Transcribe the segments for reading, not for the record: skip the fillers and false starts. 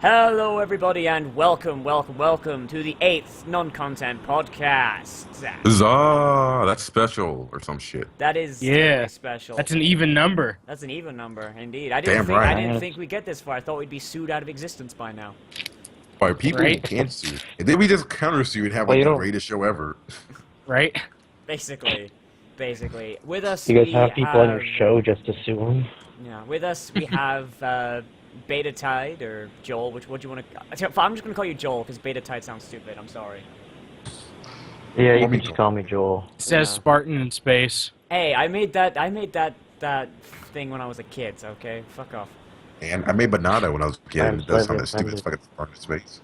Hello, everybody, and welcome to the 8th non-content podcast. Huzzah! That's special or some shit. That is Yeah, totally special. that's an even number. That's an even number, indeed. Damn right. I didn't think we'd get this far. I thought we'd be sued out of existence by now. By people Right? who can't sue. And then we just counter sue and have Well, like you the don't- greatest show ever. Right? Basically. With us, You guys we have people on your show just to sue them? Yeah, with us, we have Beta Tide, or Joel, what do you want to... I'm just going to call you Joel, because Beta Tide sounds stupid. I'm sorry. Yeah, you Call me can just call me Joel. It says Yeah. Spartan in space. Hey, I made that thing when I was a kid, okay? Fuck off. And I made banana when I was a kid. I'm It does sound slightly that stupid as offended. fucking fucking space.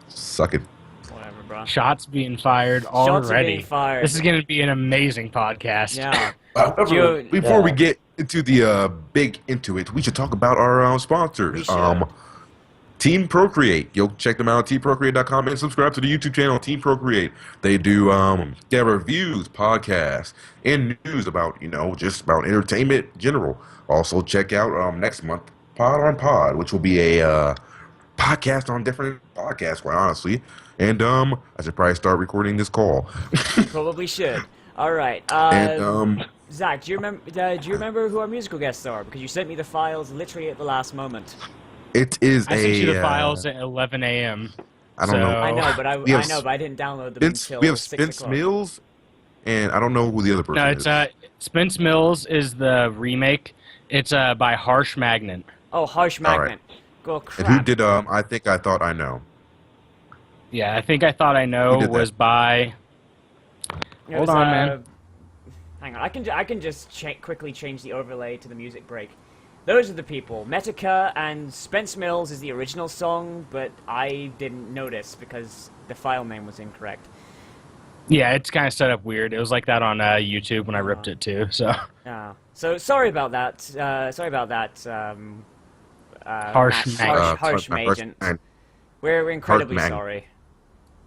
Suck it. Whatever, bro. Shots being fired already. Shots are being fired. This is going to be an amazing podcast. Yeah. However, Dude, before we yeah. get into the big into it, we should talk about our We sponsors. should. Team ProCreate. Yo, check them out at teamprocreate.com and subscribe to the YouTube channel Team ProCreate. They do get reviews, podcasts, and news about just about entertainment in general. Also check out next month Pod on Pod, which will be a podcast on different podcasts, quite honestly. And I should probably start recording this call. Probably should. All right. And Zach, do you remember who our musical guests are? Because you sent me the files literally at the last moment. it is I sent you the a files at 11 a.m. I don't know. I know, but We have I didn't download them Spence, until we have 6 Spence o'clock. Mills, and I don't know who the other person No, is. it's Spence Mills is the remake. It's by Harsh Magnet. Oh, Harsh All right. Magnet. Go crap. And who did I think I thought I know. Yeah, I think I Thought I Know Who did that? was by... It Hold was, on, man. Hang on, I can just quickly change the overlay to the music break. Those are the people. Metallica and Spence Mills is the original song, but I didn't notice because the file name was incorrect. Yeah, it's kind of set up weird. It was like that on YouTube when I ripped it too, so... So sorry about that. Harsh Magnet. Harsh Magent. And We're incredibly Magnet. sorry.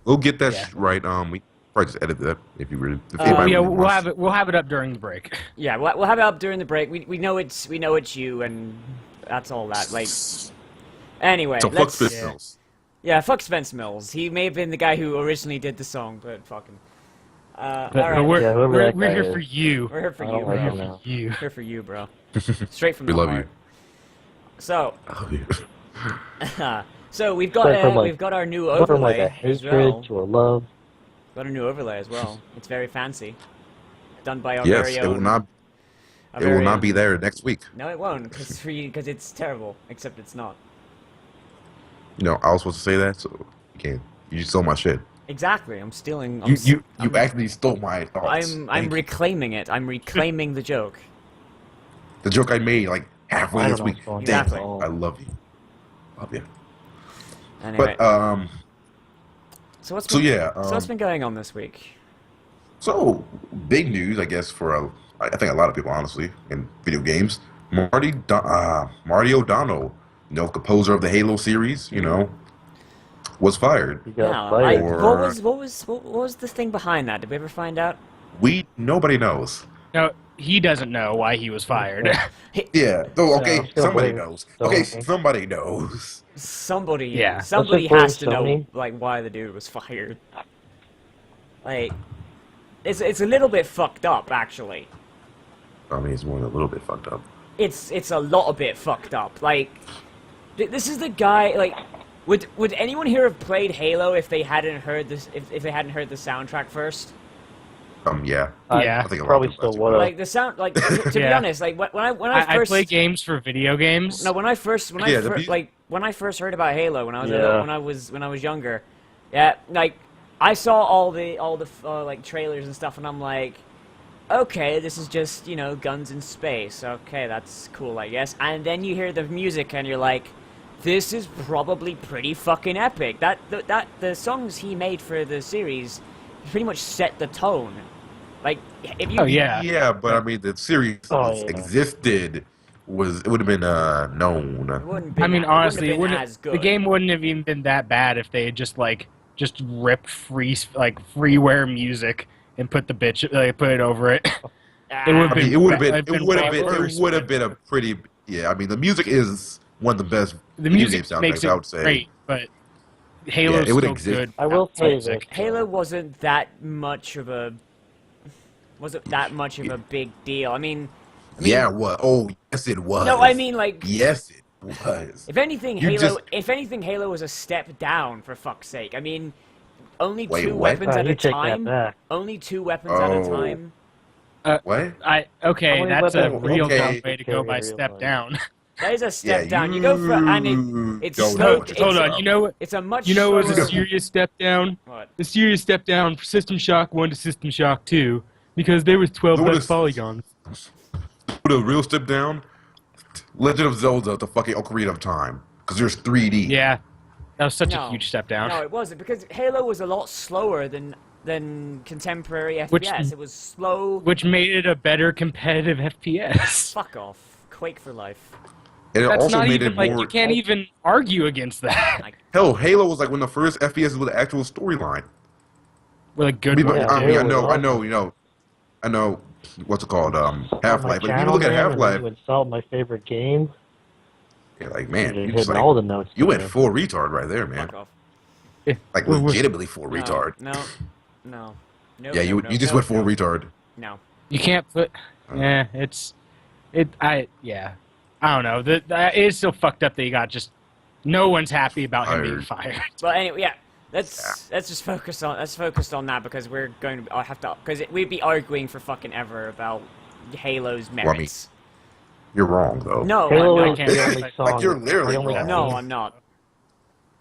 we'll get that Yeah. right. We probably just edit that if you really. If Oh, anybody Yeah, really wants. we'll have it up during the break. Yeah, we'll have it up during the break. We know it's you, and that's all that. Like, anyway, So fuck let's. Spence Yeah. Mills. Yeah, fuck Spence Mills. He may have been the guy who originally did the song, but fuck him. But, All right, but Yeah, whoever we're that guy here is. for you. we're here for I you, don't like bro. him now. You. Here for you, bro. Straight from We the love heart. you. So, I love you. so we've got Went from, like- we've got our new Went from like overlay a as hatred well. to a love. Got a new overlay as well. It's very fancy. Done by our Yes, very it own. will not. our It will very not own- be there next week. No, it won't, because it's terrible. Except it's not. I was supposed to say that, so you can't. You stole my shit. Exactly. I'm stealing. You I'm- actually stole my thoughts. I'm Thank you. reclaiming it. I'm reclaiming the joke. The joke I made like halfway I this don't know week. what's going Thank Exactly. you. I love you. Love you. Anyway, But so what's so been, yeah, so what's been going on this week? So, big news, I guess, for I think a lot of people, honestly, in video games. Marty O'Donnell, composer of the Halo series, was fired. He got Yeah, fired. Or- what was the thing behind that? Did we ever find out? Nobody knows. No, he doesn't know why he was fired. Yeah. So okay, So- somebody Sony. knows. Okay, Sony. somebody knows. Somebody, Yeah. somebody Let's has just to blame know, Sony. like, why the dude was fired. Like, it's a little bit fucked up, actually. I mean, it's more than a little bit fucked up. It's a lot a bit fucked up. Like, this is the guy. Like, would anyone here have played Halo if they hadn't heard this? If they hadn't heard the soundtrack first? Yeah. Yeah. I think a lot Probably of people still would have. Like the sound, like to be Yeah. honest, like when I I first play games for video games. no when I first Yeah, the mu- when I first heard about Halo when I was Yeah. when I was younger, yeah, like I saw all the like trailers and stuff, and I'm like, okay, this is just guns in space. Okay, that's cool, I guess. And then you hear the music, and you're like, this is probably pretty fucking epic. That the songs he made for the series pretty much set the tone. Like, if you Oh yeah. Yeah, but I mean, the series Oh, yeah. existed it would have been known. it wouldn't been, I mean, it honestly, wouldn't have been as good. the game wouldn't have even been that bad if they had just ripped freeware music and put put it over it. It would I mean, it would have been. I've been It would have way been. worse, It would have but- been a pretty. Yeah, I mean, the music is one of the best The video music game makes soundtracks, I would it say. great, but Halo's it would still exist. good. I will without say music. this. Halo wasn't that much of a big deal. I mean, Yeah, what? Oh, yes, it was. no, I mean like yes, it was. if anything, You Halo was a step down for fuck's sake. I mean, only Wait, two what? weapons at you a take that time. back. Only two weapons at a Oh. time. What? Okay, How many that's a weapons real okay. dumb way to go carry by a real step gun? down. That is a step Yeah, down. You go for it's don't slow. know what you're Hold talking on, about. you know what? It's a much You know, it was a slower. serious step down. What? The serious step down for System Shock 1 to System Shock 2 because there was 12 So what less is- polygons. Put a real step down. Legend of Zelda: The fucking Ocarina of Time, because there's 3D. Yeah, that was such No. a huge step down. No, it wasn't because Halo was a lot slower than contemporary FPS. Which- It was slow. Which made it a better competitive FPS. Fuck off. Quake for life. And it That's also not made even it like more. you can't even argue against that. Hell, Halo was like one of the first FPSs with an actual storyline. With a good People, one. Yeah, I Halo know, was I know, awesome. I know. What's it called? On Half my Life. But if you channel, look at man, Half and then Life, you insult my favorite game. you're like, man, You're you hitting just like all the notes. you went there. full retard right there, man. Fuck off. Like Well, legitimately full No, retard. No. No. No. Yeah, no, you just no, went full no. retard. No. You can't put. Yeah, yeah. I don't know. It is still fucked up that you got just. No one's happy about him being fired. But anyway, yeah. Let's just focus on that because we're going to have to because we'd be arguing for fucking ever about Halo's I mean, merits. You're wrong though. No, Halo I'm is not. can't- the only song. Like, you're literally the only wrong. No, game- I'm not.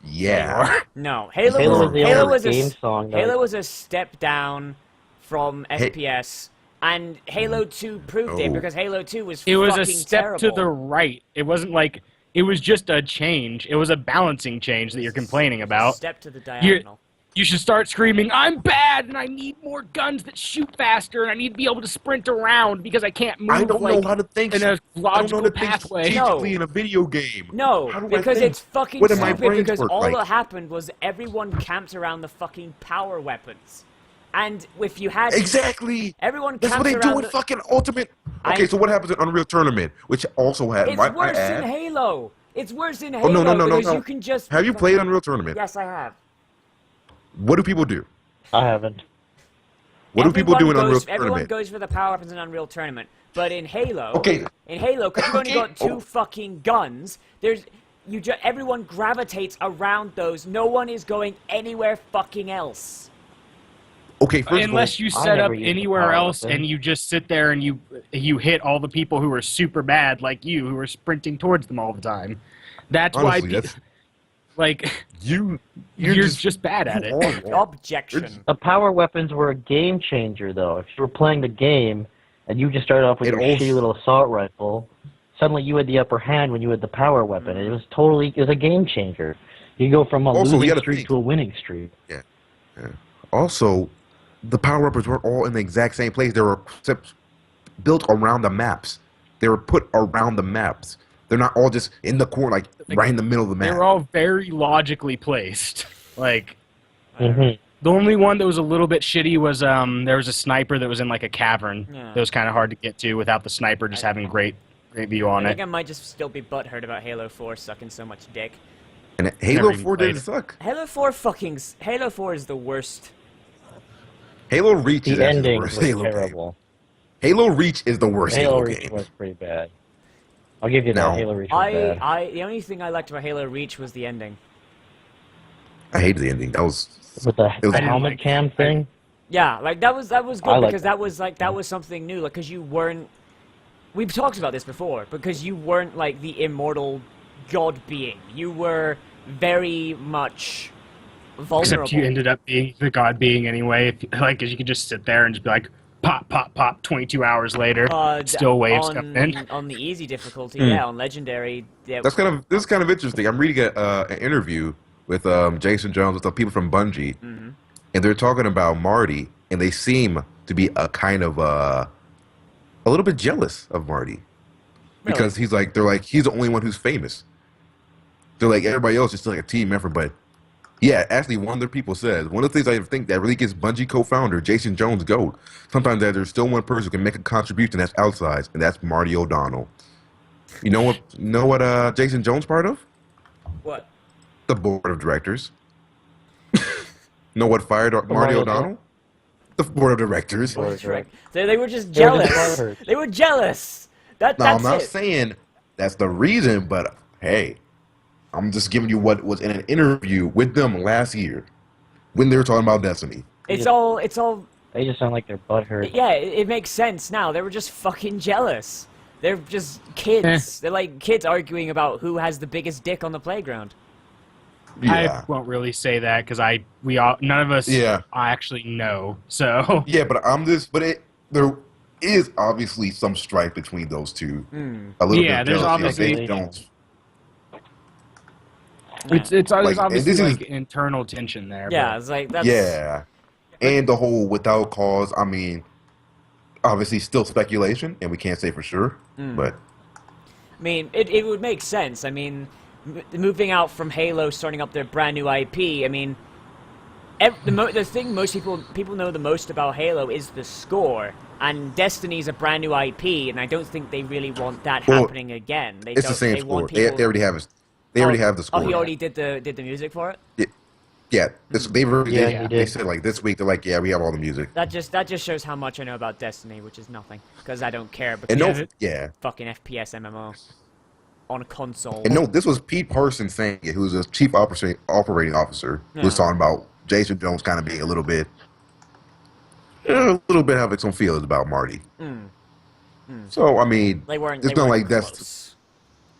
Yeah. No, Halo, Halo was, is the Halo only was a game song. Halo was a step down from Hey- FPS, and Halo 2 proved it No. because Halo 2 was It was fucking a step terrible. to the right. It wasn't like. It was just a change. It was a balancing change that you're complaining about. Step to the diagonal. You should start screaming, I'm bad and I need more guns that shoot faster and I need to be able to sprint around because I can't move I don't like know how to think. in a I don't know logical how to think pathway. strategically No. in a video game. No, How do I because think? it's fucking What do my stupid brains because work all like? that happened was everyone camped around the fucking power weapons. And if you had Exactly. everyone That's what camped they do around in the, fucking Ultimate. Okay, so what happens in Unreal Tournament, which also had it's might I worse add- in Halo. It's worse in Halo Oh no because no! you can just Have you played Unreal Tournament? Yes, I have. What do people do? I haven't. What do people do in Unreal Everyone Tournament? goes for the power weapons in Unreal Tournament, but in Halo, Okay. because you've only got two Oh. fucking guns, everyone gravitates around those. No one is going anywhere fucking else. Okay, first Unless of you I set never up used the anywhere power else weapon. and you just sit there and you hit all the people who are super bad like you who are sprinting towards them all the time. That's Honestly, why that's- like you're you're just bad at you it. are wrong. Objection. The power weapons were a game changer, though. If you were playing the game and you just started off with It your also- shitty little assault rifle, suddenly you had the upper hand when you had the power weapon. It was a game changer. You go from a Also, we losing gotta streak think. to a winning streak. Also, the power weapons weren't all in the exact same place. They were built around the maps. They were put around the maps. They're not all just in the corner, like right in the middle of the They map. were all very logically placed. Like Mhm. the only one that was a little bit shitty was there was a sniper that was in like a cavern. Yeah. That was kind of hard to get to without the sniper just having great view on I it. think I might just still be butthurt about Halo 4 sucking so much dick. And Halo Never even 4 didn't played. suck. Halo 4 is the worst. Halo Reach is The actually the ending worst was Halo game. terrible. Halo Reach is the worst Halo Halo Reach game. was pretty bad. I'll give you No. that. Halo Reach was bad. The only thing I liked about Halo Reach was the ending. I hated the ending. That was With the was- helmet cam thing. Yeah, like that was I good like because that was something new. Like, because you weren't. We've talked about this before because you weren't like the immortal god being. You were very much vulnerable. Except you ended up being the god being anyway. Like, 'cause you could just sit there and just be like, pop, pop, pop. 22 hours later, still waves coming in. On the easy difficulty, Hmm. yeah. On legendary, yeah. this is kind of interesting. I'm reading an interview with Jason Jones with the people from Bungie, Mhm. and they're talking about Marty, and they seem to be a kind of a little bit jealous of Marty because he's like he's the only one who's famous. They're like everybody else is just like a team effort, but yeah, actually one of their people says one of the things I think that really gets Bungie co-founder Jason Jones gold. Sometimes that there's still one person who can make a contribution that's outsized, and that's Marty O'Donnell. You know what? Jason Jones part of? What? The board of directors. Know what fired Marty Marty O'Donnell? The board of directors. Board of directors. They were just They were just jealous. butthurt. They were jealous. No, That's I'm not it. saying that's the reason, but hey, I'm just giving you what was in an interview with them last year when they were talking about Destiny. It's all. They just sound like they're butthurt. Yeah, it makes sense now. They were just fucking jealous. They're just kids. They're like kids arguing about who has the biggest dick on the playground. Yeah. I won't really say that because none of us actually know. So Yeah, but there is obviously some strife between those two. A little bit of there's jealousy. obviously- They don't. it's Like, and obviously this is- like internal tension there. Yeah, but- it's like that's. Yeah, and the whole without cause. I mean, obviously still speculation, and we can't say for sure. But I mean, it would make sense. I mean, moving out from Halo, starting up their brand new IP. I mean, the thing most people know the most about Halo is the score, and Destiny's a brand new IP, and I don't think they really want that happening again. it's the same score. They already have it. They already have the score. Oh, he already did the music for it. Yeah, he they did. said like this week they're like, yeah, we have all the music. That just shows how much I know about Destiny, which is nothing, because I don't care. And Because no, yeah, fucking FPS MMO on a console. and no, this was Pete Parsons saying it, who was a chief operating officer, who was talking about Jason Jones kind of being a little bit having some feelings about Marty. So I mean, They weren't. it's They not weren't like that's close.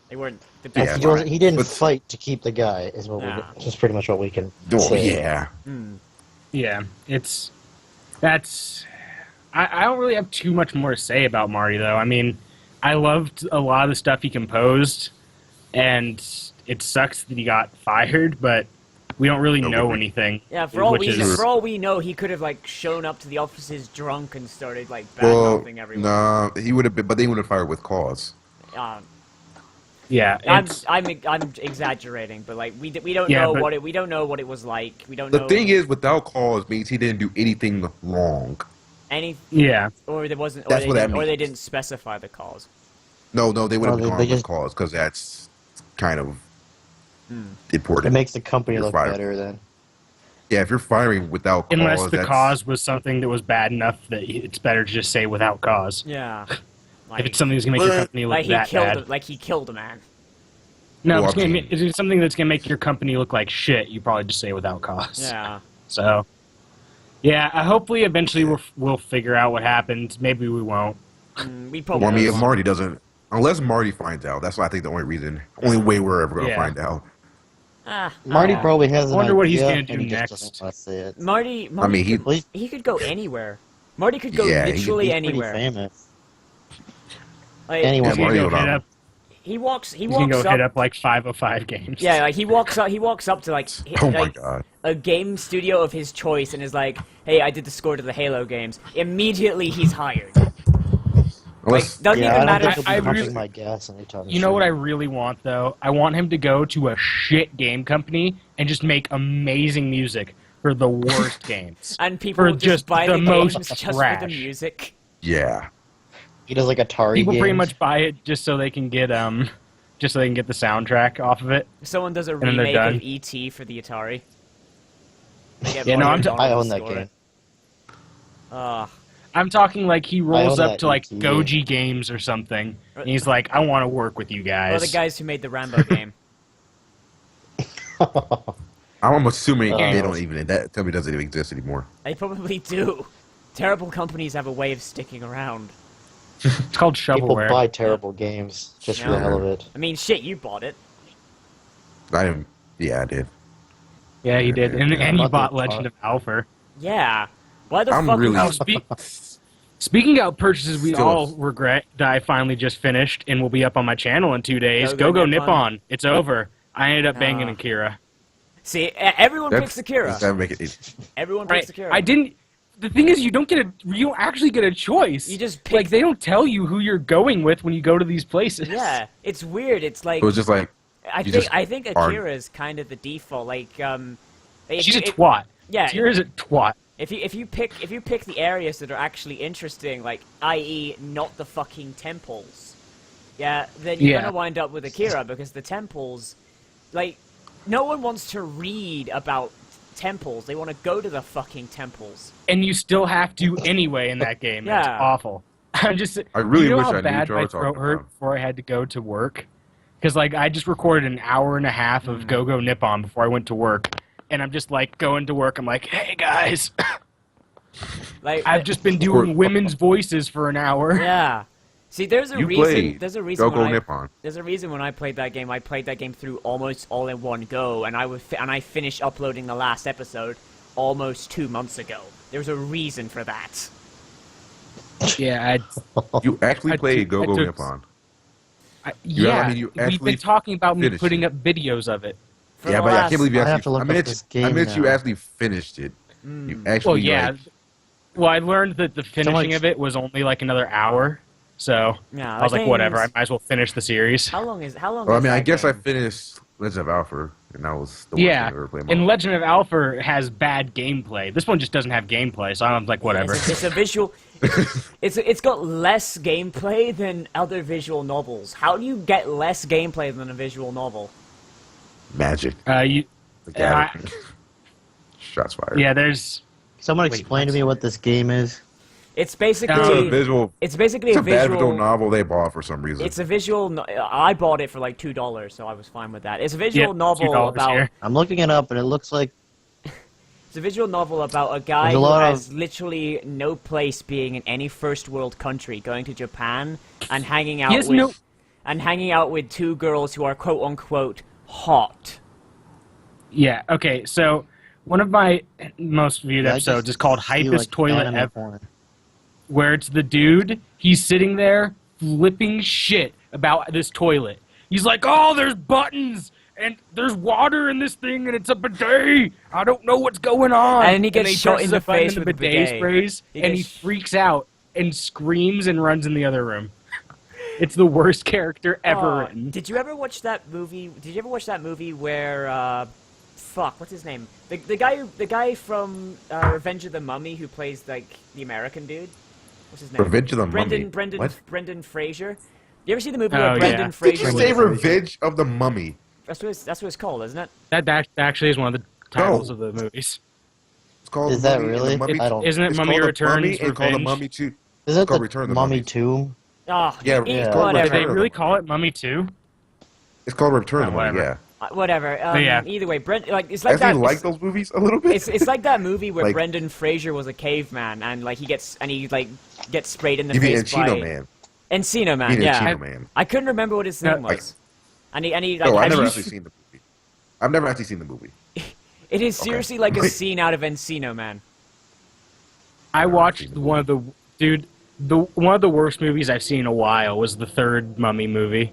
They weren't the Yeah, best. He didn't but- fight to keep the guy, is what Yeah. we. Is pretty much what we can oh, say. yeah. Yeah, I don't really have too much more to say about Marty, though. I mean, I loved a lot of the stuff he composed, and it sucks that he got fired, but we don't really know anything. Yeah, for all which we know, he could have like shown up to the offices drunk and started like bad Well, mouthing everyone. nah, he would have been, but they would have fired with cause. Yeah, I'm exaggerating, but like we don't Yeah, know but- we don't know what it was like. We don't The know thing is, without cause means he didn't do anything wrong. any yeah. or there wasn't That's what that or they means. didn't specify the cause. No, they would have No, gone they with just- cause because that's kind of It important. makes the company You're look fired. better then. Yeah, if you're firing without cause, Unless the that's, cause was something that was bad enough that it's better to just say without cause. Yeah, If like, it's something that's gonna make your But- company look like he that killed bad. like he killed a man. No, Well, if it's, I gonna, mean- if it's something that's gonna make your company look like shit, you probably just say without cause. Yeah. So, yeah, hopefully eventually we'll figure out what happened. Maybe we won't. We probably. Well, I mean, if won't. Marty doesn't, unless Marty finds out, that's why I think the only way we're ever gonna Yeah. find out. Marty probably has an Wonder what he's idea, gonna do and he next. just doesn't want to say it. Marty I mean, could, Well, he could go anywhere. Marty could go Yeah, he- literally he's anywhere. pretty famous. Like, Anyone. He's gonna Marty go O'Donnell. hit up. he walks He's gonna go up. hit up like 505 games. Yeah, like he walks up to like Oh my like, god! a game studio of his choice and is like, "Hey, I did the score to the Halo games." Immediately, he's hired. Unless, Doesn't Yeah, even I matter. don't think I he'll be really- pumping my gas anytime You know what I really want though? I want him to go to a shit game company and just make amazing music for the worst games. And people for just just buy the the most games just for the trash. music. yeah, He does like Atari People pretty games. much buy it just so they can get the soundtrack off of it. If someone does a then they're remake done. of ET for the Atari. They get Yeah, no, Marty I'm O'Donnell I to own that score game. it. Ugh. I'm talking like he rolls own up that to like ET Goji Games or something, and he's like, "I want to work with you Or guys." the guys who made the Rambo game. I'm assuming they Uh, don't even that company doesn't even exist anymore. They probably do. Terrible companies have a way of sticking around. It's called People shovelware. buy terrible games just for the Yeah. hell of it. I mean, shit, you bought it. I didn't. Yeah, I did. Yeah, he did, and Yeah, he about bought the Legend of Alpha. Yeah. Why the I'm fuck? really- Oh, speaking about purchases we Still- all regret that I finally just finished and will be up on my channel in 2 days. Go Go Nippon. Nippon. It's over. I ended up banging Ah. Akira. See, everyone picks Akira. That make it. Everyone Right. picks Akira. I didn't. The thing is, you don't actually get a choice. You just pick. like they don't tell you who you're going with when you go to these places. Yeah, it's weird. It's like It was just like I think are- Akira is kind of the default. Like if She's you- a twat. Yeah. Akira's a twat. If you pick the areas that are actually interesting, like i.e. not the fucking temples, yeah, then you're Yeah. gonna wind up with Akira because the temples, like, no one wants to read about temples. They want to go to the fucking temples. And you still have to anyway in that game. Yeah. It's awful. I'm just. I really you know wish how I knew bad what you my were talking throat hurt about. before I had to go to work. Because like I just recorded an hour and a half of Go Go Nippon before I went to work, and I'm just like going to work. I'm like, hey guys, Like, I've just been doing women's voices for an hour. yeah. See, there's a You reason. played There's a reason. Go-Go when Nippon. There's a reason when I played that game. I played that game through almost all in one go, and I finished uploading the last episode almost 2 months ago. There's a reason for that. Yeah, You actually I played took- I Go-Go took- Nippon. yeah. I mean, you We've actually been talking about me finished putting it. up videos of it. For Yeah, the but I last- can't believe you I have actually. to look I mean, up this game you now. actually finished it. You Well, actually yeah. like. Well, I learned that the finishing much- of it was only like another hour, so Yeah, I was that like, whatever. I game's- might as well finish the series. How long is? How long? Well, I is mean, I that guess I game? finished Legend of Alpha, and that was the worst Yeah, thing I ever played. and Legend of Alpha has bad gameplay. This one just doesn't have gameplay, so I'm like, whatever. It's a visual. It's got less gameplay than other visual novels. How do you get less gameplay than a visual novel? Magic. You, The gathering. Shots fired. yeah, there's. Someone Wait, explain to me what this game is. It's basically. It's a visual. It's basically It's a a bad visual. visual novel they bought for some reason. It's a visual. I bought it for like $2, so I was fine with that. It's a visual Yeah, novel $2 about. here. I'm looking it up, and it looks like It's a visual novel about a guy There's a who lot has of- literally no place being in any first world country, going to Japan and hanging out He has with no- and hanging out with two girls who are quote unquote hot. Yeah, okay, so one of my most viewed I episodes just is called see, Hypest like, Toilet anime Ever, porn. where it's the dude, he's sitting there flipping shit about this toilet. He's like, oh, there's buttons, and there's water in this thing, and it's a bidet. I don't know what's going on. And he gets shot presses in a the button face and the with a bidet bidet. sprays, He and he gets- freaks out and screams and runs in the other room. It's the worst character ever Oh, written. did you ever watch that movie? Did you ever watch that movie where fuck, what's his name? The guy from Revenge of the Mummy who plays like the American dude. What's his name? Revenge of the Mummy. What? Brendan Fraser. You ever see the movie Oh, where yeah. Brendan Did Fraser? you was- say Revenge of the Mummy? That's what it's called, isn't it? That actually is one of the titles No. of the movies. It's called Is The that Mummy and really? The Mummy. I don't. Isn't it It's Mummy called The Returns Mummy and called The Revenge? Mummy 2. Is it called the Return of the Mummy Mummies. Tomb? Oh, Yeah, yeah, it's Did called whatever. they Return of really the call it Mummy 2? It's called Return of the Oh, Mummy, whatever. yeah. Whatever. yeah. Either way, it's like Actually, that. like those movies a little bit. It's like that movie where Like- Brendan Fraser was a caveman and like he gets sprayed in the You mean face by Encino Man? Encino Man. You mean Yeah, Encino Man? I couldn't remember what his name No, was. And he Oh, I've have never you- actually seen the movie. I've never actually seen the movie. It is seriously like a Wait. scene out of Encino Man. I watched one of the worst movies I've seen in a while was the third Mummy movie.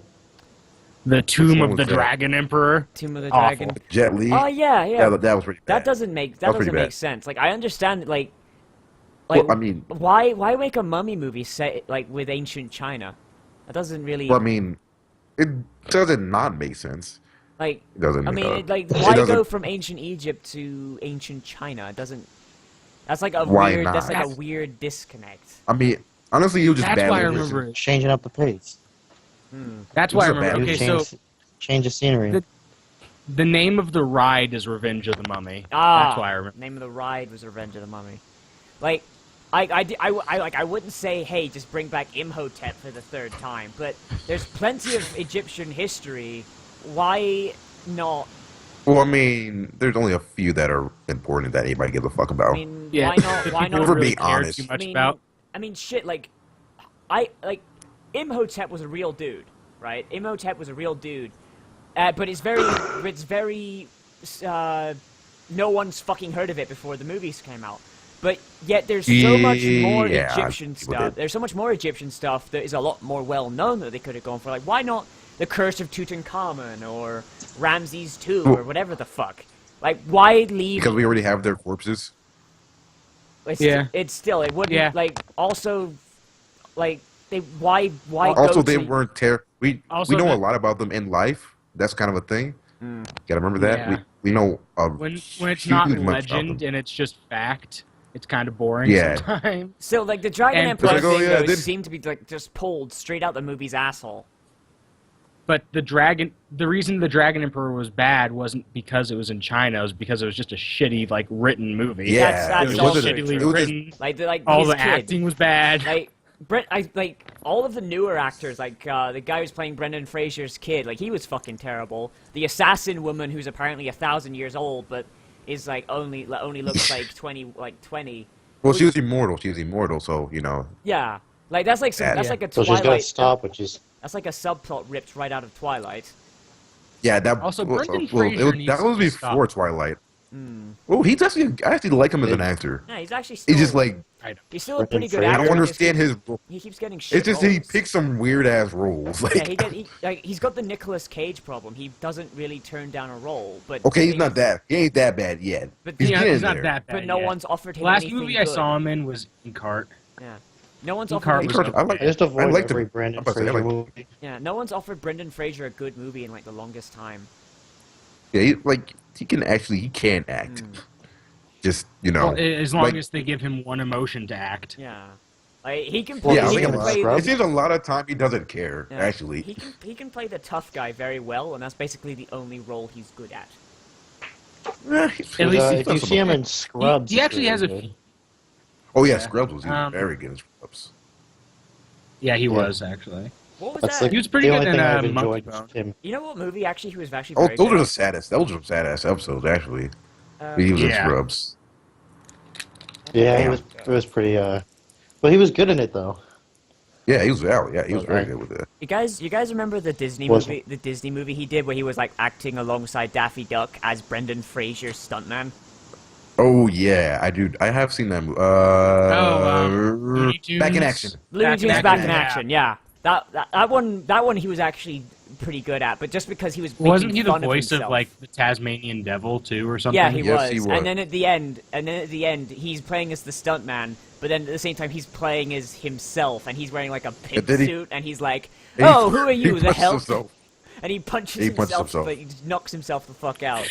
The Tomb one of the was that? Dragon Emperor. Tomb of the Awful. Dragon. Jet Li. Oh yeah, yeah. that was pretty bad. That doesn't make That was pretty make bad. sense. Like I understand like Well, I mean, why make a mummy movie set like with ancient China? That doesn't really well, I mean, it doesn't not make sense. like It doesn't. I mean, it why doesn't- go from ancient Egypt to ancient China? It doesn't. That's like a Why weird. That's not? like a weird disconnect. I mean, honestly, you just That's badly why I written. remember it. Changing up the pace. That's why I It's a remember. bad Okay, change, so change the scenery. The- the name of the ride is Revenge of the Mummy. Ah, That's why I remember. name of the ride was Revenge of the Mummy. Like, I wouldn't say, hey, just bring back Imhotep for the third time, but there's plenty of Egyptian history. Why not? Well, I mean, there's only a few that are important that anybody gives a fuck about. I mean, Yeah. why not? Why People not? For really being care honest. too I much mean, about. I mean, shit. Like, Imhotep was a real dude, right? Imhotep was a real dude, but it's very, no one's fucking heard of it before the movies came out. But yet there's so much more Yeah, Egyptian people stuff. did. There's so much more Egyptian stuff that is a lot more well known that they could have gone for. Like, why not the Curse of Tutankhamun or Ramses II or whatever the fuck? Like, why leave? Because we already have their corpses. It's, Yeah. it's still it wouldn't Yeah. like also like they why Also, go they to, weren't we Also, know the- a lot about them in life. That's kind of a thing. Gotta remember that. Yeah. We know When it's not huge much about legend them. and it's just fact, it's kind of boring Yeah. sometimes. So like the Dragon And- Emperor It's like, oh, thing yeah, though did- seemed to be like just pulled straight out the movie's asshole. But the reason the Dragon Emperor was bad wasn't because it was in China. It was because it was just a shitty, like, written movie. Yeah, That's It was also just true. shittily It was written. Like All his the kid. acting was bad. Like all of the newer actors, like the guy who's playing Brendan Fraser's kid, like he was fucking terrible. The assassin woman, who's apparently 1,000 years old, but is like only looks like 20. Well, she was immortal. She was immortal, so you know. Yeah, like that's like Yeah. that's like a So Twilight. she's got to stop, which is That's like a subplot ripped right out of Twilight. Yeah, that. Also, well, Brendan well, Fraser needs that was to before stop. Twilight. Well, he's actually. I actually like him as an actor. Yeah, he's actually still. He's just like he's still a pretty Brendan good Fraser. I actor. don't he just understand keeps- his. He keeps getting shit It's just that he roles. picks some weird ass roles. Like, Yeah, he's got the Nicolas Cage problem. He doesn't really turn down a role, but okay, he's he- not that. He ain't that bad yet. But He's Yeah, getting it's not there. that bad. But no yet. one's offered him Last anything movie I good. saw him in was Inkart. Yeah, no one's He offered. can't him- was I like. I just avoid like every the- Brendan I'm about to say, I Fraser like- movie. Yeah, no one's offered Brendan Fraser a good movie in like the longest time. Yeah, he can act. Just Well, as long like- as they give him one emotion to act. Yeah, like he can Well, play. yeah, he I can think play. Scrubs. it seems a lot of time he doesn't care. Yeah, Actually, he can play the tough guy very well, and that's basically the only role he's good at. At least he If you see him in Scrubs, he actually it's has really a- good. Oh yeah, Scrubs was Um, very good in Scrubs. Yeah, he was actually. What was That's that? like He was pretty the good only in, thing I've Monkey enjoyed Bone. him. You know what movie actually he was actually Oh, very those good are the saddest. Those are some sad ass episodes actually. He was in Yeah. Scrubs. Yeah, Damn. it was pretty. But he was good in it though. Yeah, he was out. Yeah, he was very Okay. good with it. You guys remember the Disney Was- movie? The Disney movie he did where he was like acting alongside Daffy Duck as Brendan Fraser's stuntman. Oh yeah, I do. I have seen that movie. Looney Back in Tunes. action. Looney Tunes Action, Back in yeah. Action. Yeah, that one he was actually pretty good at, but just because he was making Wasn't he the fun voice of himself. like the Tasmanian Devil too, or something? Yeah, he Yes, was. he was. And then at the end, he's playing as the stuntman, but then at the same time, he's playing as himself, and he's wearing like a pink then he- suit, and he's like, He- "Oh, who are you? he The punches hell?" himself. And he punches He punches himself, himself. but he just knocks himself the fuck out.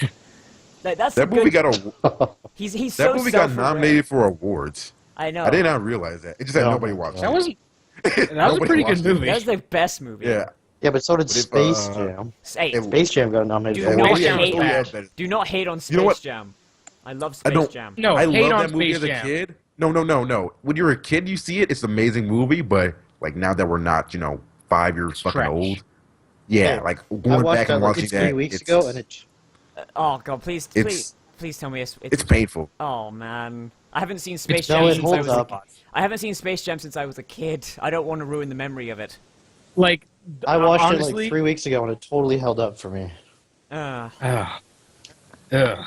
Like, that's That a movie good. got a. He's That so movie got self-aware. nominated for awards. I know. I did not realize that. It just that Oh nobody my watched God. That it. wasn't. That was a Nobody pretty watched good it. movie. That was the best movie. Yeah. Yeah, but so did But if, Space Jam. Hey, It- Space Jam got nominated. Do for not Oscar. Jam was hate. bad. Do not hate on Space You know what? Jam. I love I Space don't- Jam. No, I hate love on that movie Space as a Jam. kid. No. When you're a kid, you see it. It's an amazing movie, but like now that we're not, 5 years fucking Trash. old. Yeah, Hey, like I going watched back that and like watching 3 that. weeks it's, ago, and it. Oh god, please tell me it's painful. Oh man, I haven't seen Space No, Jam it since I holds was. up. I haven't seen Space Jam since I was a kid. I don't want to ruin the memory of it. Like I watched honestly, it like 3 weeks ago, and it totally held up for me. Uh, Ugh.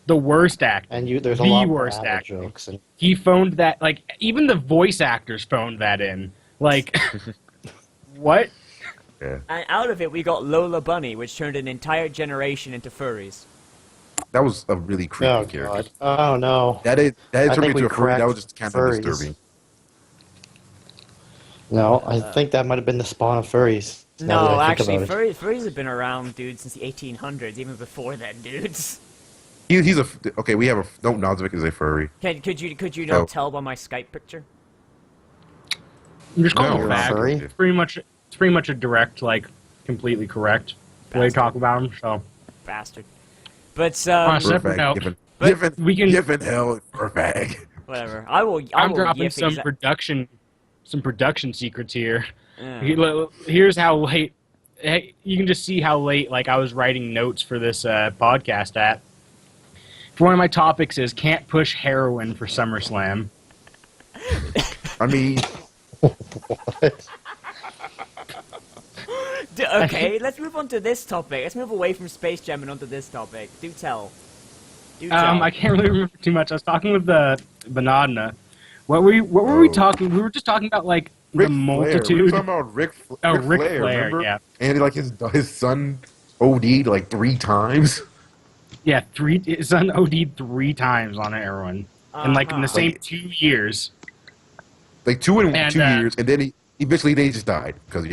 The worst actor. And there's a The lot more worst adult acting. jokes. And He phoned that. Like even the voice actors phoned that in. Like what? Yeah, and out of it, we got Lola Bunny, which turned an entire generation into furries. that was a really creepy oh character. god! Oh no! That I turned me think into we a furry. That cracked was just kind of furries. disturbing. No, I think that might have been the spawn of furries. now that No, I think actually, about it. furries have been around, dude, since the 1800s, even before then, dudes. He's a okay. We have a no. Nozovic is a furry. Could you No. not tell by my Skype picture? I'm just calling No, him you're a fag. furry? It's pretty much a direct, like completely correct way to talk about him. So Bastard. But On a Fur separate fag, note, given, but given, we can- given hell for fag. whatever. I will I'm dropping yiff some exa- production secrets here. Yeah. Here's how late. Hey, you can just see how late, like, I was writing notes for this podcast at. For one of my topics is can't push heroin for SummerSlam. I mean, What? Okay, let's move on to this topic. Let's move away from Space Jam and onto this topic. Do tell. Do tell. I can't really remember too much. I was talking with Banadna. What were we talking? We were just talking about like Ric the Flair. We were multitude. talking about Ric Ric Flair, Flair, remember? yeah. And like his son OD'd like 3 times. Yeah, his son OD'd 3 times on heroin, and like in the Uh-huh. same 2 years. Like 2 in And, 2 years, and then eventually they just died because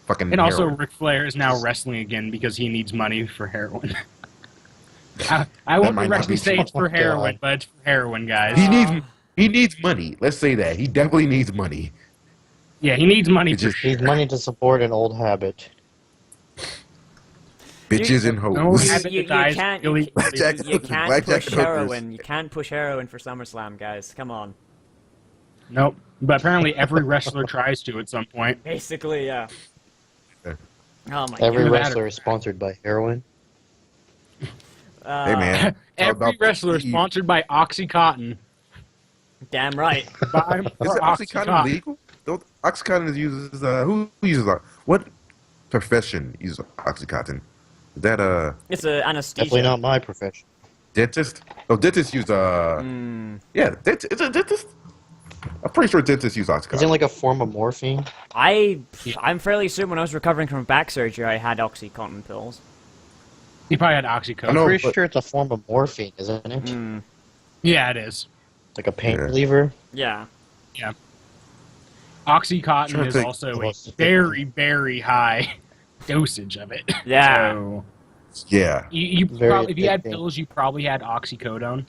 fucking. And also, heroin. Ric Flair is now wrestling again because he needs money for heroin. I won't might not directly be say true. it's for heroin, but it's for heroin, guys. he needs money. Let's say that he definitely needs money. Yeah, he needs money It's for just- sure. Need money to support an old habit. Bitches and No, hoes. have it You dies can't really Blackjack- you can't blackjack push hookers. heroin. You can't push heroin for SummerSlam, guys. Come on. Nope. But apparently every wrestler tries to at some point. Basically, yeah. Yeah. Oh my Every Either god. that wrestler is sponsored by heroin. Hey man, it's all Every about wrestler is the- sponsored by OxyContin. Damn right. Buy more Is OxyContin OxyContin. legal? Don't OxyContin is uses who uses what profession uses OxyContin? Is that It's a anesthesia. Definitely not my profession. dentist? No, dentists use yeah, it's a dentist. I'm pretty sure dentists use Isn't it OxyContin. like a form of morphine? I'm fairly certain when I was recovering from back surgery, I had OxyContin pills. He probably had I OxyContin. know, Pretty but- sure it's a form of morphine, isn't it? Mm, Yeah, it is. Like a pain Yeah. reliever. yeah. OxyContin Trying to is think. also a very, very high dosage of it. Yeah. So Yeah, you Very probably, if you had addicting. pills, you probably had oxycodone.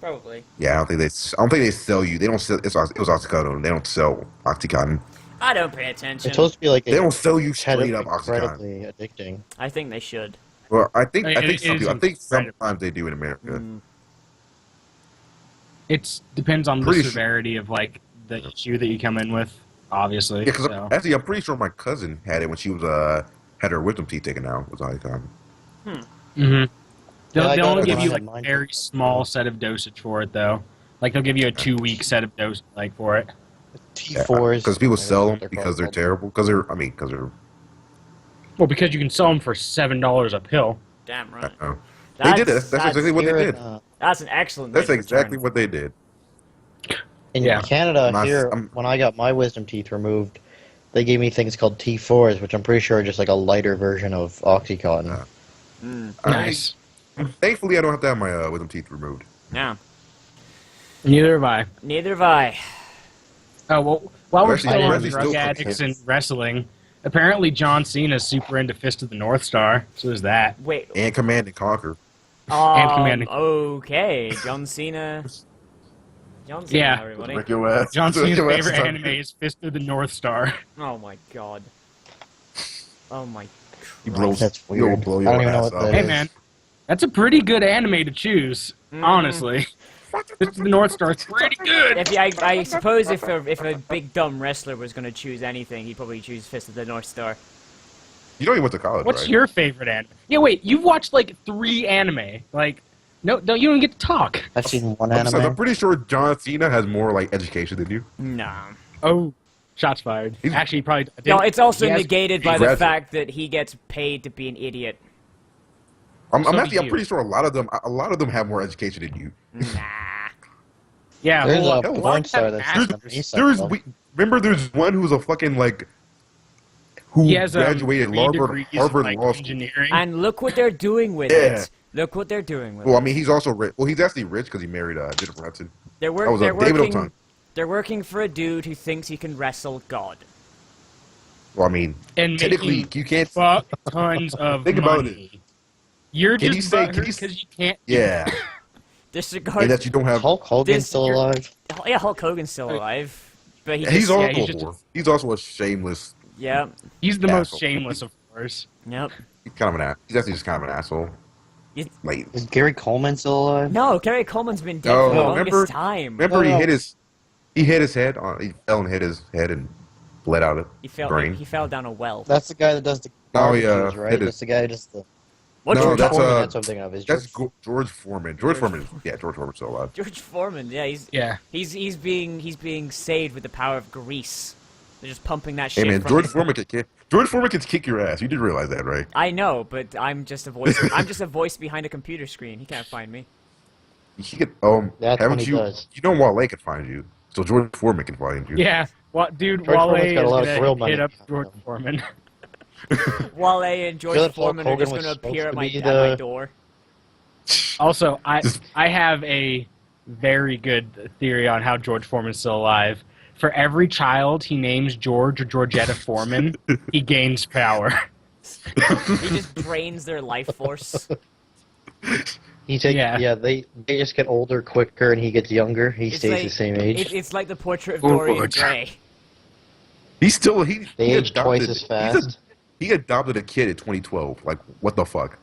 Probably. yeah. I don't think they sell you. They don't sell. It was OxyContin. They don't sell OxyContin. I don't pay attention. It's supposed to be like They don't sell you straight up incredibly OxyContin. addicting. I think they should. Well, I think It some is people, I think incredible. sometimes they do in America. Mm. It depends on the Pretty sure- severity of like the issue that you come in with, obviously. Yeah, because so. actually, I'm pretty sure my cousin had it when she was had her wisdom teeth taken out. Was OxyContin. Mm-hmm. They'll, Yeah, I they'll got only it give when you I like had a mine. very small set of dosage for it, though. Like they'll give you a 2-week set of dose like for it. T4s. Because people I guess sell what them they're because they're called. terrible. Because they're. Well, because you can sell them for $7 a pill. Damn right. They did it. That's exactly what they Here in, did. That's an excellent. That's rate of exactly return. what they did. In Yeah. Canada, I'm not- here, I'm- when I got my wisdom teeth removed, they gave me things called T4s, which I'm pretty sure are just like a lighter version of OxyContin. Yeah. Mm. Nice. Thankfully, I don't have to have my wisdom teeth removed. Yeah. Neither have I. Neither have I. Oh, well, while we're Actually, still on Bradley's drug still addicts okay. and wrestling, apparently John Cena's super into Fist of the North Star. So is that. Wait. And Command and Conquer. Command and- Okay. John Cena. John Cena, Yeah. everybody. Break your ass. John Break Cena's your ass favorite time. anime is Fist of the North Star. Oh my god. Oh my. He blows. That's He'll weird. blow I your don't even know ass what up. that Hey, is. man. That's a pretty good anime to choose, honestly. Fist of the North Star is pretty good. If I suppose if a big dumb wrestler was gonna choose anything, he'd probably choose Fist of the North Star. You know he went to college, What's right? your favorite anime? Yeah, wait, you've watched like 3 anime. Like, no, don't you don't get to talk. I've seen one Besides, I'm anime. pretty sure John Cena has more like education than you. Nah. Oh, shots fired. He's- Actually, he probably. No, it's also he has- negated by he's the graduate. fact that he gets paid to be an idiot. I'm So do actually, I'm you. pretty sure a lot of them have more education than you. Nah. Yeah, There's hold a on. porn star There's- that's There's, underneath there's something. remember there's one who's a fucking like who He has graduated 3 Harvard degrees in, Harvard like, Law School. engineering. And look what they're doing with Yeah. it. Look what they're doing with Well, I it. mean, he's also rich. Well, he's actually rich because he married Jennifer Hudson. They're, That was they're David working. O'Ton. They're working for a dude who thinks he can wrestle God. Well, I mean, And technically, making you can't. fuck tons of Think about money. You're Can just you say- butthurt can you s- because you can't. Yeah, Disregard. and that you don't have. Hulk Hogan This- still alive? Yeah, Hulk Hogan's still alive, but he He's just, also he's just- he's also a shameless. Yep. He's the most Asshole. shameless, of course. Yep. He's kind of an ass. He's actually just kind of an asshole. You- Like, Is Gary Coleman still alive? No, Gary Coleman's been dead No, for the remember- longest time. remember No. he hit his head on. He fell and hit his head and bled out of He fell. brain. He fell down a well. That's the guy that does the Oh, yeah, barbecues, right? it is. That's the guy who does the... What No, George that's, Foreman? That's what I'm thinking of. Is That's George... George Foreman. George Foreman. Yeah, George Foreman's still alive. George Foreman. Yeah, Yeah. he's being saved with the power of grease. They're just pumping that Hey shit. man, from George his- Foreman can kick your ass. You did realize that, right? I know, but I'm just a voice. I'm just a voice behind a computer screen. He can't find me. He could. That's haven't what he you? does. You know Wale can find you, so George Foreman can find you. Yeah. What, dude? George Wale Foreman's is got a lot of gonna grill money hit up behind George him. Foreman. Wale and George Feel that Hulk Foreman are just Hogan going was to appear at supposed my to be at my the- door. Also, I have a very good theory on how George Foreman's still alive. For every child he names George or Georgetta Foreman, he gains power. He just drains their life force. He takes, Yeah. yeah, they just get older quicker and he gets younger. He It's stays like- the same age. It's like the portrait of Oh, Dorian God. Gray. He's still he. They he age twice adopted- as he's fast. he adopted a kid in 2012. Like, what the fuck?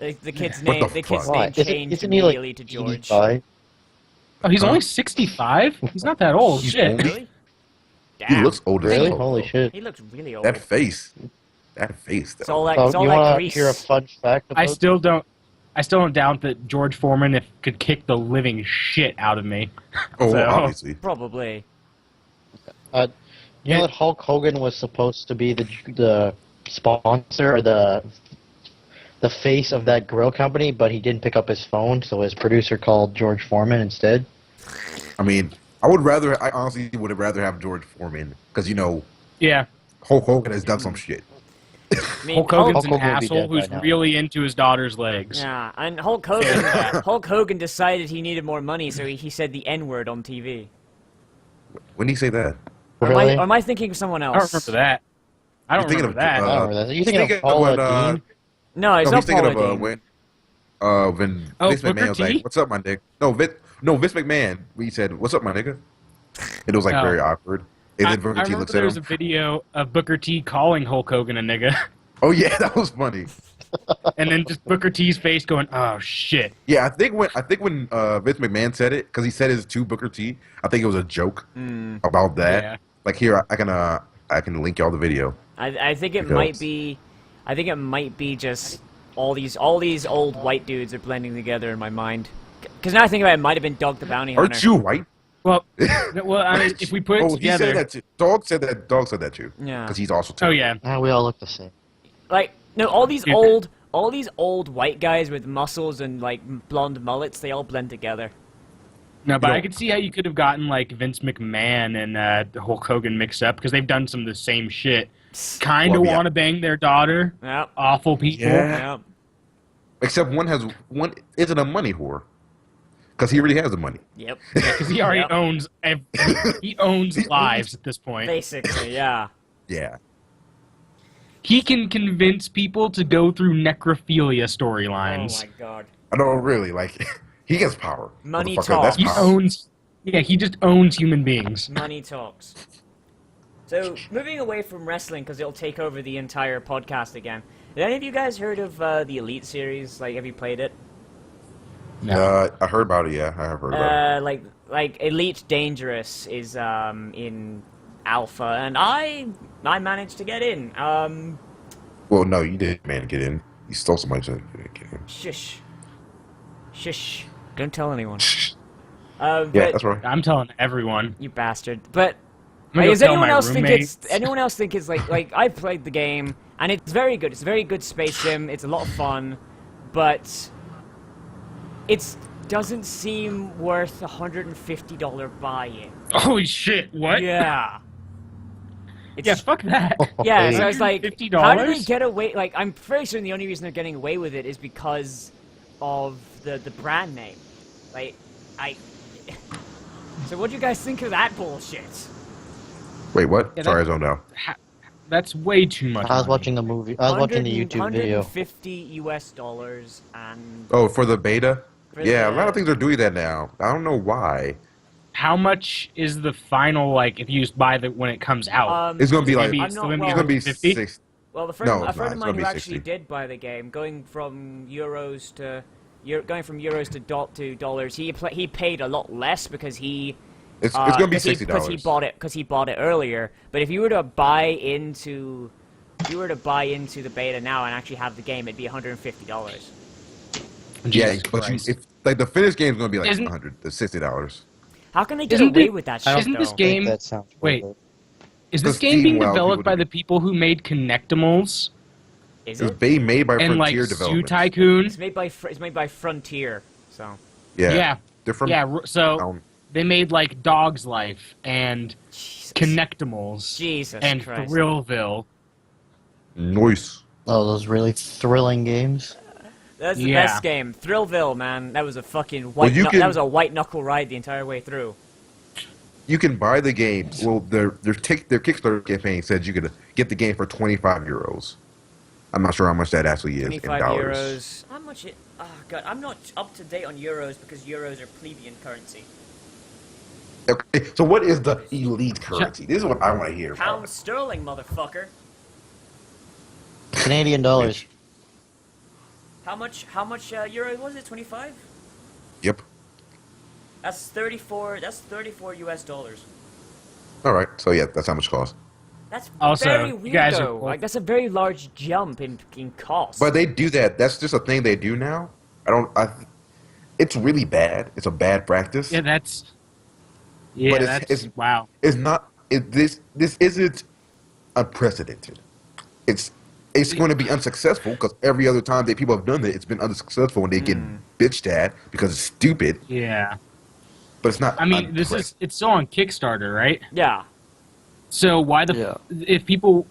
The kid's What name, the the kid's fuck? name Why? changed Isn't he like immediately to George. 85? Oh, he's Huh? only 65? He's not that old. He's Shit. only- Really? He Damn. looks old as Really? hell, Holy though. shit. He looks really old. That face. It's all Though. like, So it's all you like want to grease. hear a fun fact about I still don't doubt that George Foreman could kick the living shit out of me. Oh, So- obviously. Probably. You know that Hulk Hogan was supposed to be the sponsor or the face of that grill company, but he didn't pick up his phone, so his producer called George Foreman instead. I mean, I honestly would have rather have George Foreman because Yeah. Hulk Hogan has done some shit. I mean, Hulk Hogan's Hulk an Hogan would be asshole dead who's by now. really into his daughter's legs. Yeah, and Hulk Hogan decided he needed more money, so he said the N-word on TV. When did he say that? Or Really? am I thinking of someone I don't else? remember that. I don't You're thinking remember of, that. I don't remember that. You thinking Speaking of Paula when, Dean? No, it's no, not he's thinking Paula of Dean. when Oh, Vince Booker McMahon was T? like, "What's up, my nigga?" No, Vince McMahon. He said, "What's up, my nigga?" It was like Oh. very awkward. And I then Booker T remember looks there at was a him. video of Booker T calling Hulk Hogan a nigga, Oh yeah, that was funny. and then just Booker T's face going, "Oh shit." Yeah, I think when Vince McMahon said it, because he said it to Booker T, I think it was a joke about that. Yeah. Like here, I can link y'all the video. I think it Because- might be. I think it might be just all these old white dudes are blending together in my mind. Because now I think about it, it might have been Doug the Bounty Hunter. Aren't you white? Well, I mean, if we put it Oh, he together, said that too. Dog said that too. Yeah. Because he's also. oh yeah, We all look the same. Like no, all these Dude. old white guys with muscles and like blonde mullets, they all blend together. no, but You know- I could see how you could have gotten like Vince McMahon and Hulk Hogan mixed up because they've done some of the same shit. Kind of Well, yeah. want to bang their daughter. Yep. Awful people. Yeah. Yep. Except one isn't a money whore. Because he already has the money. Yep. Because he already Yep. owns he owns lives at this point. Basically, yeah. Yeah. He can convince people to go through necrophilia Oh storylines. my god. I don't really like. He gets power. Money Motherfucker, talk. That's He power. owns. Yeah, he just owns human beings. Money talks. So, moving away from wrestling, because it'll take over the entire podcast again. Have any of you guys heard of the Elite series? Like, have you played it? I heard about it. Yeah, I have heard about it. Like Elite Dangerous is in alpha, and I managed to get in. Well, no, you didn't, man. Get in. You stole somebody's get in. Shush, don't tell anyone. Yeah, But, that's right. I'm telling everyone. you bastard. But I'm gonna does tell anyone my else think roommates. anyone else think it's like I played the game and it's very good. It's a very good space sim. It's a lot of fun, but it doesn't seem worth $150 buy-in. Holy shit! What? Yeah. It's, Yeah, fuck that. yeah, so I was like, $150? how do they get away? Like, I'm very certain the only reason they're getting away with it is because of the brand name. Like, So what do you guys think of that bullshit? Wait, what? Yeah, Sorry, I zoned out. That's way too much. I was money. watching the movie. I was watching the YouTube video. $150 and Oh, for the beta? For Yeah, a the- lot of things are doing that now. I don't know why. How much is the final like if you just buy it when it comes out? It's gonna be like Maybe I'm it's not- gonna be it's well, gonna be 50? 6. Well, a friend No, of it's not. mine It's who gonna be actually 60. did buy the game, going from euros to dollars, he paid a lot less because he It's gonna be because $60. he bought it earlier. But if you were to buy into the beta now and actually have the game, it'd be $150. Yeah, Jesus but Christ. if like the finished game's gonna be like Isn't- $60. How can they get Isn't away it- with that I shit? don't Isn't this though? game- That sounds Wait. worth it. Is this The game being Steam WoW developed people by do the it. people who made Connectimals Is It was it? made by and like Frontier Zoo Development. Tycoon? It's made by Frontier. So Yeah. They're from So down- they made like Dog's Life and Jesus, Connectimals Jesus and Christ. Thrillville. Noise. Oh, those really thrilling games. That's the Yeah. best game. Thrillville, man. That was a fucking Well, you can- that was a white knuckle ride the entire way through. You can buy the game. Well, their Kickstarter campaign said you could get the game for €25. I'm not sure how much that actually is in 25 dollars. euros. How much it? Oh god, I'm not up to date on euros because euros are plebeian currency. Okay, so what is the elite currency? This is what I want to hear. Pound sterling, motherfucker. Canadian dollars. How much euro was it? 25? Yep. That's 34. That's 34 US dollars. All right. So yeah, that's how much it costs. That's Also, very you weird guys are though. both- Like that's a very large jump in cost. But they do that. That's just a thing they do now. It's really bad. It's a bad practice. Yeah, that's. Yeah, But that's wow. It's not. This isn't unprecedented. It's going to be unsuccessful because every other time that people have done it, it's been unsuccessful and they get bitched at because it's stupid. Yeah. But it's not. I mean, it's still on Kickstarter, right? yeah. So why if people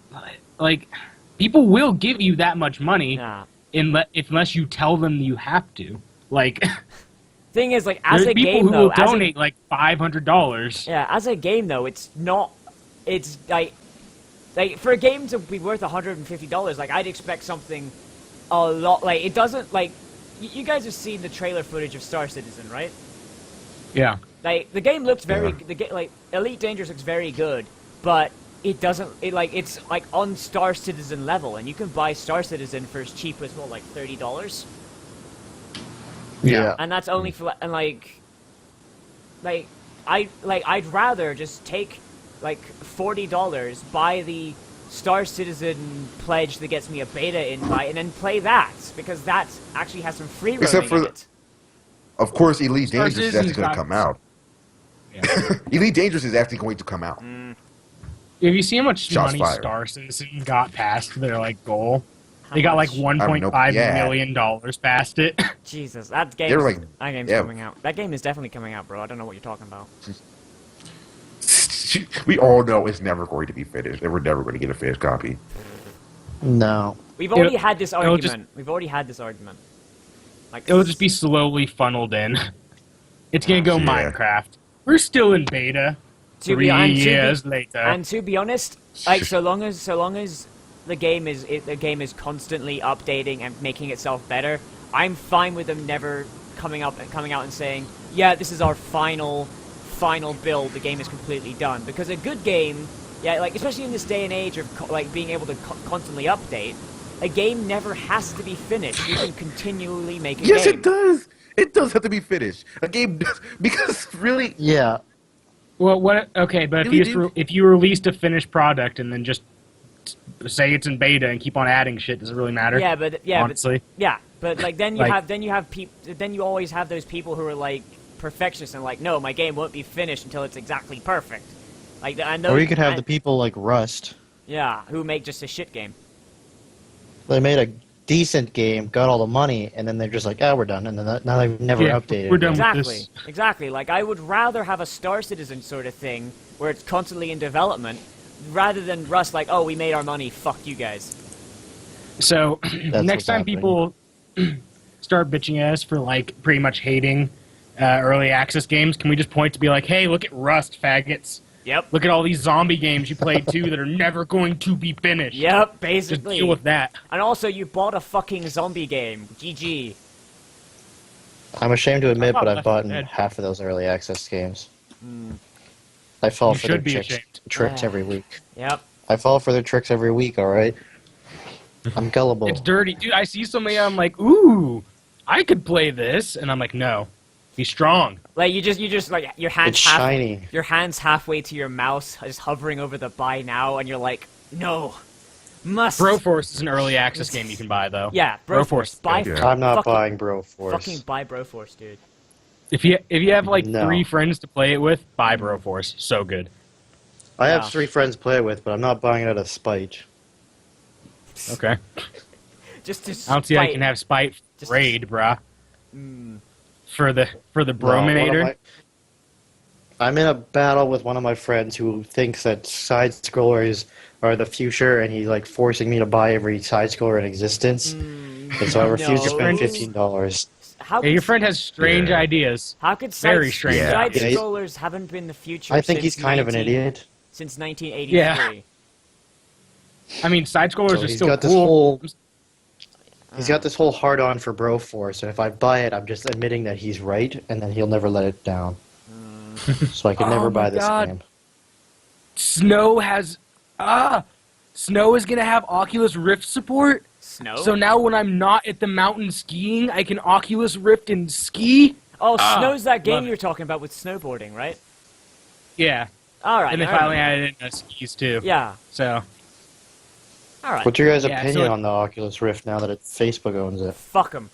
people will give you that much money Yeah. unless you tell them you have to. Like Thing is, like as there's a people game who though, will donate like $500. yeah, as a game though, it's not. It's like for a game to be worth $150, like I'd expect something a lot. Like it doesn't like. You guys have seen the trailer footage of Star Citizen, right? Yeah. Like the game looks very. Yeah. Like Elite Dangerous looks very good, but it doesn't. It's like on Star Citizen level, and you can buy Star Citizen for as cheap as what, like $30. Yeah. And that's only for I'd rather just take like $40, buy the Star Citizen pledge that gets me a beta invite, and then play that because that actually has some free roaming Except for in the- it. Of course, Elite Star Dangerous is actually Citizen's going to got- come out. Yeah. Elite Dangerous is actually going to come out. Have you seen how much Shots money fired. Star Citizen got past their like goal? How They got like much? $1.5 Yeah. million past it. Jesus, that game. They were like- that game's yeah. coming out. That game is definitely coming out, bro. I don't know what you're talking about. We all know it's never going to be finished, and we're never going to get a finished copy. No. We've already It'll- had this it'll just- argument. We've already had this argument. Like It'll just be slowly funneled in. It's gonna go Yeah. Minecraft. We're still in beta. to 3 be, and to be- years later. And to be honest, like so long as the game is constantly updating and making itself better, I'm fine with them never coming out and saying, yeah, this is our final build. The game is completely done. Because a good game, yeah, like especially in this day and age of like being able to constantly update, a game never has to be finished. You can continually make a Yes, game. it does. It does have to be finished. A game does, because really, Yeah. Well, what? Okay, but Really, if you released a finished product and then just say it's in beta and keep on adding shit, does it really matter? Yeah, but honestly, but like then you always have those people who are like perfectionists and like, no, my game won't be finished until it's exactly perfect. Like I know. Or you could have the people like Rust. Yeah, who make just a shit game. They made a decent game, got all the money, and then they're just like, we're done. And then now they've never Yeah, updated. we're done. Exactly, this. exactly. Like I would rather have a Star Citizen sort of thing where it's constantly in development, rather than Rust. Like, oh, we made our money. Fuck you guys. So That's next what's time happening. people start bitching at us for like pretty much hating early access games, can we just point to be like, hey, look at Rust, faggots. Yep. Look at all these zombie games you played too that are never going to be finished. Yep. Just Basically. deal with that. And also, you bought a fucking zombie game. GG. I'm ashamed to admit, I'm but not I've bought Left 4 Dead. half of those early access games. I fall You for their should be tricks, ashamed. tricks every week. Yep. I fall for their tricks every week, alright? I'm gullible. It's dirty. Dude, I see somebody, I'm like, ooh, I could play this. And I'm like, no. Be strong. Like you just like your hands It's shiny. your hands halfway to your mouse, just hovering over the buy now, and you're like, no, must. Broforce is an early access game you can buy, though. Yeah, Broforce. Buy. Yeah. I'm not fucking, buying Broforce. Fucking buy Broforce, dude. If you have like No. 3 friends to play it with, buy Broforce. So good. I have Yeah. 3 friends to play it with, but I'm not buying it out of spite. Okay. Just to. I don't see how you spite- can have spite Just- raid, bruh. Mm. For the No, one of Brominator. I'm in a battle with one of my friends who thinks that side scrollers are the future, and he's like forcing me to buy every side scroller in existence. And so I refuse to No. spend $15. How Yeah, your could, friend has strange Yeah. ideas. how could very strange. Yeah. side Yeah, he- scrollers haven't been the future? I think since he's kind of an 19 idiot. Since 1983. Yeah. I mean, side scrollers So are he's still got this cool. whole he's got this whole hard on for Broforce, and if I buy it, I'm just admitting that he's right, and then he'll never let it down. So I can Oh never my buy this God. game. Snow has Snow is gonna have Oculus Rift support. Snow? So now when I'm not at the mountain skiing, I can Oculus Rift and ski. Oh, Snow's that game love you it. were talking about with snowboarding, right? Yeah, Alright. and they finally added in skis too. Yeah. So Alright. What's your guys' Yeah, opinion so- on the Oculus Rift now that Facebook owns it? Fuck them.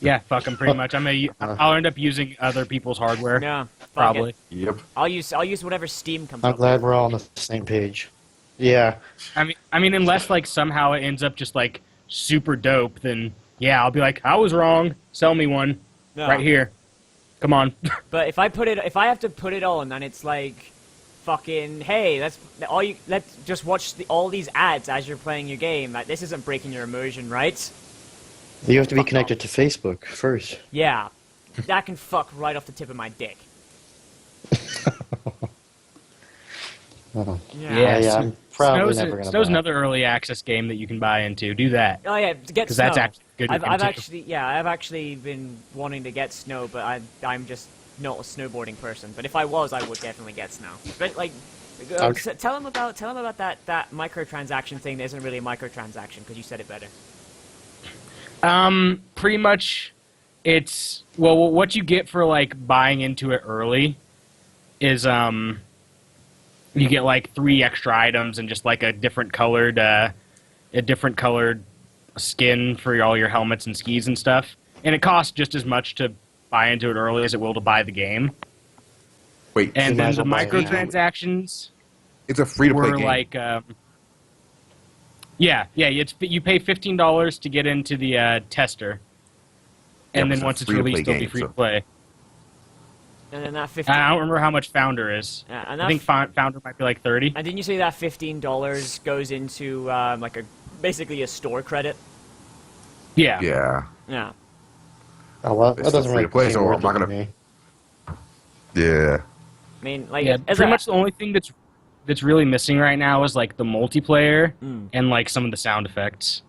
yeah, fuck them pretty much. I'll end up using other people's hardware. Yeah. Fuck Probably. it. Yep. I'll use whatever Steam comes I'm up glad with. we're all on the same page. Yeah. I mean, unless like somehow it ends up just like super dope, then yeah, I'll be like, I was wrong. Sell me one Yeah. right here. Come on. But if I have to put it on, then it's like, fucking, hey, let's just watch all these ads as you're playing your game. Like, this isn't breaking your immersion, right? You have to be connected to Facebook first. Yeah, that can fuck right off the tip of my dick. Oh. Yeah. I'm probably Snow's, never gonna Snow's buy it. another early access game that you can buy into. Do that. Oh yeah, to get Because Snow. that's actually a good. I've actually been wanting to get Snow, but I'm just not a snowboarding person. But if I was, I would definitely get Snow. But like, tell him about that microtransaction thing that isn't really a microtransaction, because you said it better. Pretty much, it's what you get for like buying into it early is you get like 3 extra items and just like a different colored skin for all your helmets and skis and stuff, and it costs just as much to buy into it early as it will to buy the game. Wait, And might then as the well buy it now. microtransactions it's a free-to-play were game. like you pay $15 to get into the tester, Yeah, and but then it's a once it's free-to-play released, it'll be game, free to so- play. And then that 15. I don't remember how much Founder is. Yeah, and I think Founder might be like 30. And didn't you say that $15 goes into basically a store credit? Yeah. Yeah. Yeah. Oh well, It's that doesn't free really to play, seem so worth I'm not it to gonna- me. Yeah. I mean, like, Yeah, as pretty a- much the only thing that's really missing right now is like the multiplayer and like some of the sound effects.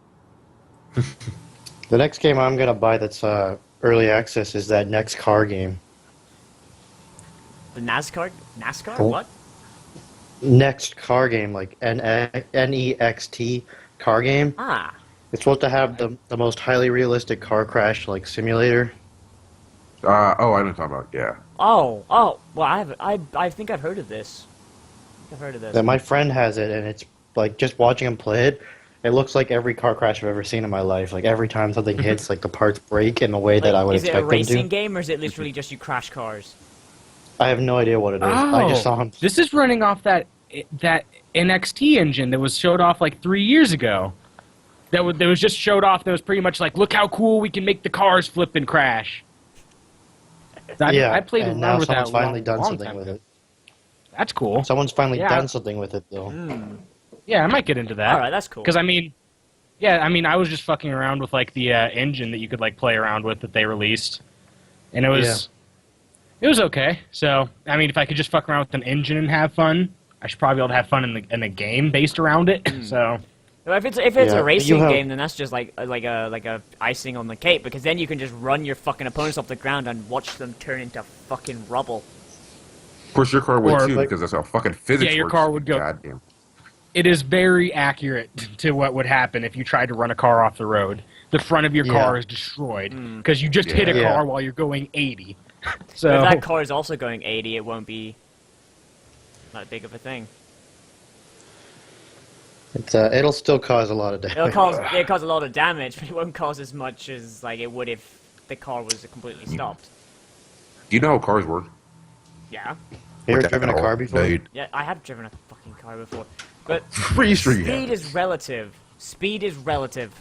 The next game I'm gonna buy that's early access is that next car game. the NASCAR? Cool. What? Next car game, like NEXT car game. Ah. It's supposed to have the most highly realistic car crash like simulator. Oh, I didn't talk about. Yeah. Oh. Well, I think I've heard of this. I've heard of this. That my friend has it, and it's like just watching him play it. It looks like every car crash I've ever seen in my life. Like every time something hits, like the parts break in the way that I would is it a expect them racing to. game, or is it literally just you crash cars? I have no idea what it is. I just saw him. This is running off that NXT engine that was showed off like 3 years ago. That was just showed off. That was pretty much like, look how cool we can make the cars flip and crash. Yeah, I played and around now with that someone's finally done long something time with ago. it. That's cool. Someone's finally Yeah. done something with it, though. Yeah, I might get into that. All right, that's cool. Because I mean, I was just fucking around with like the engine that you could like play around with that they released, and it was okay. So I mean, if I could just fuck around with an engine and have fun, I should probably be able to have fun in a game based around it. So Well, if it's Yeah, a but racing you have- game, then that's just like a icing on the cake, because then you can just run your fucking opponents off the ground and watch them turn into fucking rubble. Of course, your car would Or, too, like- because that's how fucking physics Yeah, your works. car would go- Goddamn. it is very accurate to what would happen if you tried to run a car off the road. The front of your Yeah. car is destroyed because you just hit a Yeah. car while you're going 80. But So if that car is also going 80, it won't be that big of a thing. It'll still cause a lot of damage. It'll cause a lot of damage, but it won't cause as much as like it would if the car was completely stopped. Do you know how cars work? Yeah. You ever What the driven a hell, car before? dude? Yeah, I have driven a fucking car before. But Pretty sure you speed have. is relative. Speed is relative.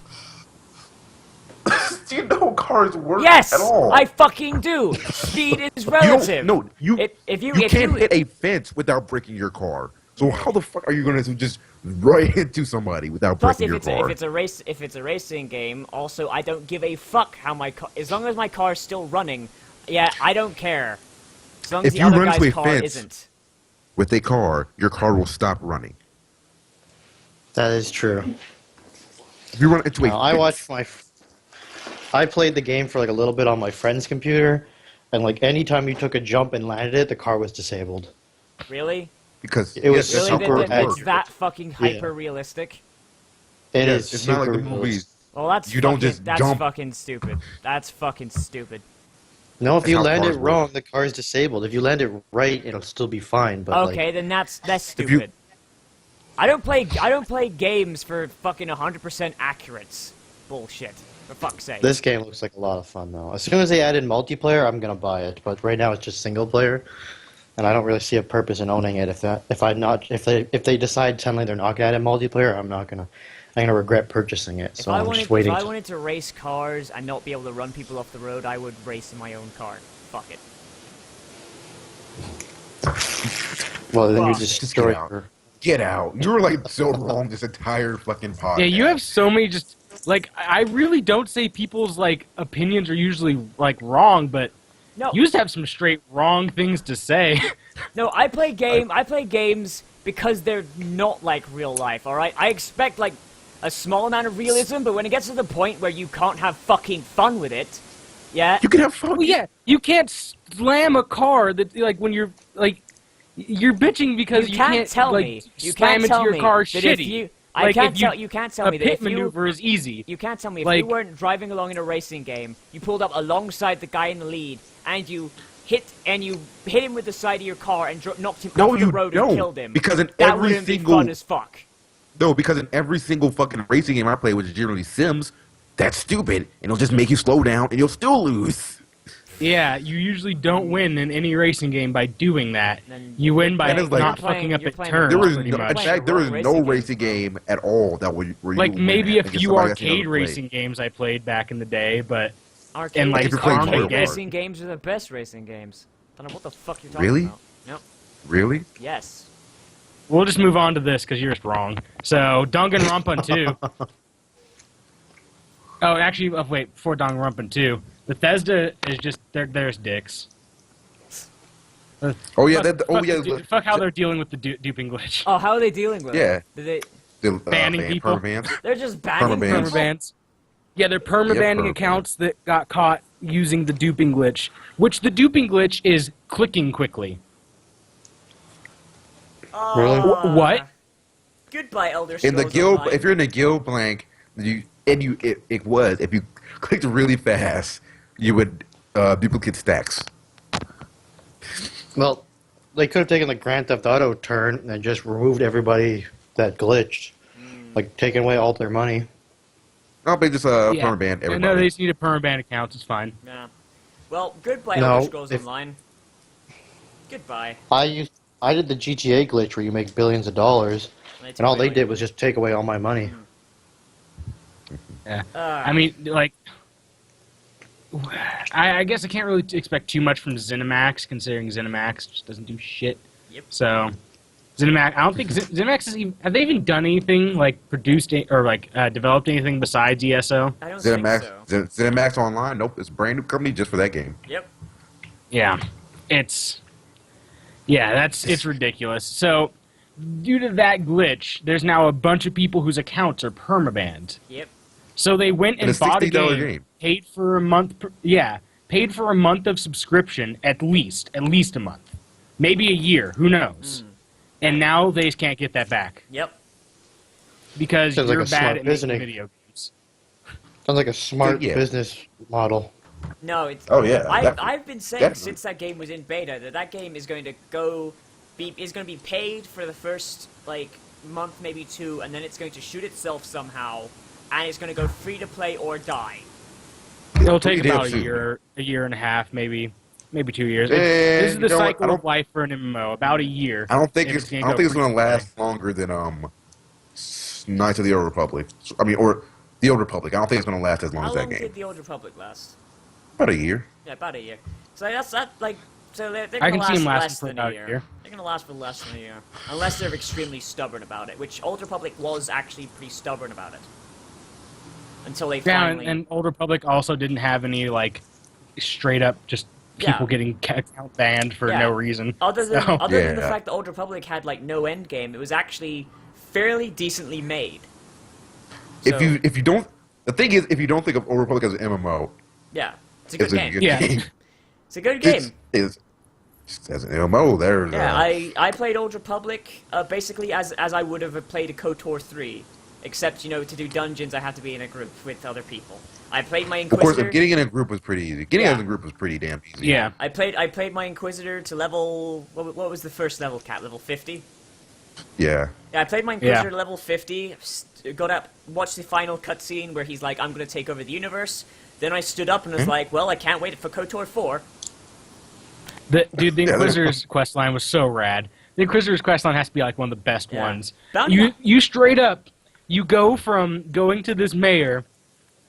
Do you know how cars work Yes! at all? I fucking do! Speed is You relative. don't, no, you If you can't hit a fence without breaking your car. So how the fuck are you going to just right into somebody without Plus, breaking if your car? if it's a racing game, also I don't give a fuck how my car. As long as my car is still running, yeah, I don't care. As long as If the you other run into guy's a car fence- isn't. With a car, your car will stop running. That is true. If you run into a I fence- watched I played the game for like a little bit on my friend's computer, and like anytime you took a jump and landed it, the car was disabled. Really? because It was yes, that's Really, how super cars it's work. that fucking hyper realistic. It Yes, is it's not like super the movies. Well, that's You don't fucking, just that's jump. fucking stupid. That's fucking stupid. No, if That's you how land it cars work. wrong, the car is disabled. If you land it right, it'll still be fine. But Okay, then that's If you- stupid. I don't play games for fucking 100% accurates. Bullshit. For fuck's sake. this game looks like a lot of fun though. As soon as they add in multiplayer, I'm gonna buy it. But right now it's just single player, and I don't really see a purpose in owning it. If they decide suddenly they're not gonna add in multiplayer, I'm gonna regret purchasing it. If So I I'm wanted, just waiting. if I wanted to race cars and not be able to run people off the road, I would race in my own car. Fuck it. Well, then you Fuck. just Just destroy get out. her. Get out. You were like so wrong this entire fucking podcast. Yeah, you have so many just like I really don't say people's like opinions are usually like wrong, but No, you just have some straight wrong things to say. no. I play games because they're not like real life. All right. I expect like a small amount of realism, but when it gets to the point where you can't have fucking fun with it, yeah. You can have fun. Well, yeah, you can't slam a car that like when you're like you're bitching because you can't can't tell like me. You slam can't into tell your me car that shitty. if you. I Like, can't if you- tell. You can't tell a me that pit if you. maneuver is easy. You can't tell me if Like- you weren't driving along in a racing game, you pulled up alongside the guy in the lead, and you hit him with the side of your car and knocked him No, off the you road don't. and killed him. Because in that every wouldn't be single- fun as fuck. No, because in every single fucking racing game I play, which is generally Sims, that's stupid, and it'll just make you slow down, and you'll still lose. Yeah, you usually don't win in any racing game by doing that. Then You win by That is like- not You're playing- fucking up you're at playing turns, There was pretty no, much. in fact, there was Racing no game. racing game at all that where you Like would maybe win a at against few somebody that's arcade never played. racing games I played back in the day, but Arcade, And, like, if you're playing arcade Mario Kart. racing games are the best racing games. I don't know what the fuck you're talking Really? about. Nope. Really? Yes. we'll just move on to this because you're just wrong. So Danganronpa 2. Oh, actually, wait, before Danganronpa 2, Bethesda is just there's dicks. Oh yeah, Fuck how they're dealing with the duping glitch. Oh, how are they dealing with Yeah. it? Did they? Banning people. Permabans. They're just banning Permabans. people? Permabans. Yeah, they're permabanning permaban. accounts that got caught using the duping glitch, which the duping glitch is clicking quickly. Really? What? Goodbye, Elder In the Scrolls guild, Online. if you're in the guild blank, it was if you clicked really fast, you would duplicate stacks. Well, they could have taken the Grand Theft Auto turn and just removed everybody that glitched, like taking away all their money. No, they just Yeah. permaban everybody. No, they just need to permaban accounts. It's fine. Yeah. Well, goodbye, No, Elder Scrolls if- Online. Goodbye. I did the GTA glitch where you make billions of dollars, and all they did was just take away all my money. Yeah. I mean, like, I guess I can't really expect too much from ZeniMax, considering ZeniMax just doesn't do shit. Yep. So, ZeniMax, I don't think ZeniMax has even, have they even done anything, like, developed anything besides ESO? I don't think ZeniMax, so. ZeniMax Online. Nope, it's a brand new company just for that game. Yep. Yeah. It's ridiculous. So, due to that glitch, there's now a bunch of people whose accounts are permabanned. Yep. So they went and And a bought a $60 game, game. paid for a month. Paid for a month of subscription at least a month, maybe a year. Who knows? And now they just can't get that back Yep. because Sounds like you're a bad smart at making business. video games. Sounds like a smart Yeah. business model. No, it's. Oh, yeah, I've definitely. been saying Definitely. since that game was in beta that game is going to be paid for the first like month, maybe two, and then it's going to shoot itself somehow, and it's going to go free to play or die. It'll take Pretty damn about a soon. year and a half, maybe 2 years. you This is the know what, I cycle don't- of life for an MMO. About a year. I don't think And it's. I gonna don't go think it's free going to to play. last longer than Knights of the Old Republic. I mean, or the Old Republic. I don't think it's going to last as long How as that long game. did the Old Republic last? About a year. Yeah, about a year. So that's that like. So they're I gonna can see them last lasting less for than about a a year. year. They're gonna last for less than a year, unless they're extremely stubborn about it. Which Old Republic was actually pretty stubborn about it. Until they Yeah, finally. and Old Republic also didn't have any like straight up just people Yeah. getting account banned for Yeah. no reason. Other than So- other than the Yeah. fact that Old Republic had like no end game, it was actually fairly decently made. So, If you don't, the thing is, if you don't think of Old Republic as an MMO, yeah, it's a good it's a game. good Yeah. game. It's a good game. It's as an MMO, there's Yeah, I played Old Republic basically as I would have played a KOTOR 3, except to do dungeons I have to be in a group with other people. I played my of course, Inquisitor. getting in a group was pretty easy. Getting Yeah. in a group was pretty damn easy. Yeah. I played my Inquisitor to level what was the first level cap? Level 50. Yeah. Yeah, I played my Inquisitor to level 50. Got up, watched the final cutscene where he's like, "I'm gonna take over the universe." Then I stood up and was like, "Well, I can't wait for KOTOR 4." The Inquisitor's questline was so rad. The Inquisitor's questline has to be like one of the best Yeah. ones. Bounty- You straight up, you go from going to this mayor,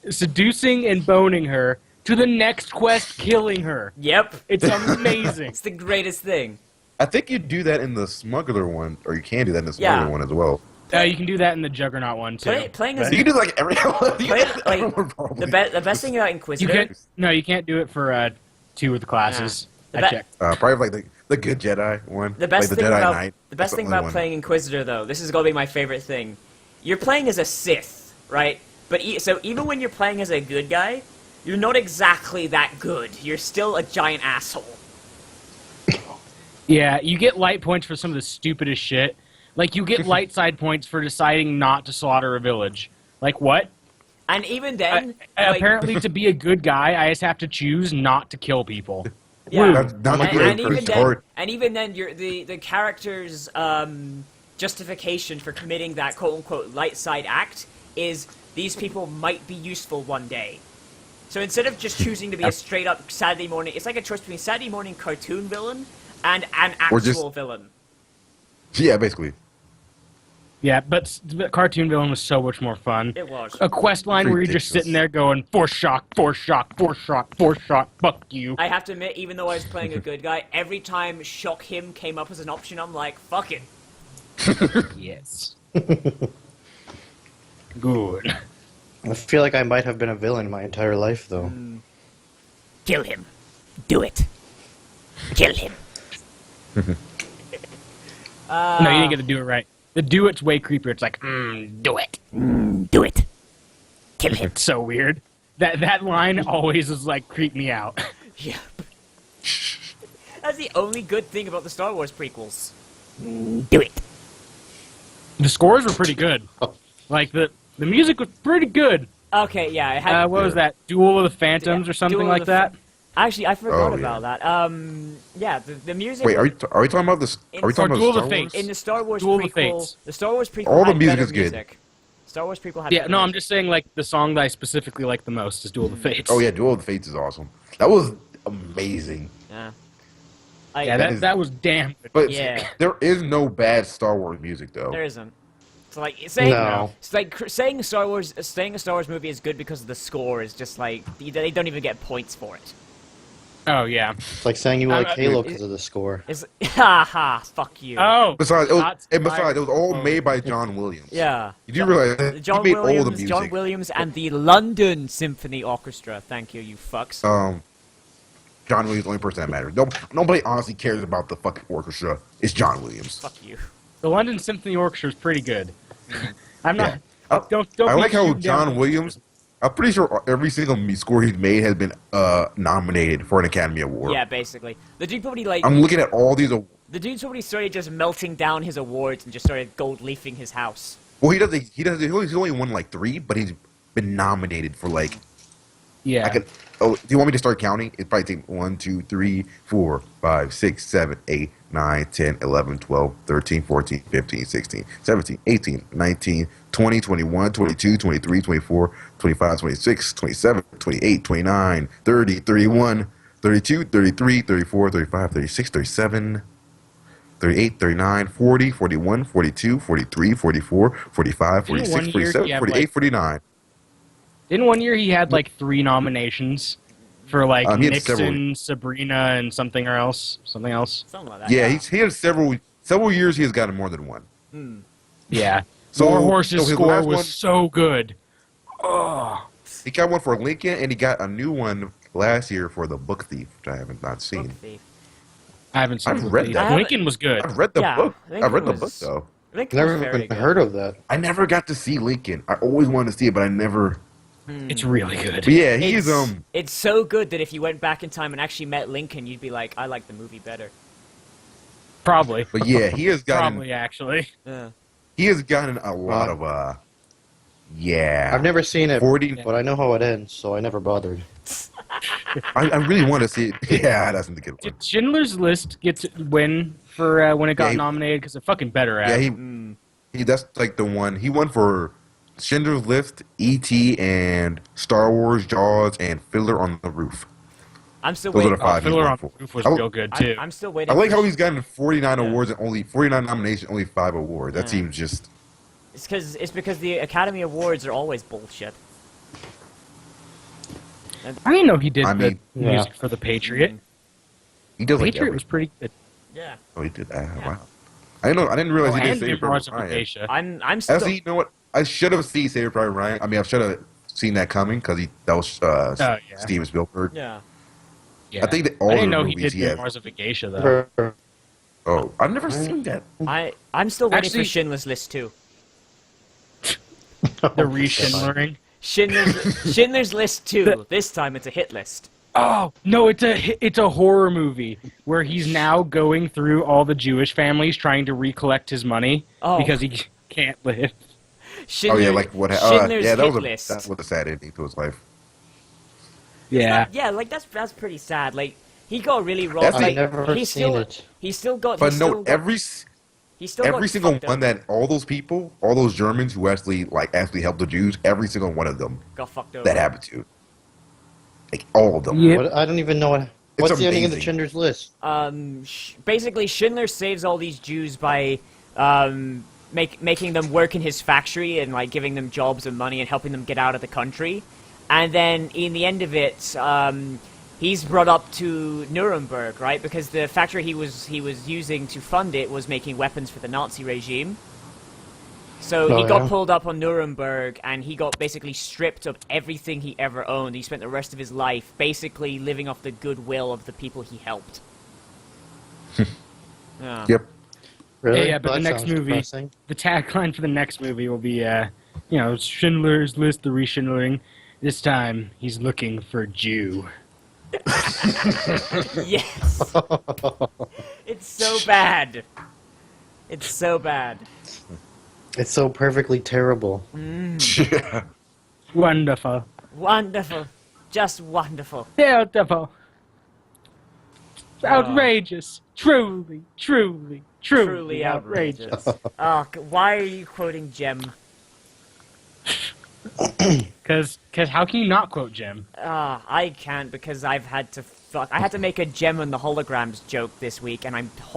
seducing and boning her, to the next quest killing her. Yep, It's amazing. it's the greatest thing. I think you do that in the Smuggler one, or you can do that in the Smuggler Yeah. one as well. You can do that in the Juggernaut one too. Playing as You can do like every. the best thing about You Inquisitor. can't. No, you can't do it for 2 of the classes. Yeah. I The checked. Probably like the Good Jedi one. The best like the thing Jedi about Knight. the That's best thing only about one. playing Inquisitor, though, this is gonna be my favorite thing. You're playing as a Sith, right? But so even when you're playing as a good guy, you're not exactly that good. You're still a giant asshole. Yeah, you get light points for some of the stupidest shit. Like you get light side points for deciding not to slaughter a village. Like what? And even then, like, Apparently, to be a good guy, I just have to choose not to kill people. yeah. Woo. That's not and, good. and even It's then, hard. the character's justification for committing that quote unquote light side act is these people might be useful one day. So instead of just choosing to be a straight up Saturday morning, it's like a choice between Saturday morning cartoon villain and an Or actual just- villain. Yeah, basically. Yeah, but the cartoon villain was so much more fun. It was. A quest line where you're just Ridiculous. sitting there going, force shock, force shock, force shock, force shock, fuck you. I have to admit, even though I was playing a good guy, every time shock him came up as an option, I'm like, fuck it. Yes. Good. I feel like I might have been a villain my entire life, though. Kill him. Do it. Kill him. No, you didn't get to do it right. The do it's way creepier. It's like, do it. Do it. Kill him. It's so weird. That line always is like creep me out. Yeah. That's the only good thing about the Star Wars prequels. Do it. The scores were pretty good. Like the music was pretty good. Okay, yeah. It had, What was that? Duel of the Phantoms or something Duel of like the that? Actually, I forgot Oh, about that. Yeah, the music. Wait, are we talking about this? Are we Or talking about Duel of Star the Wars? Fates. in the Star Wars Duel of the prequel? Fates. The Star Wars prequel. All the had music better is good. music. Star Wars prequel had. Yeah, better no, I'm music. just saying like the song that I specifically like the most is Duel of the Fates. Oh yeah, Duel of the Fates is awesome. That was amazing. Yeah. Yeah, that is- that was damn good. But Yeah. there is no bad Star Wars music though. There isn't. It's like saying No. it's like saying a Star Wars movie is good because of the score is just like they don't even get points for it. Oh yeah. It's like saying you like Halo it- because of the score. It's haha, fuck you. Oh. Besides, Shots it was fired. all Oh. made by John Williams. Yeah. You do realize that John he made Williams, all the music. John Williams, and the London Symphony Orchestra. Thank you, you fucks. John Williams is the only person that matters. Nobody honestly cares about the fucking orchestra. It's John Williams. Fuck you. The London Symphony Orchestra is pretty good. I'm not. Yeah. Don't I be like how shooting down- John Williams. I'm pretty sure every single score he's made has been nominated for an Academy Award. Yeah, basically. The dude probably like I'm looking at all these. the dude probably started just melting down his awards and just started gold leafing his house. Well, he's only won like 3, but he's been nominated for like. Yeah. Do you want me to start counting? It probably take 1, 2, 3, 4, 5, 6, 7, 8, 9, 10, 11, 12, 13, 14, 15, 16, 17, 18, 19, 20, 21, 22, 23, 24, 25, 26, 27, 28, 29, 30, 31, 32, 33, 34, 35, 36, 37, 38, 39, 40, 41, 42, 43, 44, 45, Didn't 46, one year 47, he have, 48, like- 49. Didn't one year he had like 3 nominations for like He had Nixon, several. Sabrina, and something else? Something else? Something like that. Yeah, he has several years he has gotten more than one. Yeah. So- War Horse's so his score last was one- so good. Oh. He got one for Lincoln, and he got a new one last year for The Book Thief, which I haven't not Book seen. thief. I haven't seen I've the read movie. that. Lincoln was good. I've read the Yeah, book. Lincoln I've read the book was- though. Lincoln was Never very even good. heard of that. I never got to see Lincoln. I always wanted to see it, but I never. It's really good. But yeah, he's It's so good that if you went back in time and actually met Lincoln, you'd be like, I like the movie better. Probably. But yeah, he has gotten Probably, actually. Yeah. he has gotten a lot of yeah. I've never seen it, 40. but I know how it ends, so I never bothered. I really want to see it. Yeah, that's the good one. Did Schindler's List get to win for when it got Yeah, he- nominated? Because they're fucking better at Yeah, it. he that's like the one he won for Schindler's List, E.T. and Star Wars, Jaws, and Fiddler on the Roof. I'm still Those are waiting. the five he's Fiddler won on for. the Roof was I- real good, too. I'm still waiting. I like for how he's gotten 49 Yeah. awards and only 49 nominations, only 5 awards. That Yeah. seems just It's because the Academy Awards are always bullshit. I didn't know he did I the mean- music for The Patriot. he does like Patriot was pretty good. Yeah. Oh, he did that. Wow. I didn't know. I didn't realize Oh, he did and Saving Jim Private Ross of Ryan. Acacia. I'm still. Actually, you know what? I should have seen Saving Private Ryan. I mean, I should have seen that coming because that was yeah. Steven Spielberg. Yeah. Yeah. I think that all I didn't the know he movies did he has. Memoirs of Acacia, though. Oh, I've never seen that. I'm still waiting Actually- for Schindler's List too. The re-Schindlering. Schindler's List 2. This time it's a hit list. Oh no, it's a horror movie where he's now going through all the Jewish families trying to recollect his money because he can't live. Schindler, Oh yeah, like what? Schindler's Yeah, hit list. that was a sad ending to his life. Yeah. Yeah, like that's pretty sad. Like he got really wrong. That's I've Like never he's seen still it. he's still got. But he's no, still got, every he's still got single fucked one up. that all those people, all those Germans who actually helped the Jews, every single one of them got fucked over. that happened to, like all of them. Yep. What, I don't even know what. What's the ending of the amazing. Schindler's List? Basically, Schindler saves all these Jews by making them work in his factory and like giving them jobs and money and helping them get out of the country. And then in the end of it, he's brought up to Nuremberg, right? Because the factory he was using to fund it was making weapons for the Nazi regime. So he got pulled up on Nuremberg, and he got basically stripped of everything he ever owned. He spent the rest of his life basically living off the goodwill of the people he helped. Yeah. Yep. Really? Yeah, but That the next sounds movie, depressing. the tagline for the next movie will be, Schindler's List, the re-Schindlering. This time, he's looking for Jew. Yes. It's so bad. It's so bad. It's so perfectly terrible. Yeah. Wonderful. Wonderful. Just wonderful. Beautiful. Outrageous. Truly, truly, truly, Truly outrageous. outrageous. Oh, why are you quoting Gem? Because how can you not quote Jim? I can't because I've had to I had to make a Gem and the holograms joke this week, and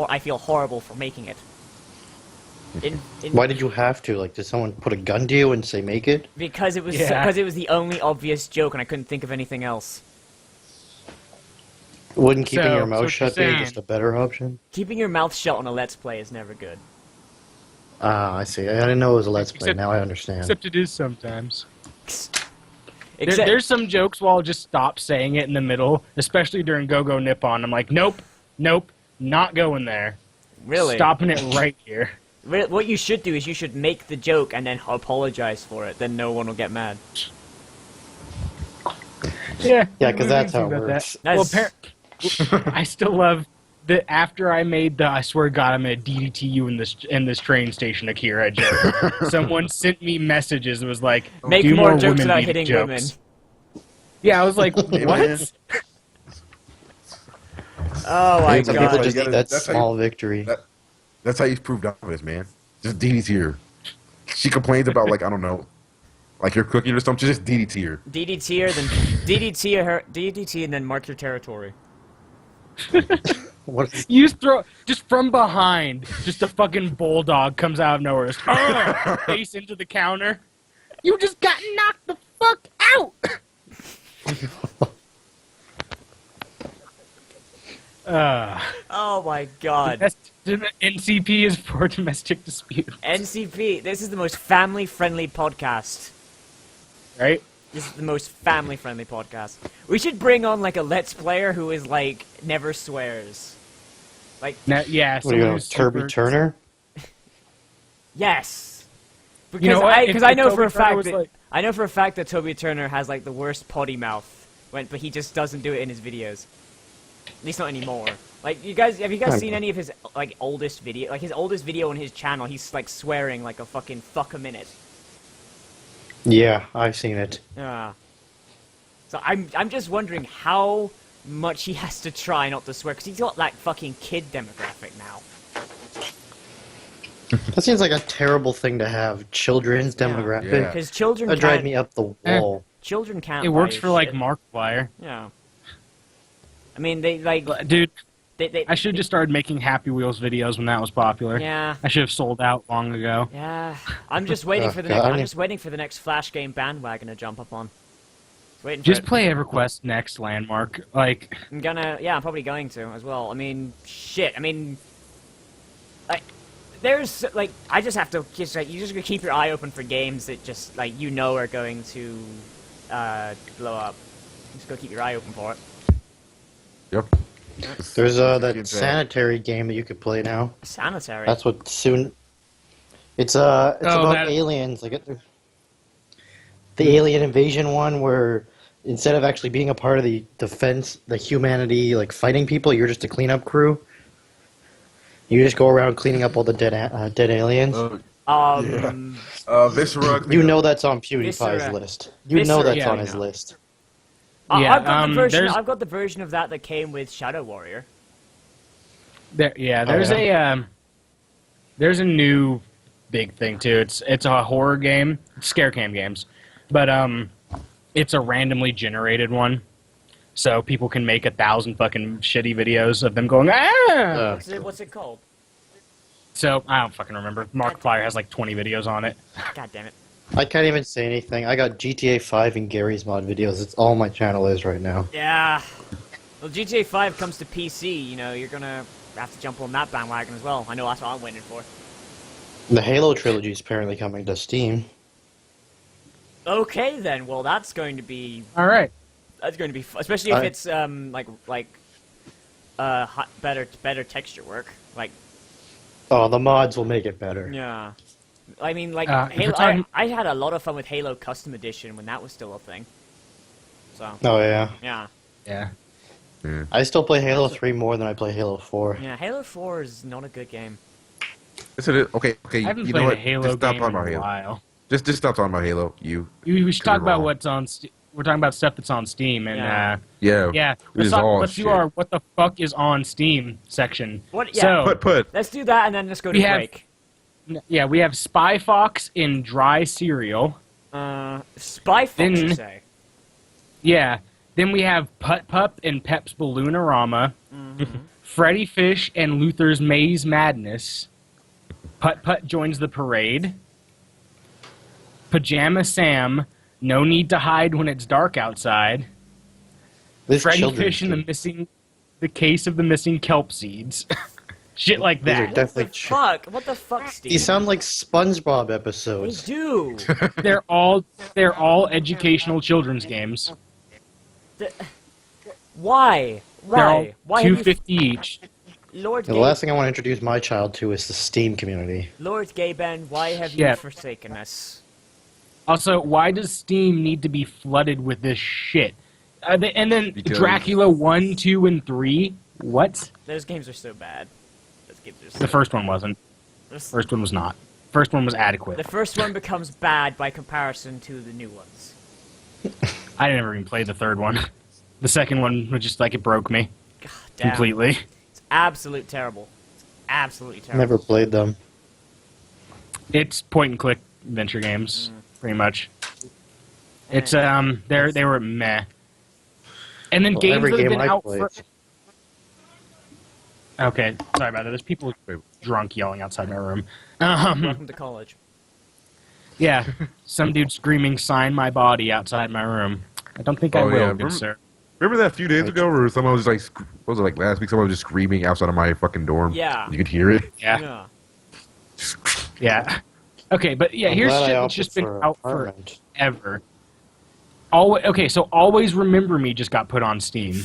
I feel horrible for making it. Why did you have to? Like, did someone put a gun to you and say make it? Because it was Yeah. the only obvious joke, and I couldn't think of anything else. Wouldn't keeping So- your so mouth what shut you're be saying- just a better option? Keeping your mouth shut on a Let's Play is never good. Ah, I see. I didn't know it was a Let's Play. Except- Now I understand. Except it is sometimes. Except, There's some jokes where I'll just stop saying it in the middle, especially during Go-Go Nippon. I'm like, nope, not going there. really, Stopping it right here. What you should do is you should make the joke and then apologize for it. Then no one will get mad. Yeah, Yeah, 'cause we that's can how it think about works. that. Well, That's- I still love that after I made the I swear to God I'm gonna DDT you in this train station Akira joke. Someone sent me messages and was like, Make do more jokes women about beating hitting jokes. women. Yeah, I was like, Hey, what? man. Oh my Hey, Some but people god. just gotta- need that that's how small victory. That's how you prove dominance, man. Just DDT her. She complains about like I don't know, like you're cooking or something. Just DDT her. DDT her, then DDT, and then mark your territory. What is, You just throw just from behind, just a fucking bulldog comes out of nowhere, just, face into the counter. You just got knocked the fuck out. Oh my god. NCP is for domestic dispute, NCP, this is the most family-friendly podcast. right? This is the most family-friendly podcast. We should bring on like a Let's Player who is like never swears. Like Now, yeah, what are you someone going who's Kirby super- Turner? yes, because You know what? because If I know Toby for a Turner fact was that like- I know for a fact that Toby Turner has like the worst potty mouth, but he just doesn't do it in his videos. At least not anymore. Like, have you guys seen any of his, like, oldest video? Like, his oldest video on his channel, he's, like, swearing like a fucking fuck a minute. Yeah, I've seen it. Yeah. So I'm just wondering how much he has to try not to swear, because he's got that fucking kid demographic now. That seems like a terrible thing to have. Children's demographic. Yeah. Because children That drive me up the wall. Children can't It works buy for like shit. Markiplier. Yeah. I mean, they, like... Dude, They, I should have just started making Happy Wheels videos when that was popular. Yeah. I should have sold out long ago. Yeah. I'm just waiting for the God, I'm just waiting for the next Flash game bandwagon to jump up on. Waiting for Just it. play EverQuest next, Landmark. Like, I'm probably going to as well. I mean, shit. I mean, like, there's like, I just have to just like, you just gotta keep your eye open for games that just like you know are going to blow up. Just go keep your eye open for it. Yep. There's that sanitary game that you could play now. Sanitary. That's what soon. It's about that- aliens. Like the alien invasion one, where instead of actually being a part of the defense, the humanity, like fighting people, you're just a cleanup crew. You just go around cleaning up all the dead aliens. Viscera. You know that's on PewDiePie's Viscera. list. You know Viscera, that's yeah, on I his know. list. Yeah, I've got the version of that came with Shadow Warrior. there's there's a new big thing too. It's a horror game, scare cam games, but it's a randomly generated one, so people can make 1,000 fucking shitty videos of them going ah. What's it called? So I don't fucking remember. Markiplier has like 20 videos on it. God damn it. I can't even say anything. I got GTA 5 and Gary's mod videos. It's all my channel is right now. Yeah. Well, GTA 5 comes to PC, you know, you're gonna have to jump on that bandwagon as well. I know that's what I'm waiting for. The Halo trilogy is apparently coming to Steam. Okay then, well that's going to be All right. especially if it's better texture work. Like, Oh, the mods will make it better. yeah. I mean, like, If Halo, you're talking- I had a lot of fun with Halo Custom Edition when that was still a thing. So, Oh yeah. yeah. Yeah. I still play Halo 3 more than I play Halo 4. Yeah, Halo 4 is not a good game. Okay. I haven't You played know a what? Halo Just stop game talking in about a Halo. while. Just stop talking about Halo. We should talk You're about wrong. what's on. We're talking about stuff that's on Steam, and Yeah. Yeah. yeah, It is let's shit. do our what the fuck is on Steam section. What? Yeah. So Put. Let's do that and then let's go to We have- break. yeah, we have Spy Fox in dry cereal. Spy Fox, you Then- say? Yeah. Then we have Putt Pup and Pep's Balloonarama. Freddy Fish and Luther's Maze Madness. Putt Putt joins the parade. Pajama Sam, no need to hide when it's dark outside. This Freddy children's Fish and game. the case of the missing kelp seeds. Shit like These are that. definitely. What the fuck, Steve? These sound like SpongeBob They episodes. do. They're all educational children's games. Why? They're all Why have you... $2.50 each. Lord The Gay... last thing I want to introduce my child to is the Steam community. Lord Gay Ben, why have you Yeah. forsaken us? Also, why does Steam need to be flooded with this shit? And then Because- Dracula 1, 2, and 3? What? Those games are so bad. Those games are so The first one wasn't. First one was not. First one was adequate. The first one becomes bad by comparison to the new ones. I never even played the third one. The second one was just like it broke me God damn. completely. It's absolute terrible. It's absolutely terrible. Never played them. It's point and click adventure games, pretty much. It's they were meh. And then Well, games every that have game been I out played. for. Okay, sorry about that. There's people drunk yelling outside my room. Welcome to college. Yeah, some dude screaming "Sign my body" outside my room. I don't think I Oh, will, yeah, good remember- sir. Remember that a few days ago where someone was like, what was it, like last week? Someone was just screaming outside of my fucking dorm. Yeah. You could hear it. Yeah, yeah. Okay, but yeah, I'm here's glad I shit that's opted just been for an out apartment. forever. Okay, so Always Remember Me just got put on Steam.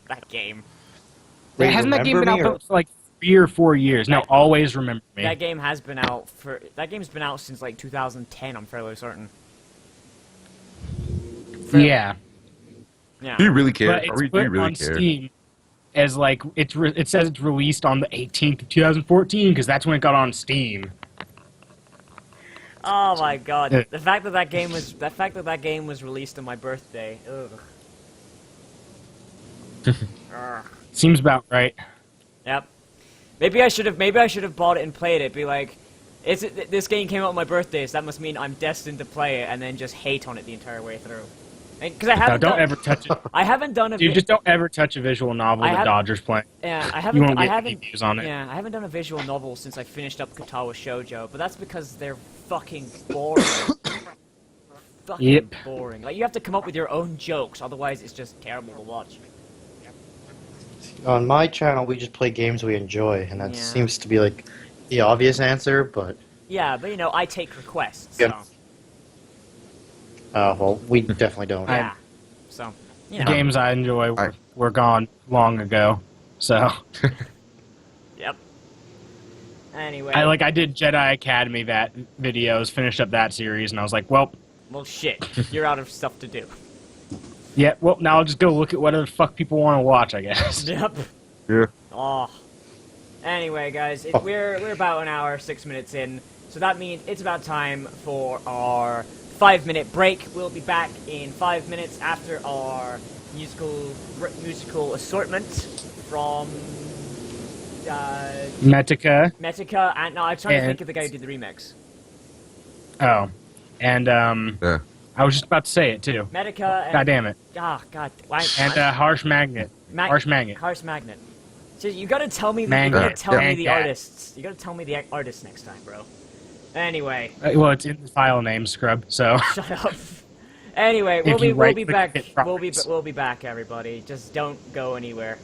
That game. Wait, Hasn't that game been Remember out Me for like 3 or 4 years? No, That- Always Remember Me. That game has been out for... That game's been out since, like, 2010, I'm fairly certain. Yeah, Yeah. Do you really care? but it's Do put you really on care? Steam. as like it says it's released on the 18th of 2014 because that's when it got on Steam. Oh my god! Yeah. The fact that that game was released on my birthday. Ugh. Ugh. Seems about right. Yep. Maybe I should have bought it and played it. Be like, this game came out on my birthday, so that must mean I'm destined to play it, and then just hate on it the entire way through. Because I haven't. Don't ever touch it. I haven't done a. Dude, just don't ever touch a visual novel the Dodgers play. Yeah, I You haven't. won't I get any haven't. views on it. Yeah, I haven't done a visual novel since I finished up Katawa Shoujo, but that's because they're fucking boring. Fucking Yep. boring. Like you have to come up with your own jokes, otherwise it's just terrible to watch. On my channel, we just play games we enjoy, and that Yeah. seems to be like the obvious answer. But Yeah, but you know, I take requests. Yeah. So, well, we definitely don't. yeah. So, you know. Games I enjoy were gone long ago. So Yep. Anyway. I did Jedi Academy that videos, finished up that series, and I was like, well, shit. You're out of stuff to do. yeah, well now I'll just go look at whatever the fuck people want to watch, I guess. Yep. Yeah. Oh. Anyway, guys, we're about an hour, 6 minutes in, so that means it's about time for our 5-minute break. We'll be back in 5 minutes after our musical assortment from Metica. Metica, and no, I'm trying to think of the guy who did the remix. Oh. And Yeah. I was just about to say it too. Metica and God damn it. Ah, God. Why? And Harsh Magnet. Harsh Magnet. Harsh Magnet. So you gotta tell me. You Magnet. gotta tell me the Mangat. artists. You gotta tell me the artists next time, bro. Anyway. Well, it's in the file name, scrub. So Shut up. Anyway, If we'll be you back. right-click it We'll be back, everybody. Just don't go anywhere.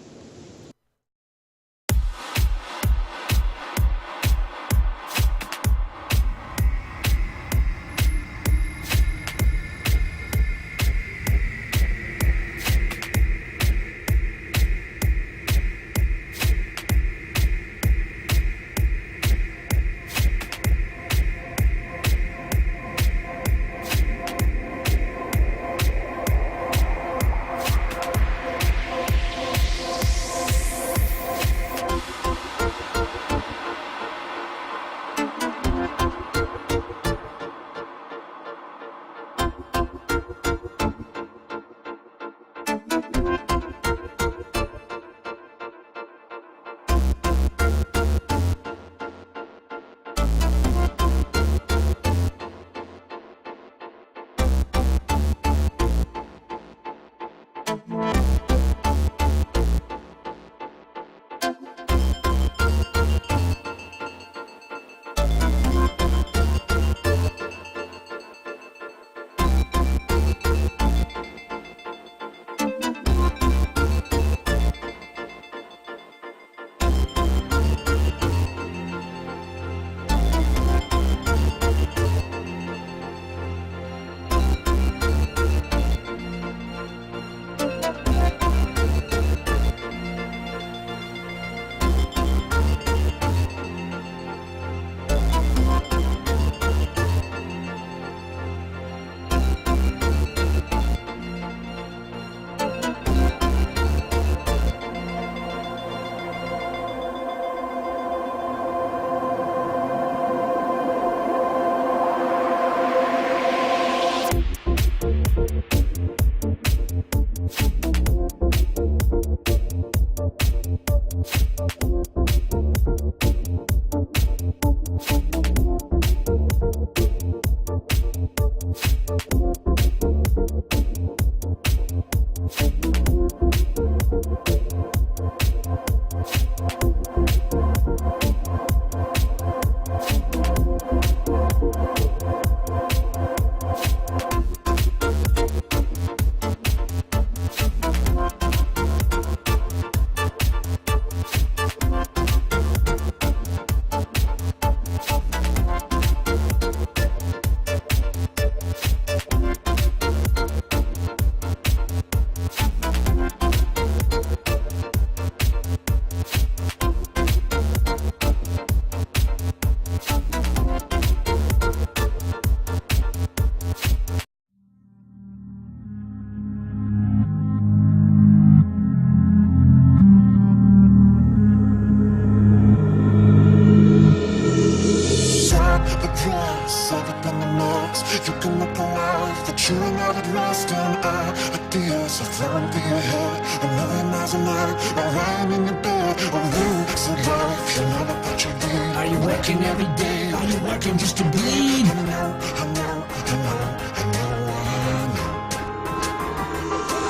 lying in the bed, losing life, you never thought you'd be. Are you working every day? Are you working just to bleed? I know, I know, I know, I know, I know.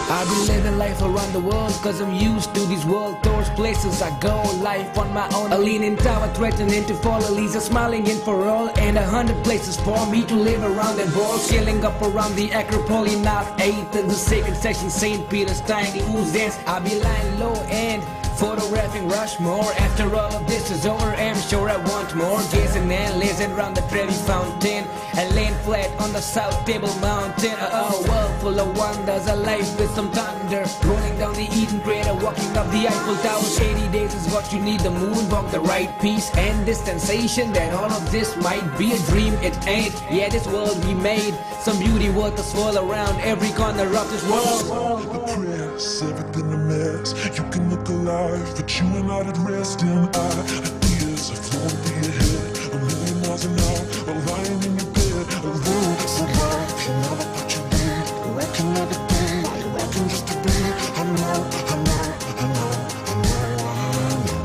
I've been living life around the world cause I'm used to these world tours, places I go, life on my own. A leaning tower threatening to fall, Elisa smiling in for all, and 100 places for me to live around and ball. Sailing up around the Acropolis, North 8th in the sacred section, St. Peter's, tiny oozes. I'll be lying low and photographing Rushmore. After all of this is over, I'm sure I want more. Gazing and lazing around the Trevi Fountain, and laying flat on the South Table Mountain. A world full of wonders, a life with some thunder. Rolling down the Eden Crater, walking up the Eiffel Tower. 80 days is what you need, the moon, walk the right piece. And this sensation that all of this might be a dream, it ain't. Yeah, this world we made, some beauty worth the swirl around every corner of this world. The press, everything a mess. You can look alive, but you are not at rest. And ideas are flowing through your head, a million miles an hour, while lying in your bed, alone. It's a life you never thought you'd be. You're working every day, you're working just to be. I know, I know, I know, I know, I know.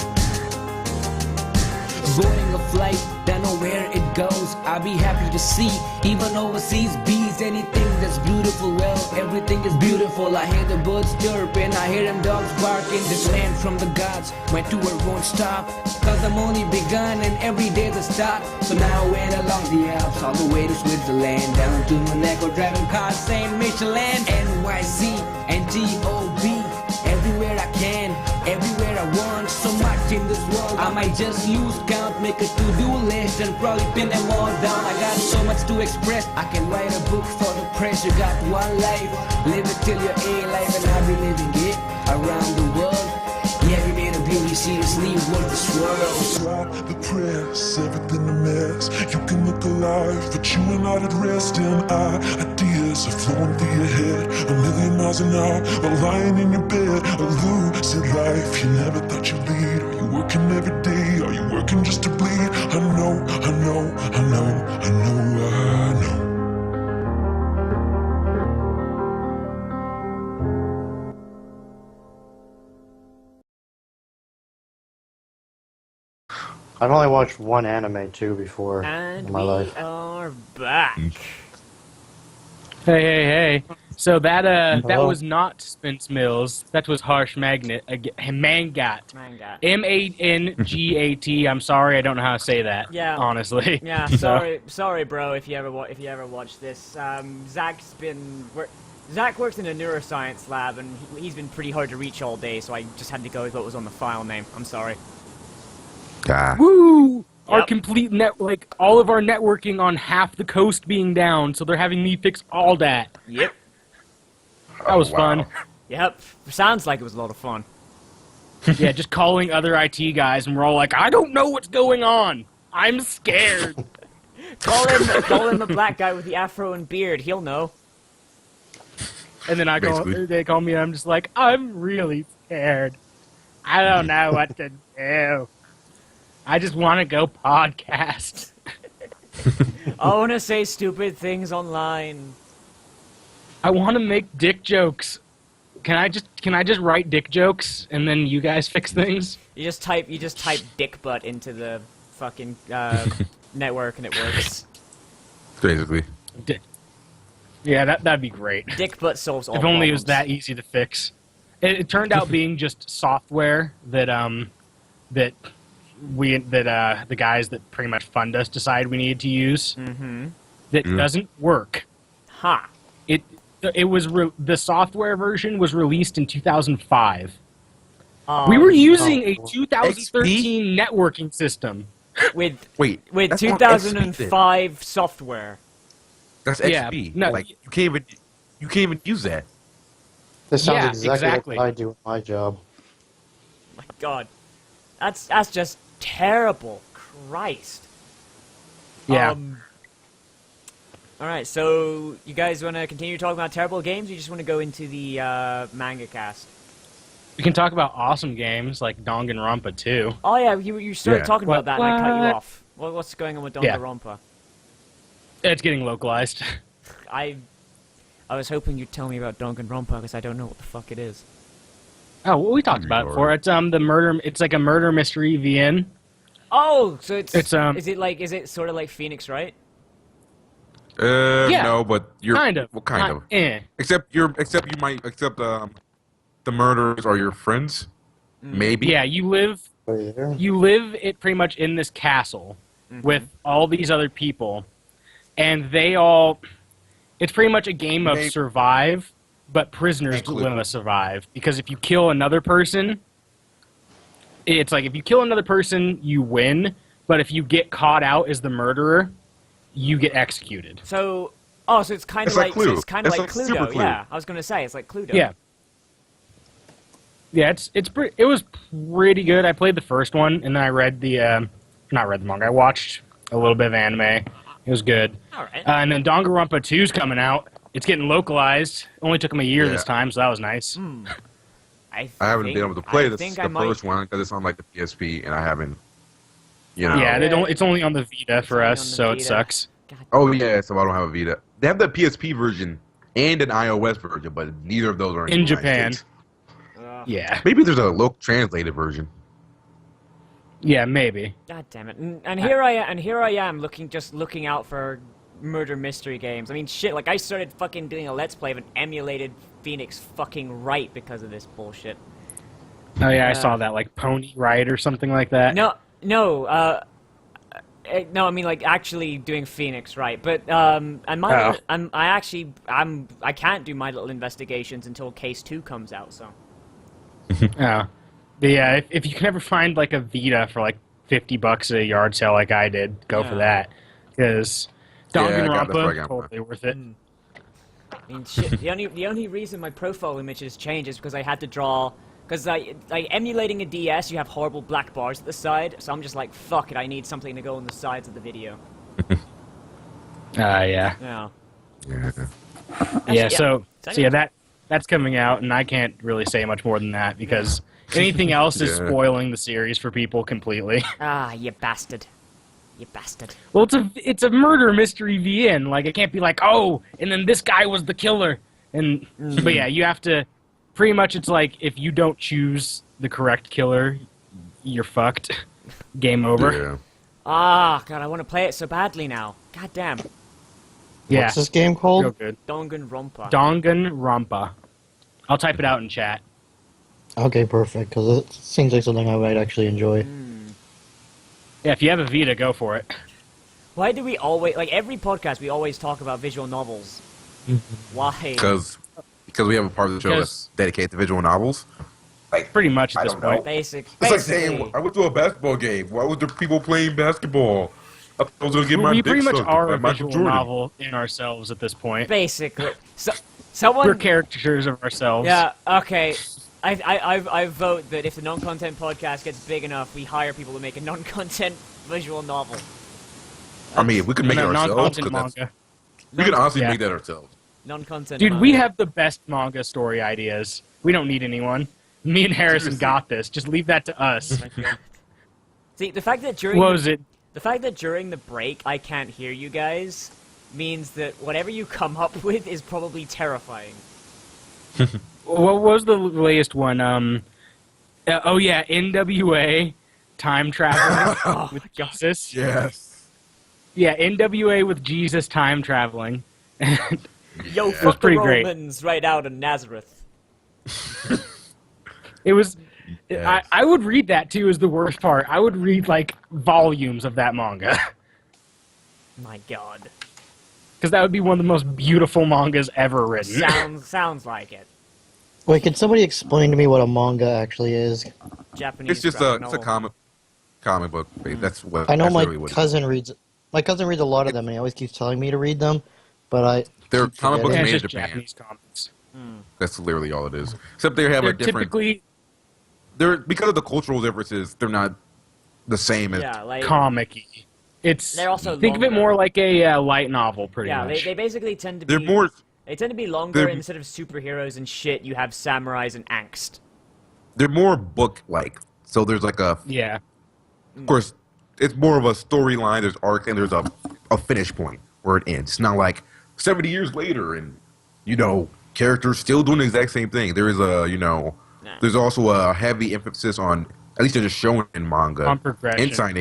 Boarding a flight, don't know where it goes. I'll be happy to see, even overseas bees, anything that's beautiful. Well, everything is beautiful. I hear the birds chirping, I hear them dogs barking. This land from the gods, my tour won't stop, cause I'm only begun and every day's a start. So now I went along the Alps, all the way to Switzerland, down to Monaco, driving cars, Saint Michelin, NYC, and T.O.B. Everywhere I can, everywhere I want, so much in this world I might just lose count, make a to-do list and probably pin them all down. I got so much to express, I can write a book for the press. You got one life, live it till you're A-life, and I'll be living it around the world. Yeah, every day the beauty, seriously, worth the swirl. Stop the press, everything a mess. You can look alive, but you are not at rest. And ideas are flowing through your head, a million miles an hour, while lying in your bed, a losing life you never thought you'd lead. Are you working every day? Are you working just to bleed? I know, I know, I know, I know, I know. I've only watched one anime too before And in my life. we are back. Hey. So that Hello? was not Spence Mills. That was Mangat. Mangat. Mangat. I'm sorry, I don't know how to say that. Yeah. Honestly. Yeah, sorry, bro. If you ever watch this, Zach works in a neuroscience lab, and he's been pretty hard to reach all day. So I just had to go with what was on the file name. I'm sorry. Woo! Our Yep. complete all of our networking on half the coast being down, so they're having me fix all that. Yep. That was fun. Yep. Sounds like it was a lot of fun. Yeah, just calling other IT guys, and we're all like, I don't know what's going on. I'm scared. Call in the black guy with the afro and beard. He'll know. And then Basically. they call me, and I'm just like, I'm really scared. I don't know what to do. I just want to go podcast. I want to say stupid things online. I want to make dick jokes. Can I just write dick jokes and then you guys fix things? You just type dick butt into the fucking network and it works. Basically. Yeah, that'd be great. Dick butt solves all If only it was problems. that easy to fix. It turned out being just software that the guys that pretty much fund us decide we need to use. Mm-hmm. That doesn't work. Ha. The software version was released in 2005. Huh. We were using a 2013 networking system. with Wait, with that's on 2005 software. That's Yeah, XP. no. Like you can't even use that. This sounds Yeah, exactly exactly. what I do at my job. My God, that's just terrible. Christ. Yeah. All right, so you guys want to continue talking about terrible games, or you just want to go into the manga cast? We can talk about awesome games like Danganronpa 2. Oh yeah, you started Yeah. talking about that, and I cut you What? off. What's going on with Yeah. Danganronpa? It's getting localized. I was hoping you'd tell me about Danganronpa because I don't know what the fuck it is. Oh, well, we talked about it before. It's the murder. It's like a murder mystery VN. Oh, so it's Is it sort of like Phoenix, right? Yeah. No, but you're Kind of. Well, kind Not- of. Eh. Except the murderers are your friends. Maybe. Yeah, you live it pretty much in this castle with all these other people, and it's pretty much a game of survive, but prisoners dilemma survive, because if you kill another person, it's like if you kill another person you win, but if you get caught out as the murderer you get executed. So it's kind of It's like like Clue. it's kind of It's like like Super Cluedo. Clue. Yeah, I was gonna say it's like Cluedo. Yeah. Yeah, it was pretty good. I played the first one, and then I read not read the manga. I watched a little bit of anime. It was good. All right. And then Danganronpa 2's coming out. It's getting localized. Only took them a year this time, so that was nice. I haven't been able to play the first one because it's on like the PSP, and I haven't. Yeah, it's only on the Vita for us, so it sucks. Oh yeah, so I don't have a Vita. They have the PSP version and an iOS version, but neither of those are in In the United Japan. States. Yeah. Maybe there's a local translated version. Yeah, maybe. God damn it! And here I am looking out for murder mystery games. I mean, shit. Like I started fucking doing a let's play of an emulated Phoenix fucking Wright because of this bullshit. Oh yeah, I saw that, like Pony Ride or something like that. No. I mean like actually doing Phoenix Wright, but I can't do my little investigations until Case 2 comes out. So. Oh. But yeah, if you can ever find like a Vita for like $50 at a yard sale like I did, go for that. Because Danganronpa, totally worth it. I mean, shit. The only reason my profile images change is because I had to draw. Because like emulating a DS, you have horrible black bars at the side. So I'm just like, fuck it. I need something to go on the sides of the video. Yeah. Yeah. Yeah. So that's coming out, and I can't really say much more than that because anything else is spoiling the series for people completely. Ah, you bastard. You bastard. Well, it's a murder mystery VN. Like, it can't be like, oh, and then this guy was the killer. But yeah, you have to. Pretty much, it's like if you don't choose the correct killer, you're fucked. Game over. Yeah. Ah, God, I want to play it so badly now. God damn. Yeah. What's this game called? Real good. Danganronpa. Danganronpa. I'll type it out in chat. Okay, perfect, because it seems like something I might actually enjoy. Yeah, if you have a Vita, go for it. Why do we always, like every podcast, we always talk about visual novels? Why? Because we have a part of the show that's dedicated to visual novels. Like Pretty much at this don't know. point. Basic. It's like saying I went to a basketball game. Why was there people playing basketball? I was gonna get my We dick pretty much sucked are by a Michael visual Jordan. novel in ourselves at this point. Basically. So, someone. We're caricatures of ourselves. Yeah. Okay. I vote that if the non-content podcast gets big enough, we hire people to make a non-content visual novel. I mean, we could make it ourselves. Non-content 'Cause manga. we could honestly Yeah. make that ourselves. Non-content. Dude, manga. we have the best manga story ideas. We don't need anyone. Me and Harrison Seriously. got this. Just leave that to us. See, the fact that during What was it? the fact that during the break I can't hear you guys means that whatever you come up with is probably terrifying. What was the latest one? Oh yeah, NWA time traveling with Jesus. Yes. Yeah, NWA with Jesus time traveling. Yo, was fuck the pretty great. Romans right out of Nazareth. It was. Yes. I would read that too. Is the worst part. I would read like volumes of that manga My God. because that would be one of the most beautiful mangas ever written. Sounds like it. Wait, can somebody explain to me what a manga actually is? Japanese. It's just graphic it's a novel. comic book. That's what I know that's my literally what it is. cousin reads. My cousin reads a lot of them, and he always keeps telling me to read them. But I They're keep comic books Yeah, forgetting. it's made in just Japan. Japanese comics. That's literally all it is. Except they have They're a different. typically They're because of the cultural differences. They're not the same as. Yeah, like comic-y. It's They're also think of it longer. more like a light novel, pretty yeah, much. they basically tend to be. They're more. They tend to be longer. they're- Instead of superheroes and shit, you have samurais and angst. They're more book-like. So there's like a. Yeah. Of course, it's more of a storyline. There's arc and there's a finish point where it ends. It's not like 70 years later and characters still doing the exact same thing. There is a Nah. There's also a heavy emphasis on, at least they're just showing in manga, On progression. insight,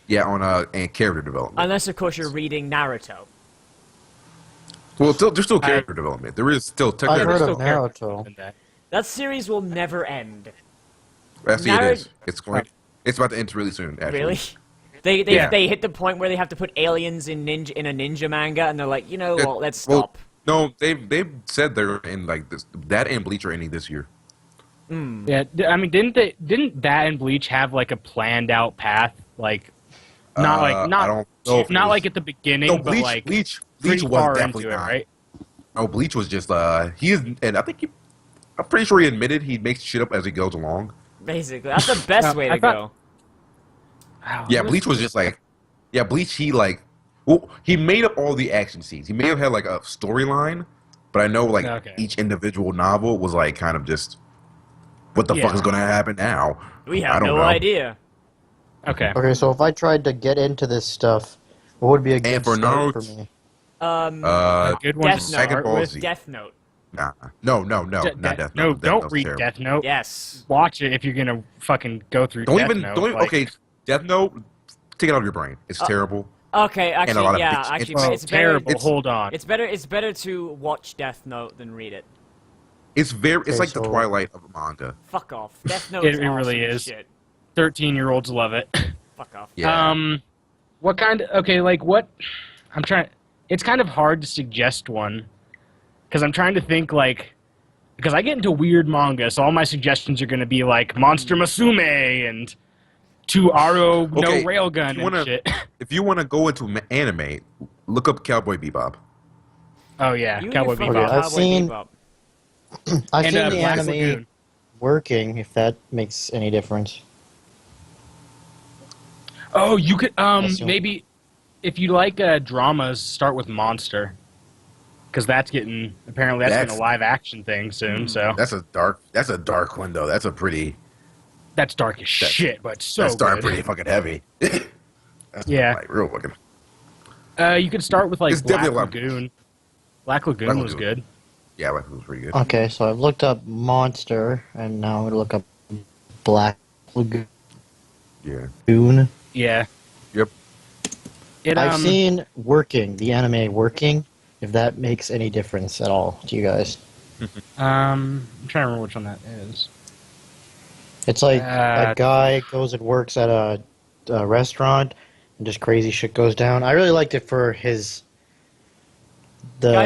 Yeah. on and character development. Unless, of course, you're reading Naruto. Well, there's still character development. There is still I've technical. heard still of Naruto. That series will never end. Actually, it is. It's going. It's about to end really soon. Actually. Really? They hit the point where they have to put aliens in a ninja manga, and they're like, let's stop. No, they've said they're in like this. That and Bleach are ending this year. Yeah, I mean, didn't that and Bleach have like a planned out path? Like, not I don't know if it not was- like at the beginning, No, but like Bleach pretty was far definitely into it, not. right? No, Bleach was just he is, and I think I'm pretty sure he admitted he makes shit up as he goes along. Basically, that's the best way to go. Yeah, Bleach was just like, Bleach. He made up all the action scenes. He may have had like a storyline, but I know like each individual novel was like kind of just, what the fuck is going to happen now? We have I don't no know. idea. Okay. Okay, so if I tried to get into this stuff, what would be a good And for start for Naruto- me? A good one. Death Dragon Note Ball with Z. Death Note. Nah, no, not Death Note. No, Death don't Note's read terrible. Death Note. Yes. Watch it if you're gonna fucking go through Death Note. Okay, Death Note, take it out of your brain. It's terrible. Okay, And a lot of actually, bitch- it's terrible. better. Hold on. It's better to watch Death Note than read it. It's like the so- Twilight of manga. Fuck off. Death Note It is really awesome is. shit. 13-year-olds love it. Fuck off. Yeah. What kind of, okay, like what, I'm trying, it's kind of hard to suggest one, because I'm trying to think like, because I get into weird manga, so all my suggestions are going to be like Monster Musume and To Aro no Okay, Railgun if you wanna- and shit. If you want to go into anime, look up Cowboy Bebop. Oh yeah, You Cowboy and your Bebop. fucking I've Cowboy seen- Bebop. I've And seen the Black anime Lagoon. working, if that makes any difference. Oh, you could, Assume. maybe, if you like dramas, start with Monster. Because apparently that's getting a live action thing soon, so. That's a dark one though. That's a pretty. That's dark as shit, but so That's dark, good. pretty fucking heavy. That's Yeah. like real fucking. You could start with like It's Black definitely a lot- Lagoon. Black Lagoon was Lagoon. good. Yeah, like it was pretty good. Okay, so I've looked up Monster, and now I'm going to look up Black Lagoon. Yeah. Yeah. Yep. I've seen the anime working, if that makes any difference at all to you guys. I'm trying to remember which one that is. It's like a guy goes and works at a restaurant, and just crazy shit goes down. I really liked it for Guy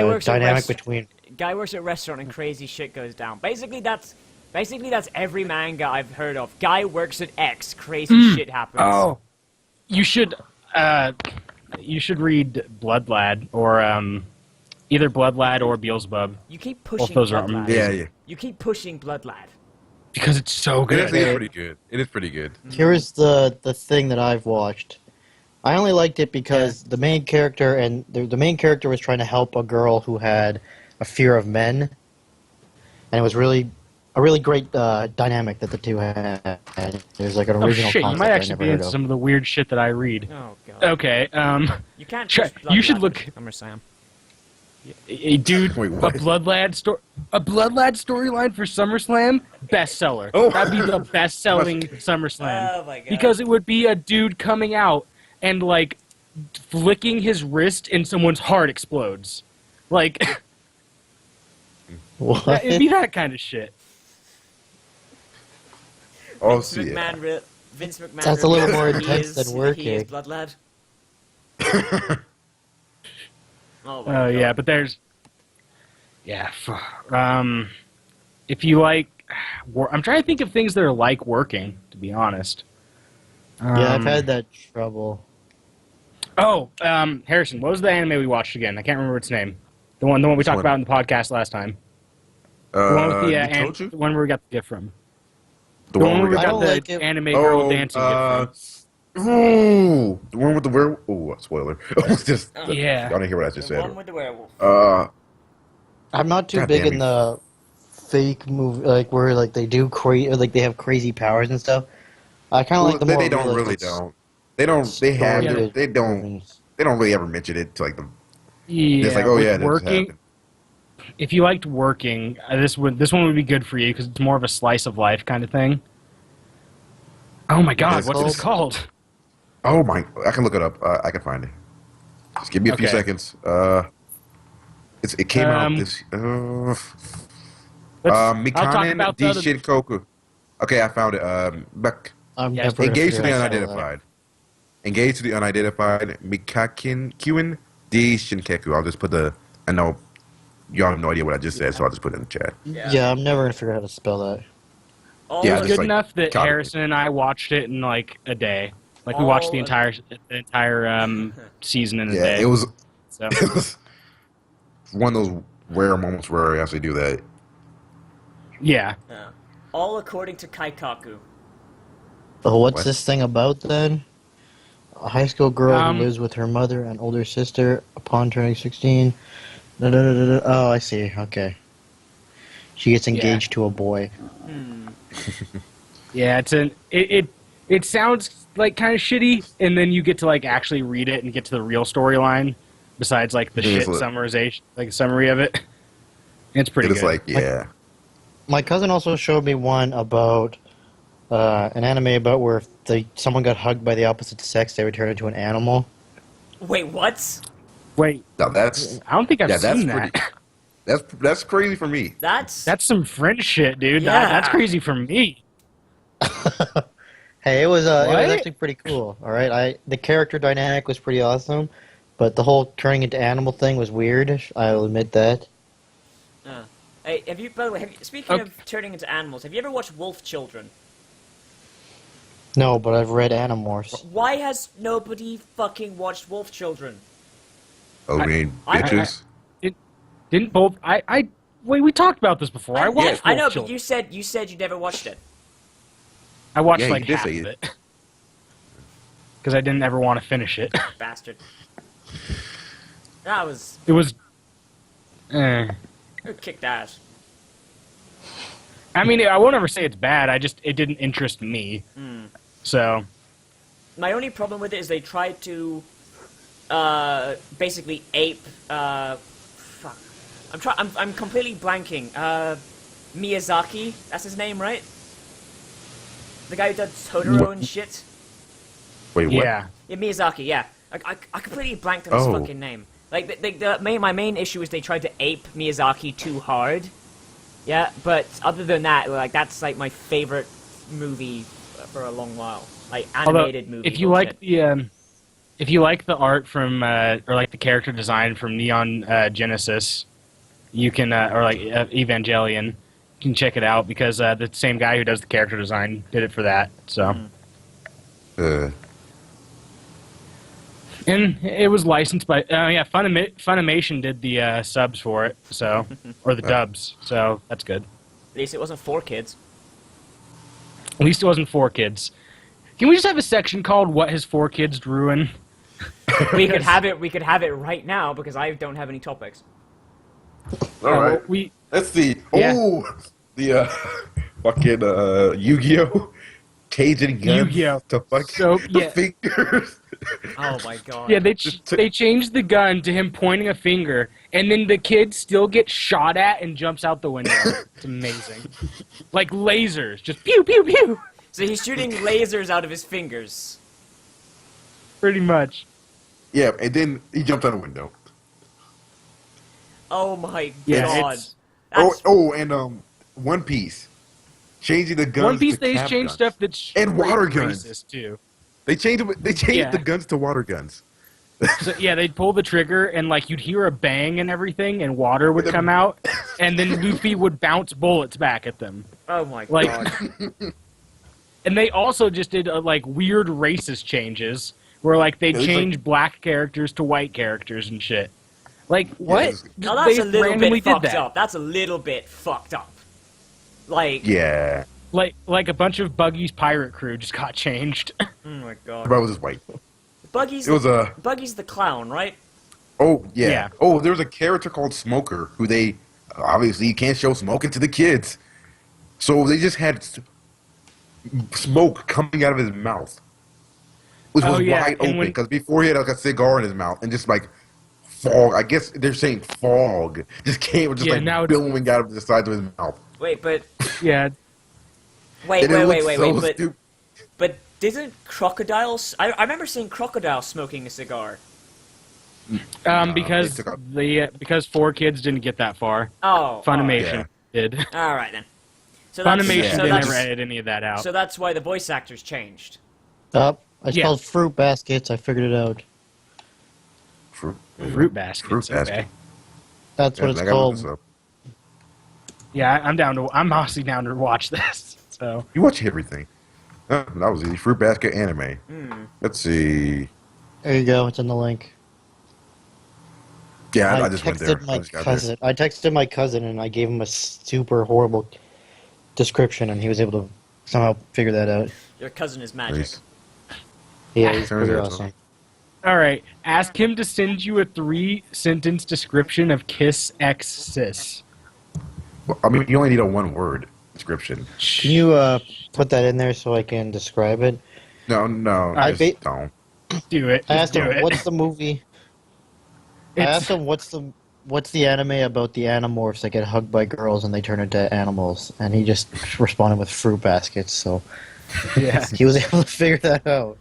the works at dynamic rest- between. Guy works at a restaurant and crazy shit goes down. Basically, that's every manga I've heard of. Guy works at X, crazy shit happens. Oh, you should read Blood Lad or either Blood Lad or Beelzebub You keep pushing those are Blood Lad. Yeah. You keep pushing Blood Lad. because it's so It good. is pretty good. It is pretty good. Here's the thing that I've watched. I only liked it because the main character the main character was trying to help a girl who had a fear of men, and it was a really great dynamic that the two had. There's like an Oh original shit! You concept might I actually never be heard into of. some of the weird shit that I read. Oh god. Okay. You can't. Try- push Blood you should Lad look- with SummerSlam. Dude, Wait, what? a Blood Lad storyline for SummerSlam bestseller. Oh. That'd be the best-selling SummerSlam. Oh my god. Because it would be a dude coming out and like flicking his wrist and someone's heart explodes. Like What? it'd be that kind of shit. Oh, Vince McMahon. Vince McMahon. That's a little reveals more that he intense is- than He is working. Blood Lad. Oh my Oh god. yeah, but there's if you like I'm trying to think of things that are like working, to be honest. Yeah, I've had that trouble. Harrison, what was the anime we watched again? I can't remember its name. The one we talked one? about in the podcast last time. The one with the Nitochu? the one where we got the gift from. The The one one where where we we I got. got don't the like it. anime girl dancing gift from. The one with the werewolf. Oh, spoiler. It's just. Yeah. Y'all didn't hear what I just The said. one with the werewolf. I'm not too God big damn in you. the fake movie, like where like they do like they have crazy powers and stuff. I kind of like the more they don't really realistic don't. They don't. They have. story They don't. movies. They don't really ever mention it to like the. Yeah, It's like, oh with yeah, that's working. happened. if you liked working, this one would be good for you because it's more of a slice of life kind of thing. Oh my God, It's what's this called? Oh my! I can look it up. I can find it. Just give me a few Okay. seconds. It came out this. I'll talk Mikanen about the D other. Shinkoku. Okay, I found it. I'm Yeah, never gonna Engage to figure the out how to spell that. unidentified. Engage to the unidentified. Mikakin Kiwin D Shinkeku. I'll just put the. I know y'all have no idea what I just said, so I'll just put it in the chat. Yeah, I'm never gonna figure out how to spell that. All Yeah, It was of- just good like enough that copy it. Harrison and I watched it in like a day. Like we watched the entire season in a Yeah, day. it was. So It was one of those rare moments where I actually do that. yeah. all according to Kaikaku. Oh, what's What? this thing about then? A high school girl Um, who lives with her mother and older sister upon turning 16. Da, da, da, da, da. Oh, I see. Okay. She gets engaged to a boy. Yeah, it sounds like kind of shitty, and then you get to like actually read it and get to the real storyline. Besides like the Yeah, shit it's like- summarization, like a summary of it. It's pretty It's good. like, yeah. My cousin also showed me one about an anime about where if someone got hugged by the opposite sex, they would turn into an animal. Wait, what? Wait, Now that's I don't think I've yeah, that's seen that. that's crazy for me. That's That's some French shit, dude. Yeah. That's crazy for me. Hey, it was What? actually pretty cool. All right, the character dynamic was pretty awesome, but the whole turning into animal thing was weird. I'll admit that. Hey, have you? By the way, speaking Okay. of turning into animals, have you ever watched Wolf Children? No, but I've read Animorphs. Why has nobody fucking watched Wolf Children? Oh, I mean, I- bitches. Didn't both? Wait. We talked about this before. I watched. I know, Wolf but Children. you said you never watched it. I watched Yeah, you like did half say of it. it because I didn't ever want to finish it. Bastard. That was It was. it kicked ass. I mean, I won't ever say it's bad. It didn't interest me. So My only problem with it is they tried to basically ape fuck. I'm completely blanking. Miyazaki, that's his name, right? The guy who does Totoro and shit? Wait, what? yeah, Yeah, Miyazaki, yeah. I completely blanked on his Oh. fucking name. Like, my main issue is they tried to ape Miyazaki too hard. Yeah, but other than that, like, that's, like, my favorite movie for a long while. Like, animated movie. if you bullshit. like if you like the art from or like the character design from Neon Genesis, you can or like Evangelion, you can check it out because the same guy who does the character design did it for that. So. And it was licensed by Funimation did the subs for it, so or the dubs, so that's good. At least it wasn't for kids. At least it wasn't for kids. Can we just have a section called "What Has 4 Kids Ruin"? We could have it. We could have it right now because I don't have any topics. All right. Well, we Let's see. Yeah. Oh, the fucking Yu-Gi-Oh! Changing guns Yu-Gi-Oh! to fucking So, the yeah. fingers. Oh my god. yeah they changed the gun to him pointing a finger, and then the kid still gets shot at and jumps out the window. It's amazing, like lasers, just pew pew pew, So he's shooting lasers out of his fingers. pretty much. Yeah, and then he jumped out a window. Oh my Yeah, god. it's- And One Piece. Changing the guns One Piece to they cap changed guns. stuff that's And water straight guns. racist too. They changed Yeah. the guns to water guns. So, yeah, they'd pull the trigger, and like you'd hear a bang and everything, and water would come out, and then Luffy would bounce bullets back at them. Oh my Like, god. and they also just did like weird racist changes, where like they It was change black characters to white characters and shit. Like what? it's- Now that's They a little randomly bit did fucked that. up. That's a little bit fucked up. Like, Yeah. Like a bunch of Buggy's pirate crew just got changed. oh my god. Bro, it was just white. Buggy's It was a. Buggy's the clown, right? Oh yeah. Yeah. Oh, there was a character called Smoker who they obviously you can't show smoking to the kids, so they just had smoke coming out of his mouth, which Oh, was yeah, wide and open when- because before he had like a cigar in his mouth and just like fog. I guess they're saying fog. Just came, just Yeah, like now it's- billowing out of the sides of his mouth. Wait, but Yeah, wait, And it looks wait, so but stupid. but didn't crocodiles? I remember seeing crocodile smoking a cigar. because they took out- because 4Kids didn't get that far. Oh, Funimation did. All right then. So that's, Funimation so didn't that's, ever edit any of that out. so that's why the voice actors changed. I Yeah. spelled fruit baskets. I figured it out. Fruit baskets. Fruit basket. Okay. That's what I it's gotta look this called. up. Yeah, I'm honestly down to watch this. So You watch everything. That was easy. Fruit basket anime. Let's see. There you go. It's in the link. Yeah, I I just went there. texted my I just got there. cousin. I texted my cousin and I gave him a super horrible description, and he was able to somehow figure that out. Your cousin is magic. Nice. Yeah, he's Turns pretty out so. awesome. all right, ask him to send you a 3-sentence description of Kiss X Sis. Well, I mean, you only need a one-word description. Can you put that in there so I can describe it? No, I just ba- don't. Do it. I Just asked do him, it. "What's the movie?" I It's- asked him, "What's the anime about the Animorphs that get hugged by girls and they turn into animals?" And he just responded with fruit baskets. So Yeah. he was able to figure that out.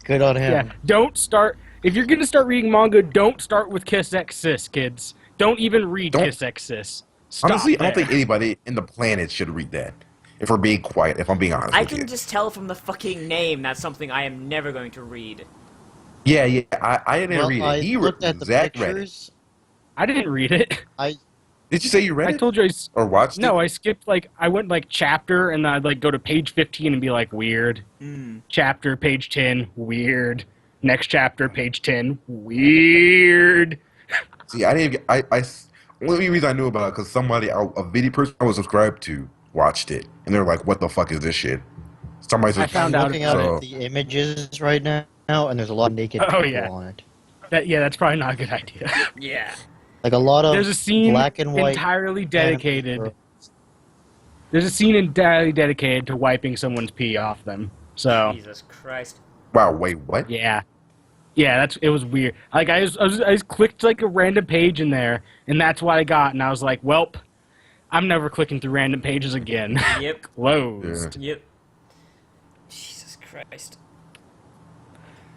Good on him. Yeah. Don't start. If you're gonna start reading manga, don't start with Kiss X Sis, kids. Don't even read Don't- Kiss X Sis. Stop Honestly, I don't there. think anybody in the planet should read that. If we're being quiet, if I'm being honest I with can you. just tell from the fucking name that's something I am never going to read. Yeah, I didn't Well, read it. I He looked at the Zach read it. pictures. I didn't read it. Did you say you read I it? told you Or watched No, it? I skipped I went chapter and I'd go to page 15 and be like weird. Chapter page 10 weird. Next chapter page 10 weird. See, I didn't get, only reason I knew about it because somebody, a video person I was subscribed to, watched it. And they're like, what the fuck is this shit? Somebody said, I found I'm out looking about at so- the images right now, and there's a lot of naked Oh, people yeah. on it. That's probably not a good idea. Yeah. Like a lot of There's a scene black and white entirely anime dedicated. girls. There's a scene entirely dedicated to wiping someone's pee off them. So Jesus Christ. wow, wait, what? yeah, it was weird. I just clicked a random page in there, and that's what I got, and I was like, welp, I'm never clicking through random pages again. Yep. Closed. Yep. Jesus Christ.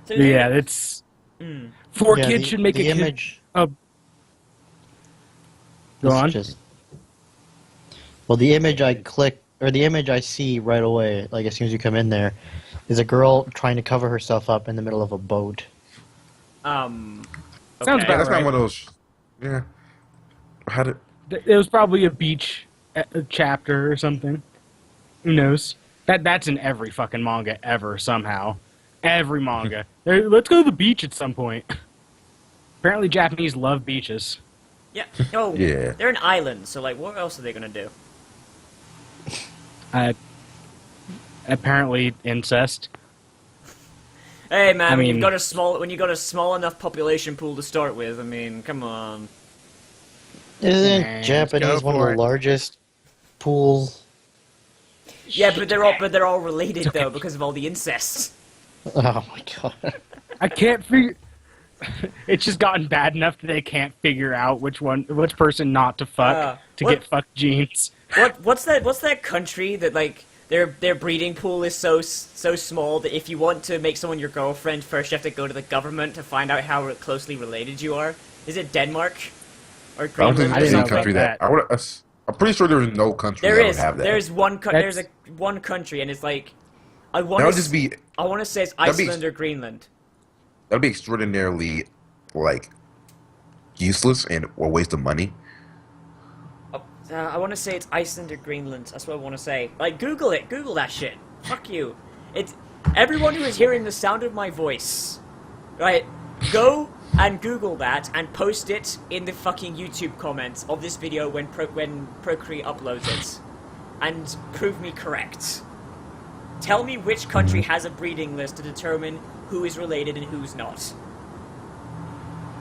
So Yeah, it's 4 Yeah, kids the- should make the a kid. image. Go This is on. Well, the image I click, or the image I see right away, like as soon as you come in there, is a girl trying to cover herself up in the middle of a boat. Sounds Yeah, about that's right. not one of those. Yeah. How did? It was probably a beach chapter or something. Who knows? That's in every fucking manga ever somehow. Every manga. Let's go to the beach at some point. Apparently, Japanese love beaches. Yeah. Oh, Yeah. they're an island, so what else are they gonna do? Apparently, incest. Hey man, I when mean- you've got a small enough population pool to start with, I mean, come on. Isn't Let's Japanese go one of for the it. largest pools? Yeah, but they're all related though because of all the incest. Oh my god. I can't figure. It's just gotten bad enough that they can't figure out which person not to fuck to what- get fucked genes. What's that country that their breeding pool is so small that if you want to make someone your girlfriend, first you have to go to the government to find out how closely related you are? Is it Denmark or I don't Greenland? think I there's didn't any know country about that. I'm pretty sure there's no country There that is. would have that. There's one. That's- There's one country, and it's I That want would just be. I want to say it's that'd be- Iceland or Greenland. That'd be extraordinarily, useless and a waste of money. I want to say it's Iceland or Greenland. That's what I want to say. Google it. Google that shit. Fuck you. It's everyone who is hearing the sound of my voice. Right, go and Google that and post it in the fucking YouTube comments of this video when ProCreate uploads it, and prove me correct. Tell me which country has a breeding list to determine who is related and who's not.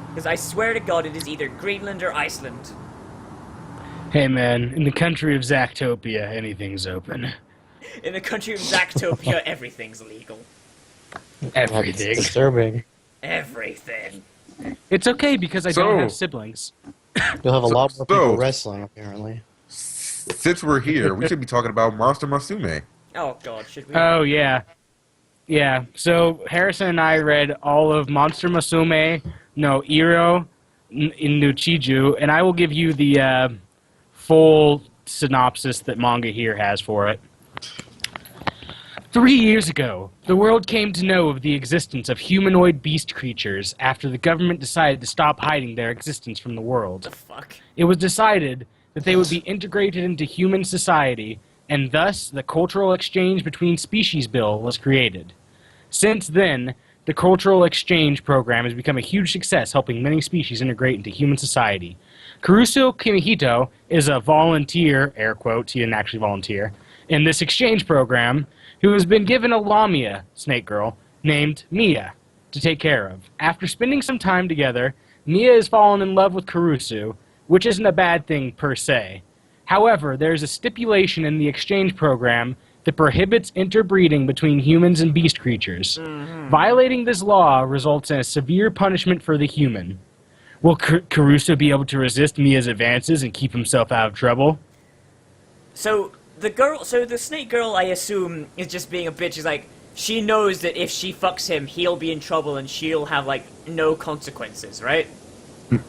Because I swear to God, it is either Greenland or Iceland. Hey man, in the country of Zactopia, anything's open. In the country of Zactopia, everything's legal. That's Everything. disturbing. Everything. It's okay because I don't have siblings. You'll have a lot more people so- wrestling, apparently. Since we're here, we should be talking about Monster Musume. Oh God, should we? Oh, yeah. Yeah, so Harrison and I read all of Monster Musume no Iro in Nuchiju, and I will give you the full synopsis that Manga here has for it. 3 years ago, the world came to know of the existence of humanoid beast creatures after the government decided to stop hiding their existence from the world. the fuck? It was decided that they would be integrated into human society, and thus the Cultural Exchange Between Species Bill was created. Since then, the Cultural Exchange Program has become a huge success, helping many species integrate into human society. Karusu Kimihito is a volunteer, air quotes, he didn't actually volunteer, in this exchange program, who has been given a Lamia, snake girl, named Mia, to take care of. After spending some time together, Mia has fallen in love with Karusu, which isn't a bad thing per se. However, there is a stipulation in the exchange program that prohibits interbreeding between humans and beast creatures. Violating this law results in a severe punishment for the human. Will Karusu be able to resist Mia's advances and keep himself out of trouble? So the snake girl, I assume, is just being a bitch. She's like, she knows that if she fucks him, he'll be in trouble and she'll have like no consequences, right?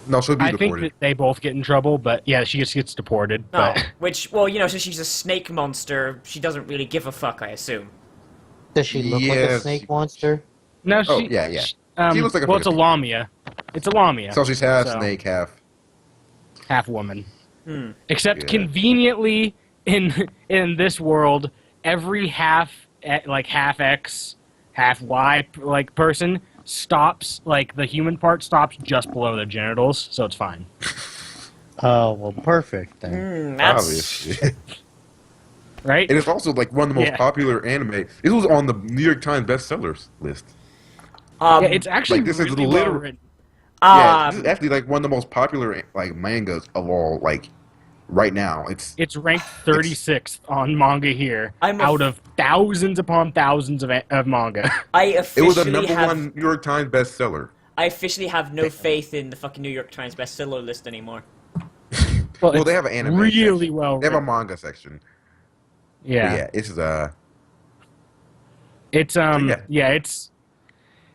No, she'll be I think deported. that they both get in trouble, but yeah, she just gets deported. Oh, But which, well, you know, since she's a snake monster, she doesn't really give a fuck, I assume. Does she look like a Yes. snake monster? no, she. Oh, yeah, yeah. She looks like a well, it's a flippy. Lamia. It's a Lamia. So she's half So- snake, half. woman. Hmm. Except Yeah. conveniently in this world, every half X, half Y like person stops, like the human part stops just below their genitals, so it's fine. Oh, well, perfect then. That's... Obviously. Right? And it's also like one of the most Yeah. popular anime. It was on the New York Times bestsellers list. Yeah, it's actually Like, this is really well literal- written. Yeah, this is actually like one of the most popular like mangas of all. Like right now, It's ranked 36th on Manga here, I'm a out f- of thousands upon thousands of manga. I it officially was a number have... one New York Times bestseller. I officially have no faith in the fucking New York Times bestseller list anymore. Well, it's they have an anime. really section. well They have a written. manga section. Yeah. But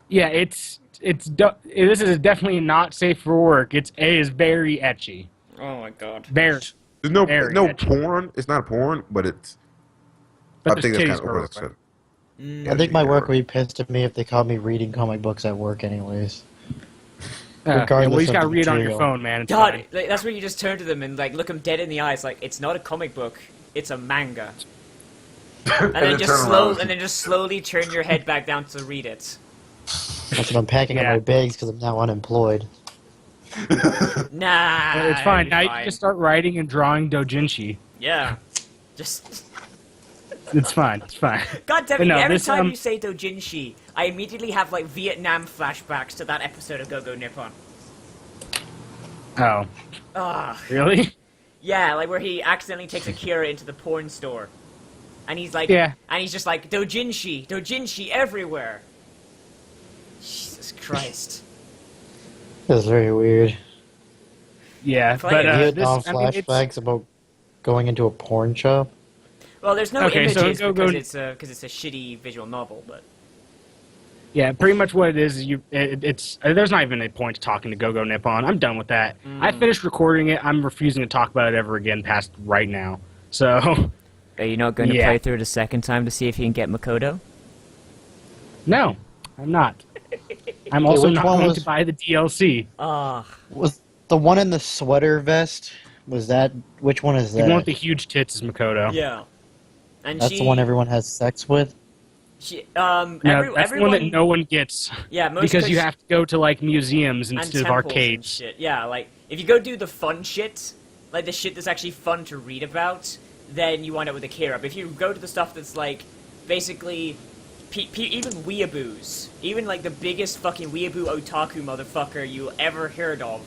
yeah, it's this is definitely not safe for work. It is very etchy. Oh my god. Very. there's no Very no edgy. porn. It's not porn, but it's. But I there's think titties that's kind of for what it. it I think my work would be pissed at me if they caught me reading comic books at work anyways. Yeah, Regardless well, you just of gotta the read it on your material. phone, man. It's God, fine. like, that's where you just turn to them and like look them dead in the eyes, like it's not a comic book, it's a manga. And then just slowly turn your head back down to read it. That's what I'm packing up Yeah. my bags because I'm now unemployed. Nah, But it's fine. it'll be Now you can just start writing and drawing doujinshi. Yeah, just It's fine. It's fine. God damn But it! no, Every this, time you say doujinshi, I immediately have like Vietnam flashbacks to that episode of Go Go Nippon. Oh, Ah, really? yeah, like where he accidentally takes Akira into the porn store, and he's like, Yeah. and he's just like doujinshi everywhere. Jesus Christ. That's very weird. Yeah, Play but it. Vietnam I mean, it's- flashbacks about going into a porn shop. Well, there's no Okay, so images go- because go- it's a shitty visual novel, but Yeah, pretty much what it is. It's there's not even a point to talking to Go Go Nippon. I'm done with that. I finished recording it. I'm refusing to talk about it ever again past right now. So, are you not going to Yeah. play through it a second time to see if you can get Makoto? no, I'm not. I'm also which not one going was- to buy the DLC. Ah, Was the one in the sweater vest? Was that which one is The that? one with the huge tits is Makoto. yeah. And That's the one everyone has sex with. She, No, that's the one that no one gets yeah, most because you cause- have to go to like museums and instead of temples and arcades. shit. Yeah, like if you go do the fun shit, like the shit that's actually fun to read about, then you wind up with Akira. But if you go to the stuff that's like basically even weeaboos, even like the biggest fucking weeaboo otaku motherfucker you ever heard of,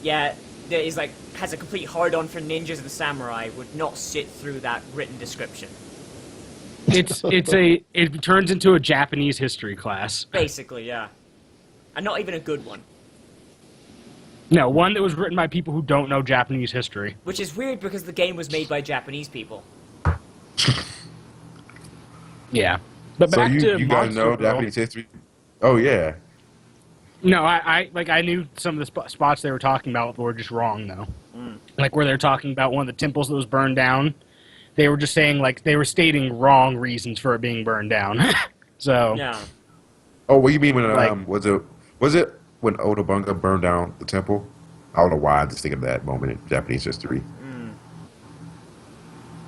yeah, that is like has a complete hard-on for ninjas and samurai, would not sit through that written description. It turns into a Japanese history class. Basically, yeah, and not even a good one. No, one that was written by people who don't know Japanese history. Which is weird because the game was made by Japanese people. Yeah. But So back to you guys Monster know Girl. Japanese history? Oh yeah. No, I knew some of the spots they were talking about were just wrong though. Like where they're talking about one of the temples that was burned down. They were just saying like they were stating wrong reasons for it being burned down. So Yeah. Oh, what you mean when Like- was it when Odabunga burned down the temple? I don't know why I just think of that moment in Japanese history.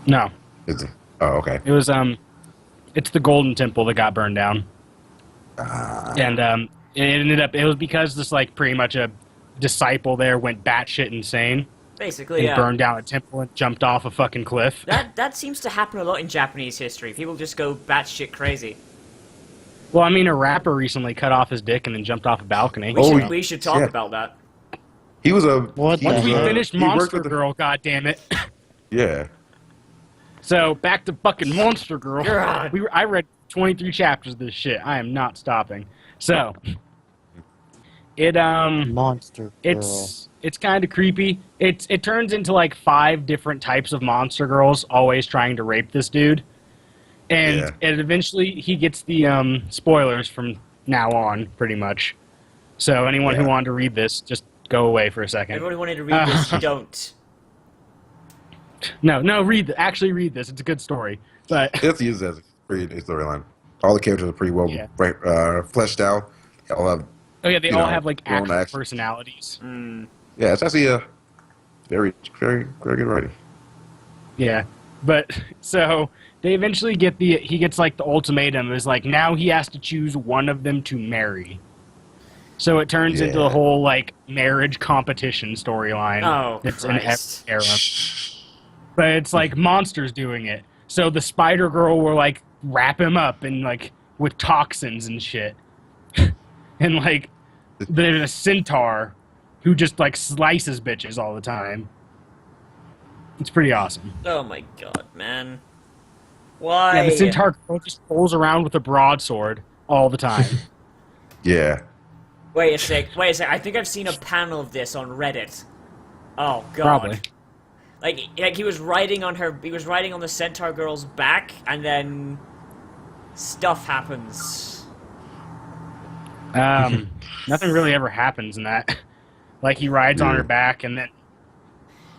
no, Oh, okay. it was it's the Golden Temple that got burned down. And it was because this like pretty much a disciple there went batshit insane Basically, and yeah. burned down a temple and jumped off a fucking cliff. That seems to happen a lot in Japanese history. People just go batshit crazy. Well, I mean, a rapper recently cut off his dick and then jumped off a balcony. We should talk yeah. about that. He was a What he the was Once we heck? finished he worked Monster with the- Girl, goddammit. Yeah. So back to fucking Monster Girl. God. I read 23 chapters of this shit. I am not stopping. So it Monster Girl. it's kind of creepy. It turns into like 5 different types of monster girls always trying to rape this dude. And Yeah. it eventually he gets the spoilers from now on pretty much. So anyone who Yeah. wanted to read this, just go away for a second. Everybody wanted to read this, you don't. No, actually read this. It's a good story. But It's used as a pretty storyline. All the characters are pretty well Yeah. fleshed out. They all have oh yeah, they You all know, have like their own actual accents. personalities. yeah. It's actually a very very very good writing. Yeah, but so they eventually he gets like the ultimatum is like now he has to choose one of them to marry. So it turns into the Yeah. whole like marriage competition storyline. Oh, It's in Christ. every era, but it's like monsters doing it. So the Spider Girl will like wrap him up and like with toxins and shit, and like there's a centaur who just like slices bitches all the time. It's pretty awesome. Oh my god, man. Why? Yeah, the centaur girl just rolls around with a broadsword all the time. Yeah. Wait a sec. I think I've seen a panel of this on Reddit. Oh god. Probably. Like he was riding on the centaur girl's back, and then stuff happens. Nothing really ever happens in that. Like he rides on her back and then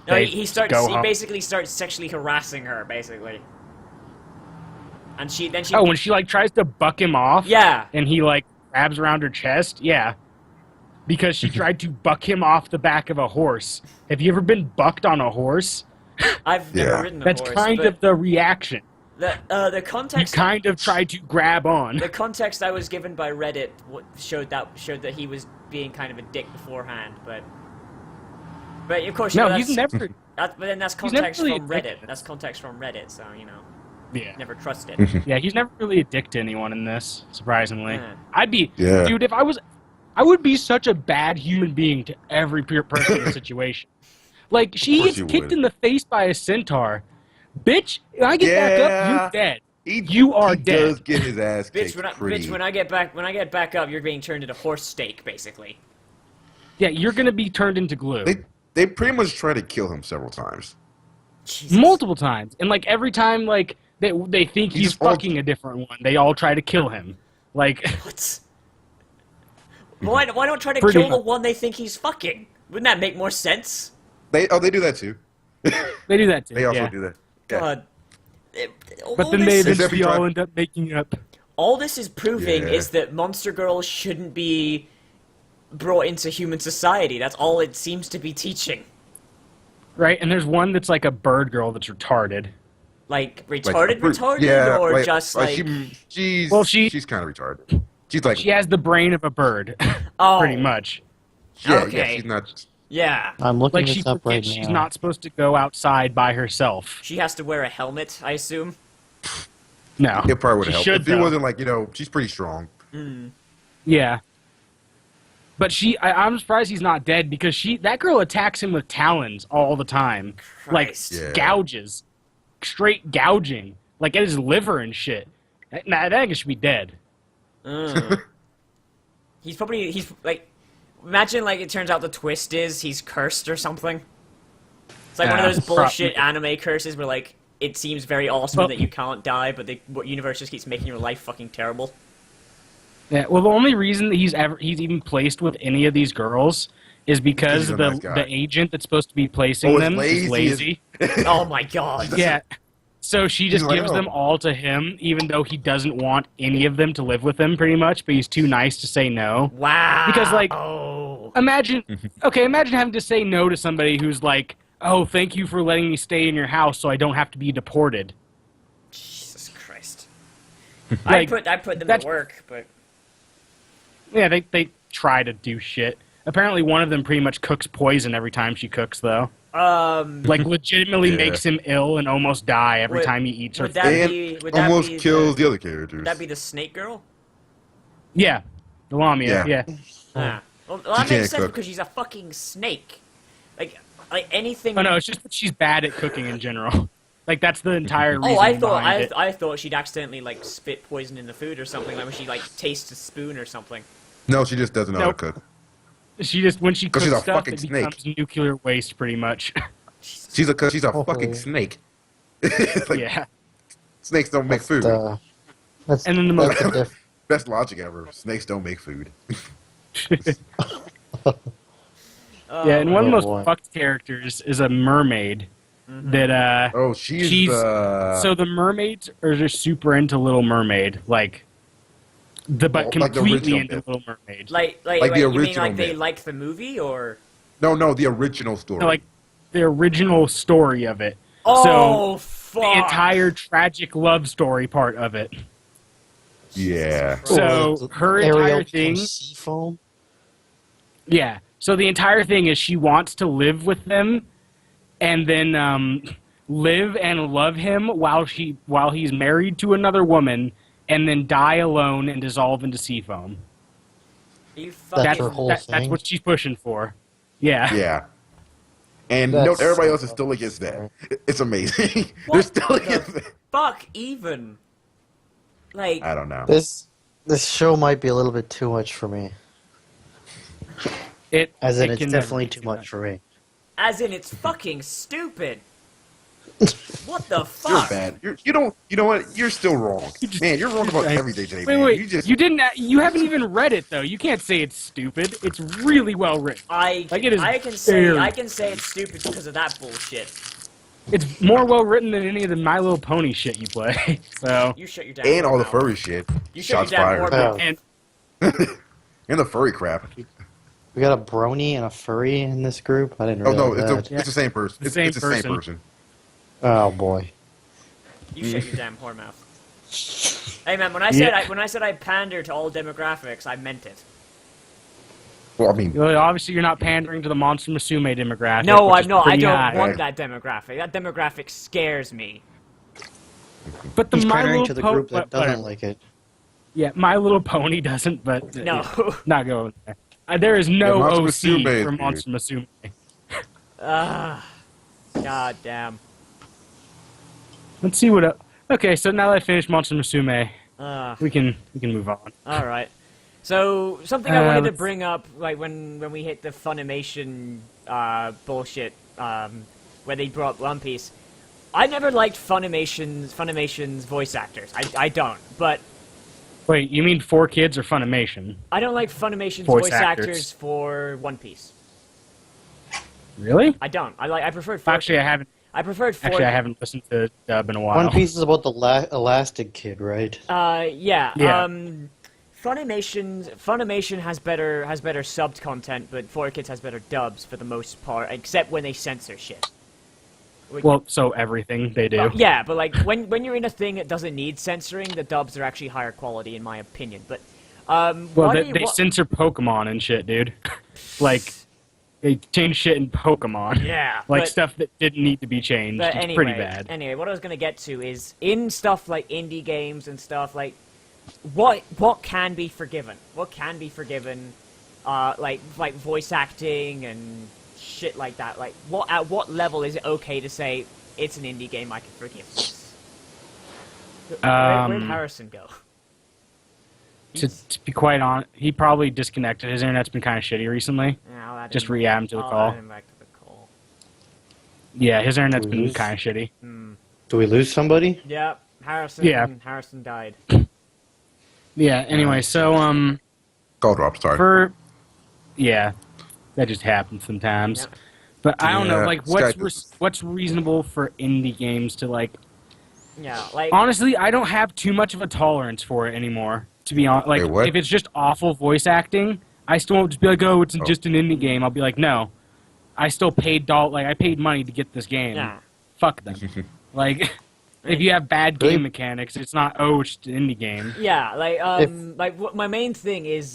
No, They he go home. basically starts sexually harassing her, basically. And she when she like tries to buck him off, yeah. and he like grabs around her chest, yeah, because she tried to buck him off the back of a horse. Have you ever been bucked on a horse? I've Yeah. never ridden a That's horse, kind but of the reaction. the You context. kind of tried to grab on. The context I was given by Reddit showed that he was being kind of a dick beforehand, but of course you No, know, he's that's, never. but then that's he's never context really from a dick. Reddit. That's context from Reddit, so you know, Yeah, never trust it. yeah, he's never really a dick to anyone in this. Surprisingly, Yeah. I'd be, Yeah. dude. If I would be such a bad human being to every person in the situation. Like she course gets you kicked would. in the face by a centaur, bitch. When I get back up, Yeah. you're dead. He, You are he dead. does get his ass kicked Bitch, when I get back up, you're being turned into horse steak, basically. Yeah, you're gonna be turned into glue They pretty much try to kill him several times. Jesus. multiple times, and like every time, like they think he's just all- fucking a different one, they all try to kill him. Like, What? Why don't try to Pretty kill the much. one they think he's fucking? Wouldn't that make more sense? They do that too. they do that too. They also yeah. do that. Yeah. God. But then they Except eventually you try- all end up making up. All this is proving Yeah. is that monster girls shouldn't be brought into human society. That's all it seems to be teaching. Right, and there's one that's like a bird girl that's retarded. Like Like, retarded, yeah, or just like she's kind of retarded. She's like She has the brain of a bird, oh, pretty much. yeah, okay. she's not. Yeah, I'm looking Like she this up right forgets now. she's not supposed to go outside by herself. she has to wear a helmet, I assume. No, It probably would She help should, if it though. wasn't like she's pretty strong. Yeah. But I'm surprised he's not dead because that girl attacks him with talons all the time, Christ. Yeah. like gouges, straight gouging, like at his liver and shit. That nigga should be dead. He's like, Imagine, like, it turns out the twist is he's cursed or something. It's like one of those bullshit anime curses where, like, it seems very awesome that you can't die, but the universe just keeps making your life fucking terrible. Yeah, well, the only reason that he's even placed with any of these girls is because the agent that's supposed to be placing them is lazy. Oh my god. Yeah. So she just gives them all to him, even though he doesn't want any of them to live with him, pretty much, but he's too nice to say no. Wow. Because, like, imagine having to say no to somebody who's like, oh, thank you for letting me stay in your house so I don't have to be deported. Jesus Christ. Like, I put them to work, but... Yeah, they try to do shit. Apparently one of them pretty much cooks poison every time she cooks, though. Like, legitimately makes him ill and almost die every time he eats her food. Almost kills the other characters. Would that be the snake girl? Yeah. The Lamia, yeah. Well, that makes sense because she's a fucking snake. Like anything... Oh, no, it's just that she's bad at cooking in general. Like, that's the entire reason I thought she'd accidentally, like, spit poison in the food or something, like when she, like, tastes a spoon or something. No, she just doesn't know how to cook. She just, when she cooks she's a stuff, fucking it snake. becomes nuclear waste, pretty much. She's a fucking snake. Like, yeah. Snakes don't make food. And then the most best logic ever. Snakes don't make food. Yeah, and one of the most fucked characters is a mermaid. That she's so the mermaids are just super into Little Mermaid, but completely into Little Mermaid. Like the original. You mean like they like the movie or? No, the original story. No, like the original story of it. Oh, fuck. The entire tragic love story part of it. Yeah. So her entire thing. Seafoam? Yeah. So the entire thing is she wants to live with them, and then live and love him while he's married to another woman, and then die alone and dissolve into sea foam. That's her whole thing. That's what she's pushing for. Yeah. Yeah. And everybody else is still against that. It's amazing. They're still against that. Fuck even. Like, I don't know. This show might be a little bit too much for me. It's definitely too much for me. As in, it's fucking stupid. What the fuck? You're bad. You know what? You're still wrong. Man, you're wrong about everything today, man. Wait. You haven't even read it, though. You can't say it's stupid. It's really well written. I can say it's stupid because of that bullshit. It's more well written than any of the My Little Pony shit you play. So you shut your damn and all the mouth. furry shit. You shut Shots your damn fired. and the furry crap. We got a brony and a furry in this group. I didn't realize that. It's the same person. It's the same person. Oh boy. You shut your damn whore mouth. Hey man, when I said I pander to all demographics, I meant it. Well, I mean, obviously you're not pandering to the Monster Musume demographic. No, I don't want that demographic. That demographic scares me. But He's pandering to the group that doesn't like it. Yeah, My Little Pony doesn't, but no, not going there. There is no OC Musume, for Monster Musume. God damn. Let's see what. Okay, so now that I finished Monster Musume, we can move on. All right. So something I wanted to bring up, like when we hit the Funimation bullshit, where they brought up One Piece. I never liked Funimation's voice actors. I don't. But wait, you mean 4Kids or Funimation? I don't like Funimation's voice actors for One Piece. Really? I don't. I preferred. Actually, I haven't. I preferred. Actually, I haven't listened to dub in a while. One Piece is about the Elastic Kid, right? Yeah. Yeah. Funimation has better subbed content, but 4Kids has better dubs for the most part, except when they censor shit. Well, so everything they do. Yeah, but like when you're in a thing that doesn't need censoring, the dubs are actually higher quality in my opinion. But they censor Pokemon and shit, dude. Like they change shit in Pokemon. Yeah, like stuff that didn't need to be changed. But it's anyway, pretty bad. Anyway, what I was gonna get to is in stuff like indie games and stuff like what can be forgiven? What can be forgiven? Like voice acting and shit like that. Like at what level is it okay to say it's an indie game? I can forgive this. Where'd Harrison go? To be quite honest, he probably disconnected. His internet's been kind of shitty recently. No, that Just didn't- re-add him to the I'll call. add him back to the call. Yeah, his internet's been Lose? kind of shitty. Do we lose somebody? Yep, Harrison. Yeah. Harrison died. Yeah. Anyway, so Call drop. Sorry. yeah, that just happens sometimes. Yep. But I don't know, Yeah, like what's reasonable for indie games to like. Yeah, like Honestly, I don't have too much of a tolerance for it anymore. To be honest, like Wait, what? if it's just awful voice acting, I still won't just be like, oh, it's Oh. just an indie game. I'll be like, no, I still paid I paid money to get this game. yeah. Fuck them. Like, if you have bad game mechanics, it's not it's just an indie game. Yeah, like my main thing is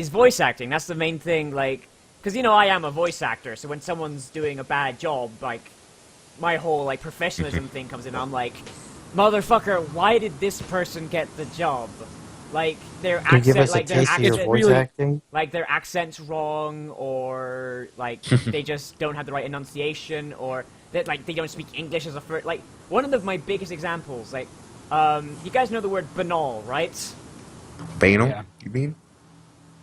voice acting. That's the main thing, like, because I am a voice actor, so when someone's doing a bad job, like, my whole like professionalism thing comes in. I'm like, motherfucker, why did this person get the job? Like their Can you give accent, us like a their taste of your accent, voice acting? like their accent's wrong, or like they just don't have the right enunciation, or that like they don't speak English as a first. Like one of my biggest examples, like, you guys know the word banal, right? Banal? Yeah. You mean?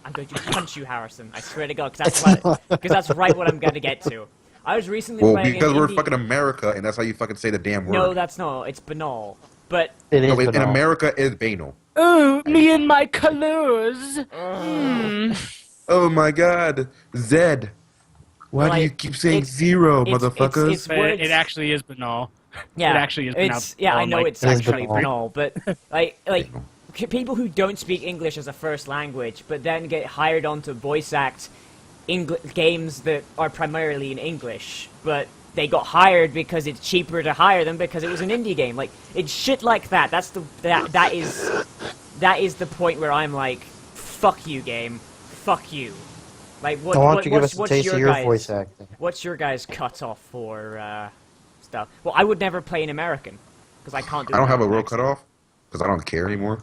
I'm going to punch you, Harrison. I swear to God, because that's right what I'm going to get to. I was recently Well, playing because an we're indie... fucking America, and that's how you fucking say the damn word. No, that's no. It's banal. But It is No, wait, in banal. America, it's banal. Oh, me and my colors. Oh my God, Zed. Why do Like, you keep saying it's- zero, it's- motherfuckers? it's But words- it actually is banal. yeah, it actually is banal. Yeah, I know Like, it's It is actually banal. banal, but like people who don't speak English as a first language, but then get hired on to voice act games that are primarily in English, but they got hired because it's cheaper to hire them because it was an indie game. Like it's shit like that. That is the point where I'm like, fuck you, game, fuck you. Like what? Why don't you give us a what's taste your of your guys' voice acting? What's your guys' cutoff for stuff? Well, I would never play an American because I can't do. I don't have a American real accent. cutoff because I don't care anymore.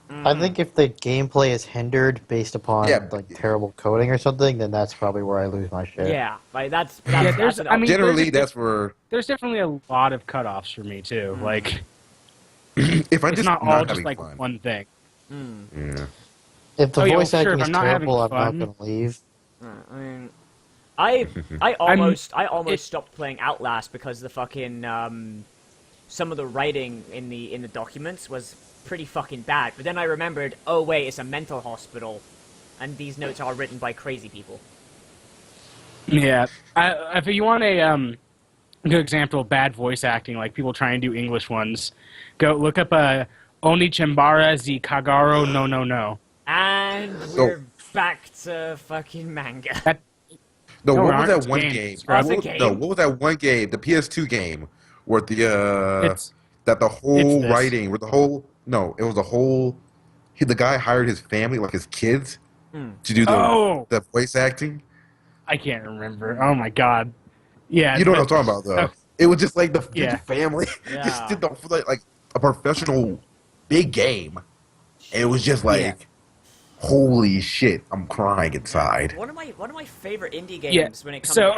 I think if the gameplay is hindered based upon Yeah. like terrible coding or something, then that's probably where I lose my shit. Yeah, like that's Yeah, there's- an I mean, Generally, there's- that's where There's definitely a lot of cutoffs for me too. Like if I it's just not all not just having like fun. one thing. Yeah. If the Oh, yeah, voice well, sure, acting if is I'm not having terrible, I'm fun- not gonna leave. I mean, I almost stopped playing Outlast because the fucking some of the writing in the documents was pretty fucking bad. But then I remembered, oh wait, it's a mental hospital, and these notes are written by crazy people. Yeah, if you want a good example of bad voice acting, like people trying to do English ones, go look up Oni Chimbara zi Kagaro no. And we're back to fucking manga. That No, No, what aren't. was that It's a one game. game? That's a What- game. No, what was that one game? The PS2 game where It's that the whole it's this. writing, where the whole it was the whole. The guy hired his family, like his kids, to do the voice acting. I can't remember. Oh my god. Yeah, You know what I'm talking about, though. It was just like the Yeah. family Yeah. just did like a professional big game. And it was just like, Yeah. holy shit, I'm crying inside. One of my favorite indie Yeah. games when it comes. So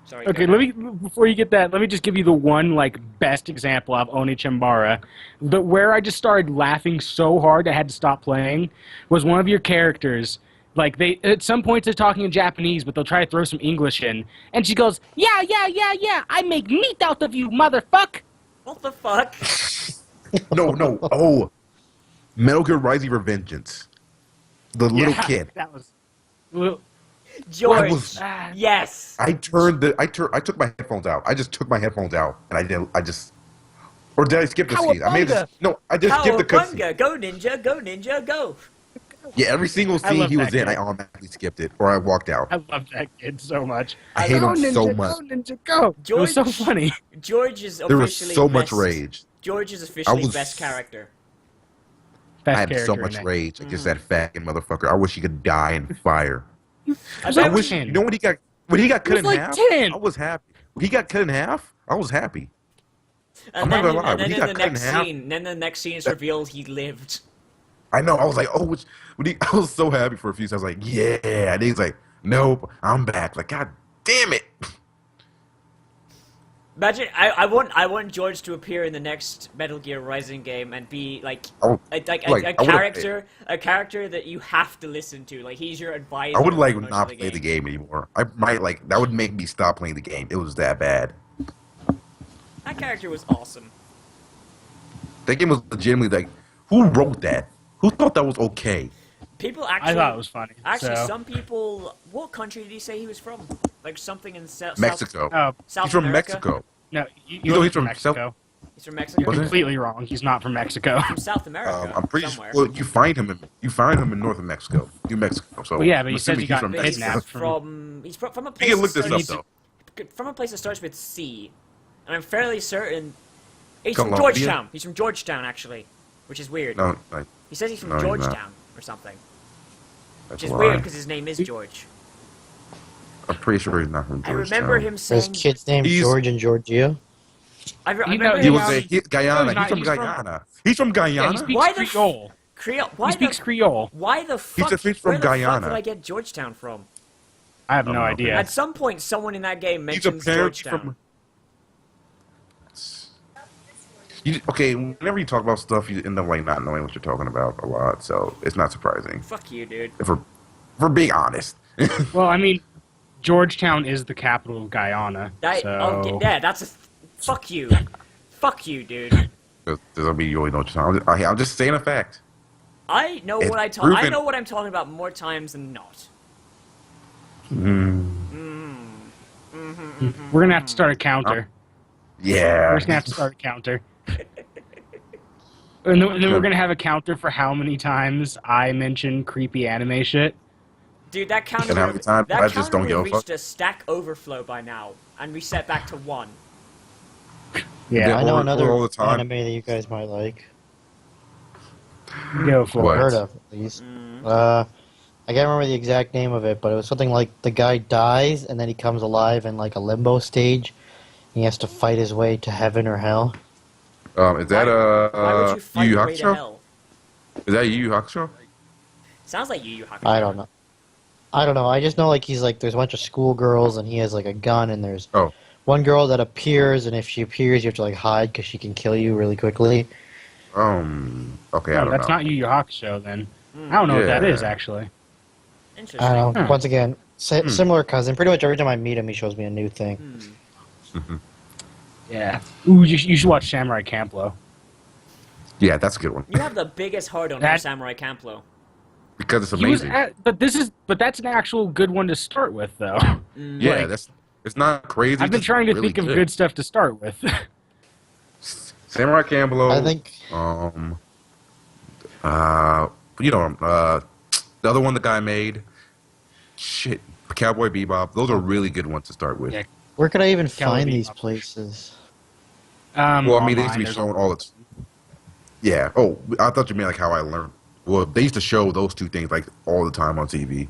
Sorry. okay, go ahead. before you get that, let me just give you the one like best example of Oni Chimbara. Where I just started laughing so hard I had to stop playing was one of your characters. Like they at some points they're talking in Japanese, but they'll try to throw some English in, and she goes, "Yeah, I make meat out of you, motherfuck." What the fuck? No. Oh, Metal Gear Rising Revengeance. The little Yeah, kid. That was. Well, George. was- Yes. I took my headphones out. I just took my headphones out, and or did I skip the scene? I just skipped the cutscene. Cowabunga! Go ninja! Go ninja! Go! Yeah, every single I scene love he was that in, kid. I automatically skipped it, or I walked out. I love that kid so much. I hate Go, him so ninja, much. Go, ninja, go! It was so funny. George is There was officially so much best- rage. George is officially was- best character. Best I had so character much in it. rage against that faggot motherfucker. I wish he could die in fire. I was I like bet- wish 10. you know when he got cut was in like half. 10. I was happy. When he got cut in half, I was happy. I'm and not then, gonna lie, and when then he in got the cut in next half- scene, then the next scene is revealed he lived. I know. I was like, oh, I was so happy for a few seconds. I was like, yeah. And he's like, nope, I'm back. Like, god damn it. Imagine, I want George to appear in the next Metal Gear Rising game and be like I character that you have to listen to. Like he's your advisor. I would like for most not of play the game anymore. I might like that would make me stop playing the game. It was that bad. That character was awesome. That game was legitimately like, who wrote that? Who thought that was okay? People actually. I thought it was funny. Actually, so. some people. What country did he say he was from? Like something in Mexico. South He's from America? Mexico. No, You know he's from Mexico. He's from Mexico. Was it? Completely wrong. He's not from Mexico. From South America. I'm pretty somewhere. sure. Well, you find him in North of Mexico, New Mexico. So Well, yeah, but I'm he says assuming he got from But he's kidnapped Mexico. he's from a You place. can look that this up starts- though. From a place that starts with C, and I'm fairly certain he's Colombia? from Georgetown. He's from Georgetown, actually, which is weird. No, like, He says he's from No, he's not. Georgetown or something, that's which is a weird lie. because his name is George. I'm pretty sure he's not from I Georgetown. remember him His saying. kid's named He's- George and Georgia. I You know, remember He him. was Yeah. Guyana. No, he's not. He's from He's from- Guyana. He's from Yeah, Guyana. he speaks Why the Creole. Creole. He speaks Creole. Why the fuck? He's from where the fuck Guyana. did I get Georgetown from? I have no know. idea. At some point, someone in that game He's mentions apparently Georgetown. Okay, whenever you talk about stuff, you end up like not knowing what you're talking about a lot, so it's not surprising. Fuck you, dude. If we're being honest. Well, I mean, Georgetown is the capital of Guyana. So... Yeah, that's a. Fuck you. Fuck you, dude. Doesn't mean you really know what you're talking about. I'm just saying a fact. I know It's what I talk. I proven. know what I'm talking about more times than not. We're gonna have to start a counter. Yeah. We're just gonna have to start a counter. And then we're gonna have a counter for how many times I mention creepy anime shit. Dude, that counter And how would many times I that just counter don't would give have a fuck? reached a stack overflow by now, and reset back to 1. Yeah, I know or another all the time. anime that you guys might like. Go for What? it. Heard of, at least. I can't remember the exact name of it, but it was something like the guy dies and then he comes alive in like a limbo stage. He has to fight his way to heaven or hell. Is that Why would you fight Yu Yu your way to Hakusho? hell? Is that Yu Yu Hakusho? Sounds like Yu Yu Hakusho. I don't know. I just know like he's like there's a bunch of schoolgirls and he has like a gun and there's Oh. one girl that appears and if she appears you have to like hide because she can kill you really quickly. Okay, I No, don't that's know. not Yu Yu Hakusho then. I don't know what that Yeah. is actually. Interesting. I don't know. Hmm. Once again, similar cousin. Pretty much every time I meet him, he shows me a new thing. Yeah. Ooh, you should watch Samurai Champloo. Yeah, that's a good one. You have the biggest heart on for That- Samurai Champloo. Because it's He was amazing. but that's an actual good one to start with though. Yeah, like- it's not crazy. I've been it's trying to really think of good stuff to start with. Samurai Champloo. I think the other one the guy made. Shit, Cowboy Bebop. Those are really good ones to start with. Yeah. where could I even Cowboy find these Bebop. places? Well, I mean, they used to Online, be there's shown all the. Yeah. Oh, I thought you meant like how I learned. Well, they used to show those two things like all the time on TV.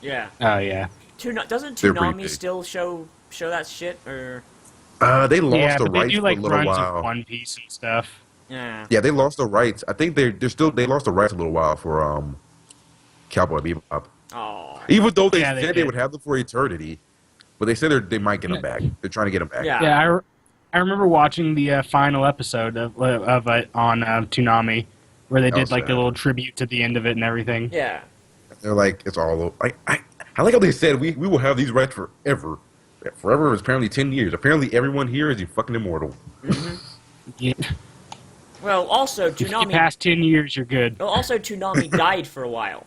Yeah. Oh yeah. Doesn't They're pretty Toonami big. still show that shit or? They lost Yeah, the but they rights do for a like little runs while. of One Piece and stuff. Yeah. Yeah, they lost the rights. I think they lost the rights a little while for Cowboy Bebop. Oh. Even though they Yeah, they said they did. would have them for eternity, but they said they might get them back. They're trying to get them back. Yeah. Yeah, I remember watching the final episode of it on Toonami, where they That did was like the sad. little tribute to the end of it and everything. Yeah. They're like, it's all over. I like how they said we will have these rights forever. Forever is apparently 10 years. Apparently everyone here is fucking immortal. Yeah. Well, also If you Toonami. pass 10 years, you're good. Well, also Toonami died for a while.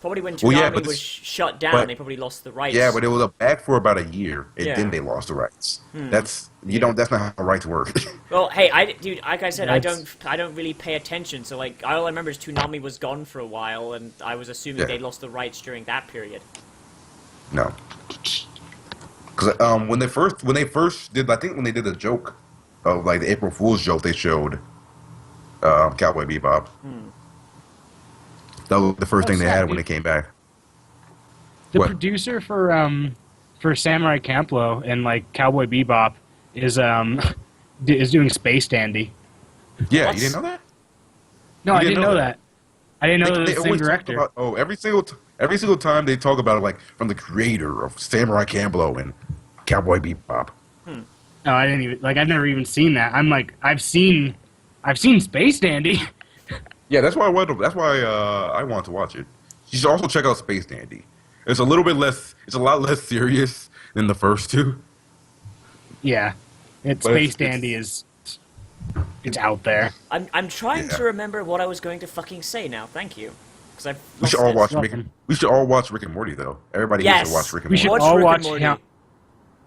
Probably when Toonami Well, yeah, but was this- shut down, but- they probably lost the rights. Yeah, but it was back for about a year, and Yeah. then they lost the rights. That's That's not how rights work. Well, hey, dude, like I said, That's- I don't really pay attention. So like, all I remember is Toonami was gone for a while, and I was assuming Yeah. they lost the rights during that period. No, because when they first did, I think when they did the joke of like the April Fool's joke, they showed Cowboy Bebop. That was the first thing they sad, had when dude. they came back. The What? producer for Samurai Champloo and like Cowboy Bebop is doing Space Dandy. Yeah, What? you didn't know that? No, You I didn't know that. I didn't know that They the same always talk director. about every single time they talk about it, like from the creator of Samurai Champloo and Cowboy Bebop. No, I didn't even like. I've never even seen that. I'm like, I've seen Space Dandy. Yeah, that's why I want to watch it. You should also check out Space Dandy. It's a little bit less. It's a lot less serious than the first two. Yeah, But Space Dandy is it's out there. I'm trying Yeah. to remember what I was going to fucking say now. Thank you, because I've We should lost all it. watch Welcome. We should all watch Rick and Morty though. Everybody needs to watch Rick and We Morty. should Watch all Rick and watch. Morty.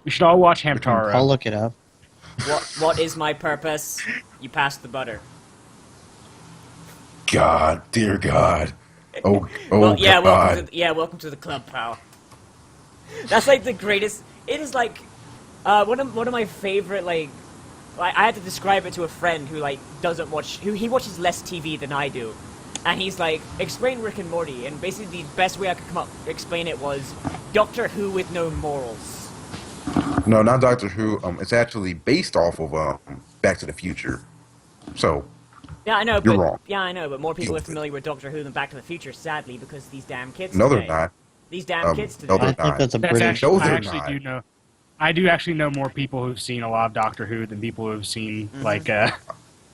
We should all watch Hamtaro. I'll look it up. What is my purpose? You passed the butter. God, dear God. Oh Well, yeah, God. welcome to the club, pal. That's like the greatest. It is like one of my favorite like. I had to describe it to a friend who like doesn't watch. He watches less TV than I do, and he's like, explain Rick and Morty, and basically the best way I could come up explain it was Doctor Who with no morals. No, not Doctor Who. It's actually based off of Back to the Future. So Yeah, I know, You're but wrong. yeah, I know, but more people Deal are with it. familiar with Doctor Who than Back to the Future, sadly, because these damn kids. no, they're today. not. These damn kids today. no, they're I think not. that's a That's British. actually, Those I are actually not. do know. I do actually know more people who've seen a lot of Doctor Who than people who've seen like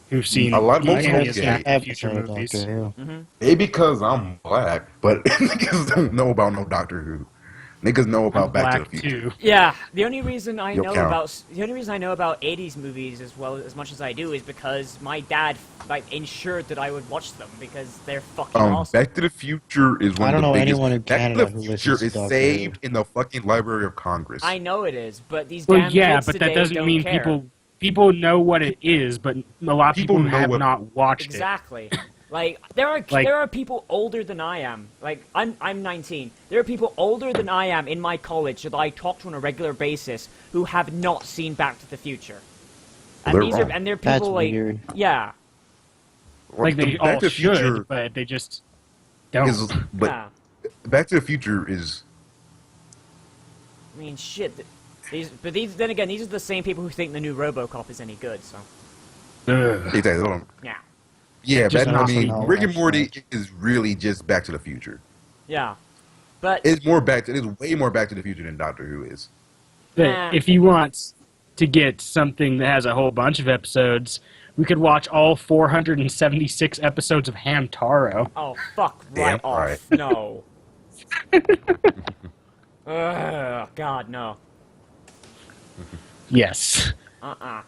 who've seen A lot- most any of of them the get future episode of movies. Doctor Who. Maybe because I'm black, but niggas don't know about no Doctor Who. Niggas know about I'm Back to the black Future. too. Yeah, the only reason I Yo, know count. about 80s movies as much as I do is because my dad like ensured that I would watch them because they're fucking awesome. Back to the Future is one I of don't the know biggest. anyone in Back Canada to who the listens Future to is Doctor saved in the fucking Library of Congress. I know it is, but these Well, damn yeah, kids but today that doesn't don't mean care. people know what it is, but a lot of People people know have what- not watched Exactly. Like there are people older than I am. Like I'm 19. There are people older than I am in my college that I talk to on a regular basis who have not seen Back to the Future. And They're these wrong. are people That's like weird. yeah. it. Like they Back all to the should, Future but they just don't. is, but Yeah. Back to the Future is. I mean shit. Then again, these are the same people who think the new RoboCop is any good. So Ugh. Exactly. Hold on. yeah, Yeah, Just I not mean, enough. Rick and Morty is really just Back to the Future. yeah. But It's way more Back to the Future than Doctor Who is. But if you want to get something that has a whole bunch of episodes, we could watch all 476 episodes of Hamtaro. oh fuck Damn right off. right. No. Ugh, God no. Yes. Uh-uh.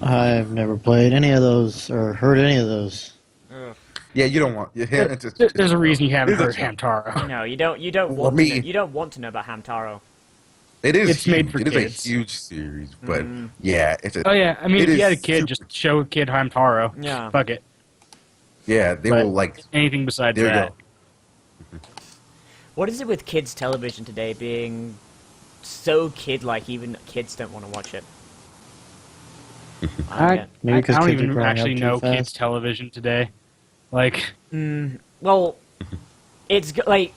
I've never played any of those or heard any of those. Ugh. Yeah, you don't want. Yeah, There's a reason you haven't heard It's a- Hamtaro. No, you don't For want me- to know, you don't want to know about Hamtaro. It is. It's made huge. for It is kids. a huge series, but yeah, it's a. Oh yeah, I mean, It if you had a is kid, super- just show a kid Hamtaro. Yeah. Fuck it. Yeah, they But will like. anything besides There you that. go. What is it with kids television today being so kid-like even kids don't want to watch it? I don't I, get- Maybe I 'cause don't kids are even growing actually up too know fast. kids television today. Like, Well, like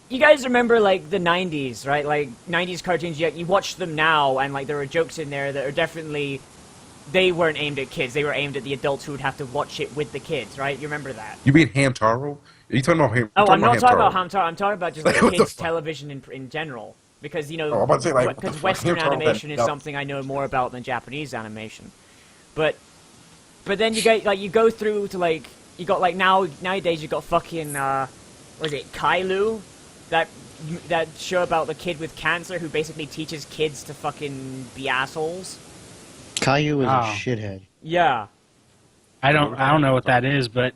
you guys remember like the 90s, right? Like 90s cartoons, you watch them now and like there are jokes in there that are definitely they weren't aimed at kids. They were aimed at the adults who would have to watch it with the kids, right? You remember that? You mean Hamtaro? Are you talking about Ham? Oh, I'm not talking about Hamtaro? Hamtaro. I'm talking about just like What the kids fuck? television in general. Because, you know, Oh, I'm about to say, like, what the because fuck? Western Hamtaro, animation is no. something I know more about than Japanese animation. But then you get, like, you go through to, like, you got, like, nowadays you got fucking, what is it, Kailu? That show about the kid with cancer who basically teaches kids to fucking be assholes. Caillou is Oh. a shithead. Yeah. I don't know what that is, but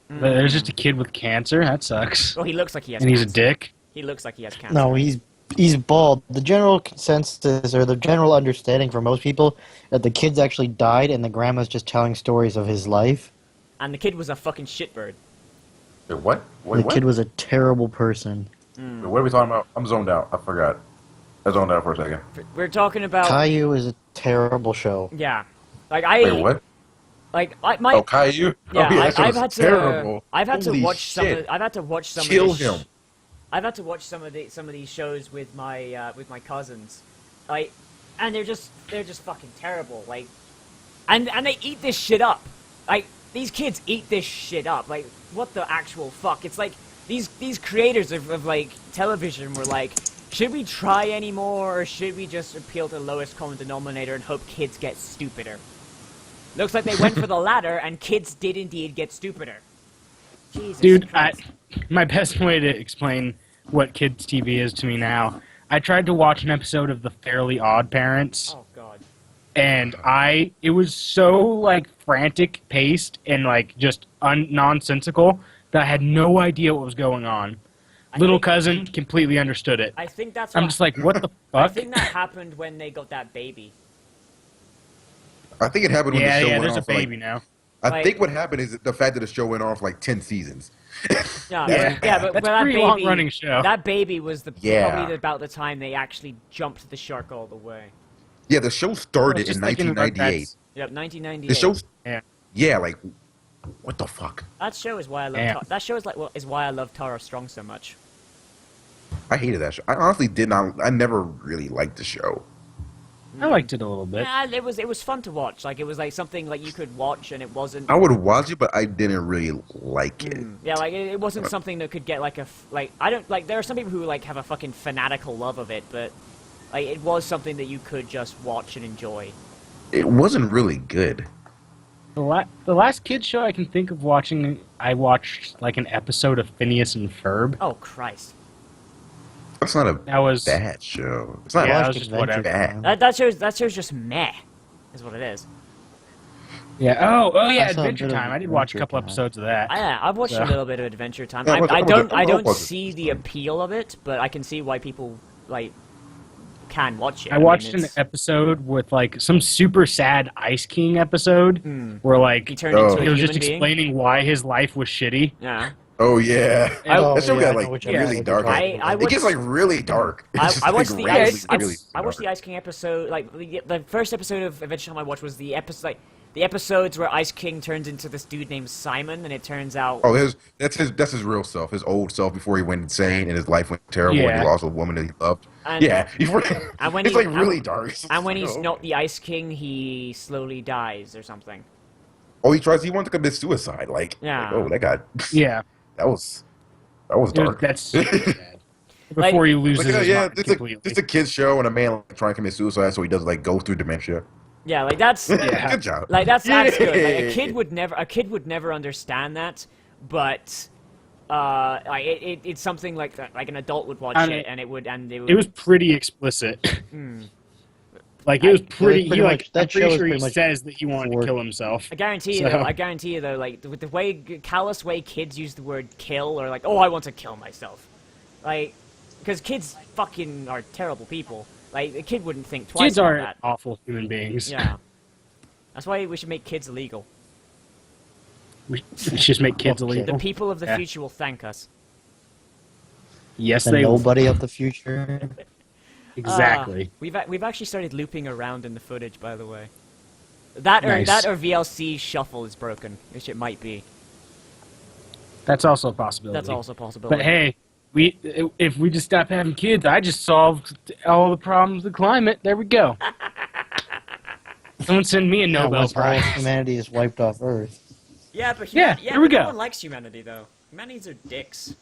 there's just a kid with cancer. That sucks. Well, he looks like he has And he's cancer. a dick. He looks like he has cancer. No, he's bald. The general consensus or the general understanding for most people that the kid's actually died and the grandma's just telling stories of his life. And the kid was a fucking shitbird. Wait, what? Wait, The what? kid was a terrible person. Wait, what are we talking about? I'm zoned out. I forgot. I zoned out for a second. We're talking about... Caillou is a terrible show. Yeah. Like, Wait, what? my Oh, Caillou? yeah, Oh, that I've show's had to terrible. I've had Holy to watch shit. I've had to watch some Kill of this him. I've had to watch some of these shows with my cousins. Like, and they're just fucking terrible. Like, and they eat this shit up. Like, these kids eat this shit up. Like, what the actual fuck? It's like these creators of like television were like, Should we try anymore, or should we just appeal to the lowest common denominator and hope kids get stupider? Looks like they went for the latter, and kids did indeed get stupider. Jesus Dude, Christ. my best way to explain what kids' TV is to me now, I tried to watch an episode of The Fairly Odd Parents, Oh, God. and it was so, like, frantic paced and, like, just nonsensical that I had no idea what was going on. Little cousin completely understood it. I think that's I'm what, just like, what the I fuck? think that happened when they got that baby. I think it happened when Yeah, the show yeah, went there's a on for, like, baby now. I Like- think what happened is the fact that the show went on for like 10 seasons. Yeah, Yeah. yeah, but That's a that pretty baby, long-running show. That baby was Yeah. probably about the time they actually jumped the shark all the way. Yeah, the show started Just in like in 1998. Yep, 1998. The show, Yeah. yeah, like, what the fuck? That show is why I love. Yeah. That show is like is why I love Tara Strong so much. I hated that show. I honestly did not. I never really liked the show. I liked it a little bit. Yeah, it was fun to watch. Like it was like something like you could watch, and it wasn't. I would watch it, but I didn't really like it. Yeah, like it wasn't something that could get like I don't like. There are some people who like have a fucking fanatical love of it, but like it was something that you could just watch and enjoy. It wasn't really good. The last kids show I can think of watching, I watched like an episode of Phineas and Ferb. Oh Christ! That's not a That was bad show. It's not Yeah, like that was just whatever. bad. That show's just meh, is what it is. yeah. Oh yeah, I saw a Adventure bit of Time. I did watch a Adventure couple Time. episodes of that. I've watched So- a little bit of Adventure Time. Yeah, I don't watch it. see the appeal of it, but I can see why people like can watch it. I mean, watched an it's- episode with like some super sad Ice King episode where He like turned Oh. into a he was human just being. explaining why his life was shitty. Yeah. Oh yeah, Oh, that show yeah, got I know like which really episode dark. you're talking about. It gets like really dark. I It's just, watched like, the really, Ice. really I watched the dark. Ice King episode. Like the first episode of Adventure Time I watched was the episode. Like, the episodes where Ice King turns into this dude named Simon, and it turns out. Oh, that's his real self, his old self before he went insane and his life went terrible and Yeah. he lost a woman that he loved. And- Yeah, and when it's he- like really dark. And when he's Oh. not the Ice King, he slowly dies or something. Oh, he wants to commit suicide. Like, Yeah. oh, that got Yeah, that was dark. that's super sad. Before he loses Like, his yeah, mind completely. it's a kid's show and a man like, trying to commit suicide, so he doesn't like go through dementia. Yeah, like that's. Yeah. Good job. Like that's good. Like, a Yay. kid would never understand that, but like it's something like that, like an adult would watch I mean, it and it would. It was pretty explicit. Like it was pretty. pretty He like much- that I'm show pretty is sure he pretty much says that he wanted to for- kill himself. I guarantee you So- though. I guarantee you though. Like with the way callous way kids use the word kill, or like, oh, I want to kill myself, like, because kids fucking are terrible people. Like a kid wouldn't think twice Kids about aren't that. awful human beings. Yeah. That's why we should make kids illegal. We should just make kids Okay. The illegal. people of the Yeah. future will thank us. Yes, The they nobody of the future. exactly. We've actually started looping around in the footage, by the way. That Nice. or VLC shuffle is broken, which it might be. That's also a possibility. That's also a possibility. But hey, if we just stop having kids, I just solved all the problems of the climate. There we go. Someone send me a Yeah, Nobel once all Prize. of humanity is wiped off Earth. yeah, but Yeah, yeah, there we but no go. one likes humanity though. Humanities are dicks.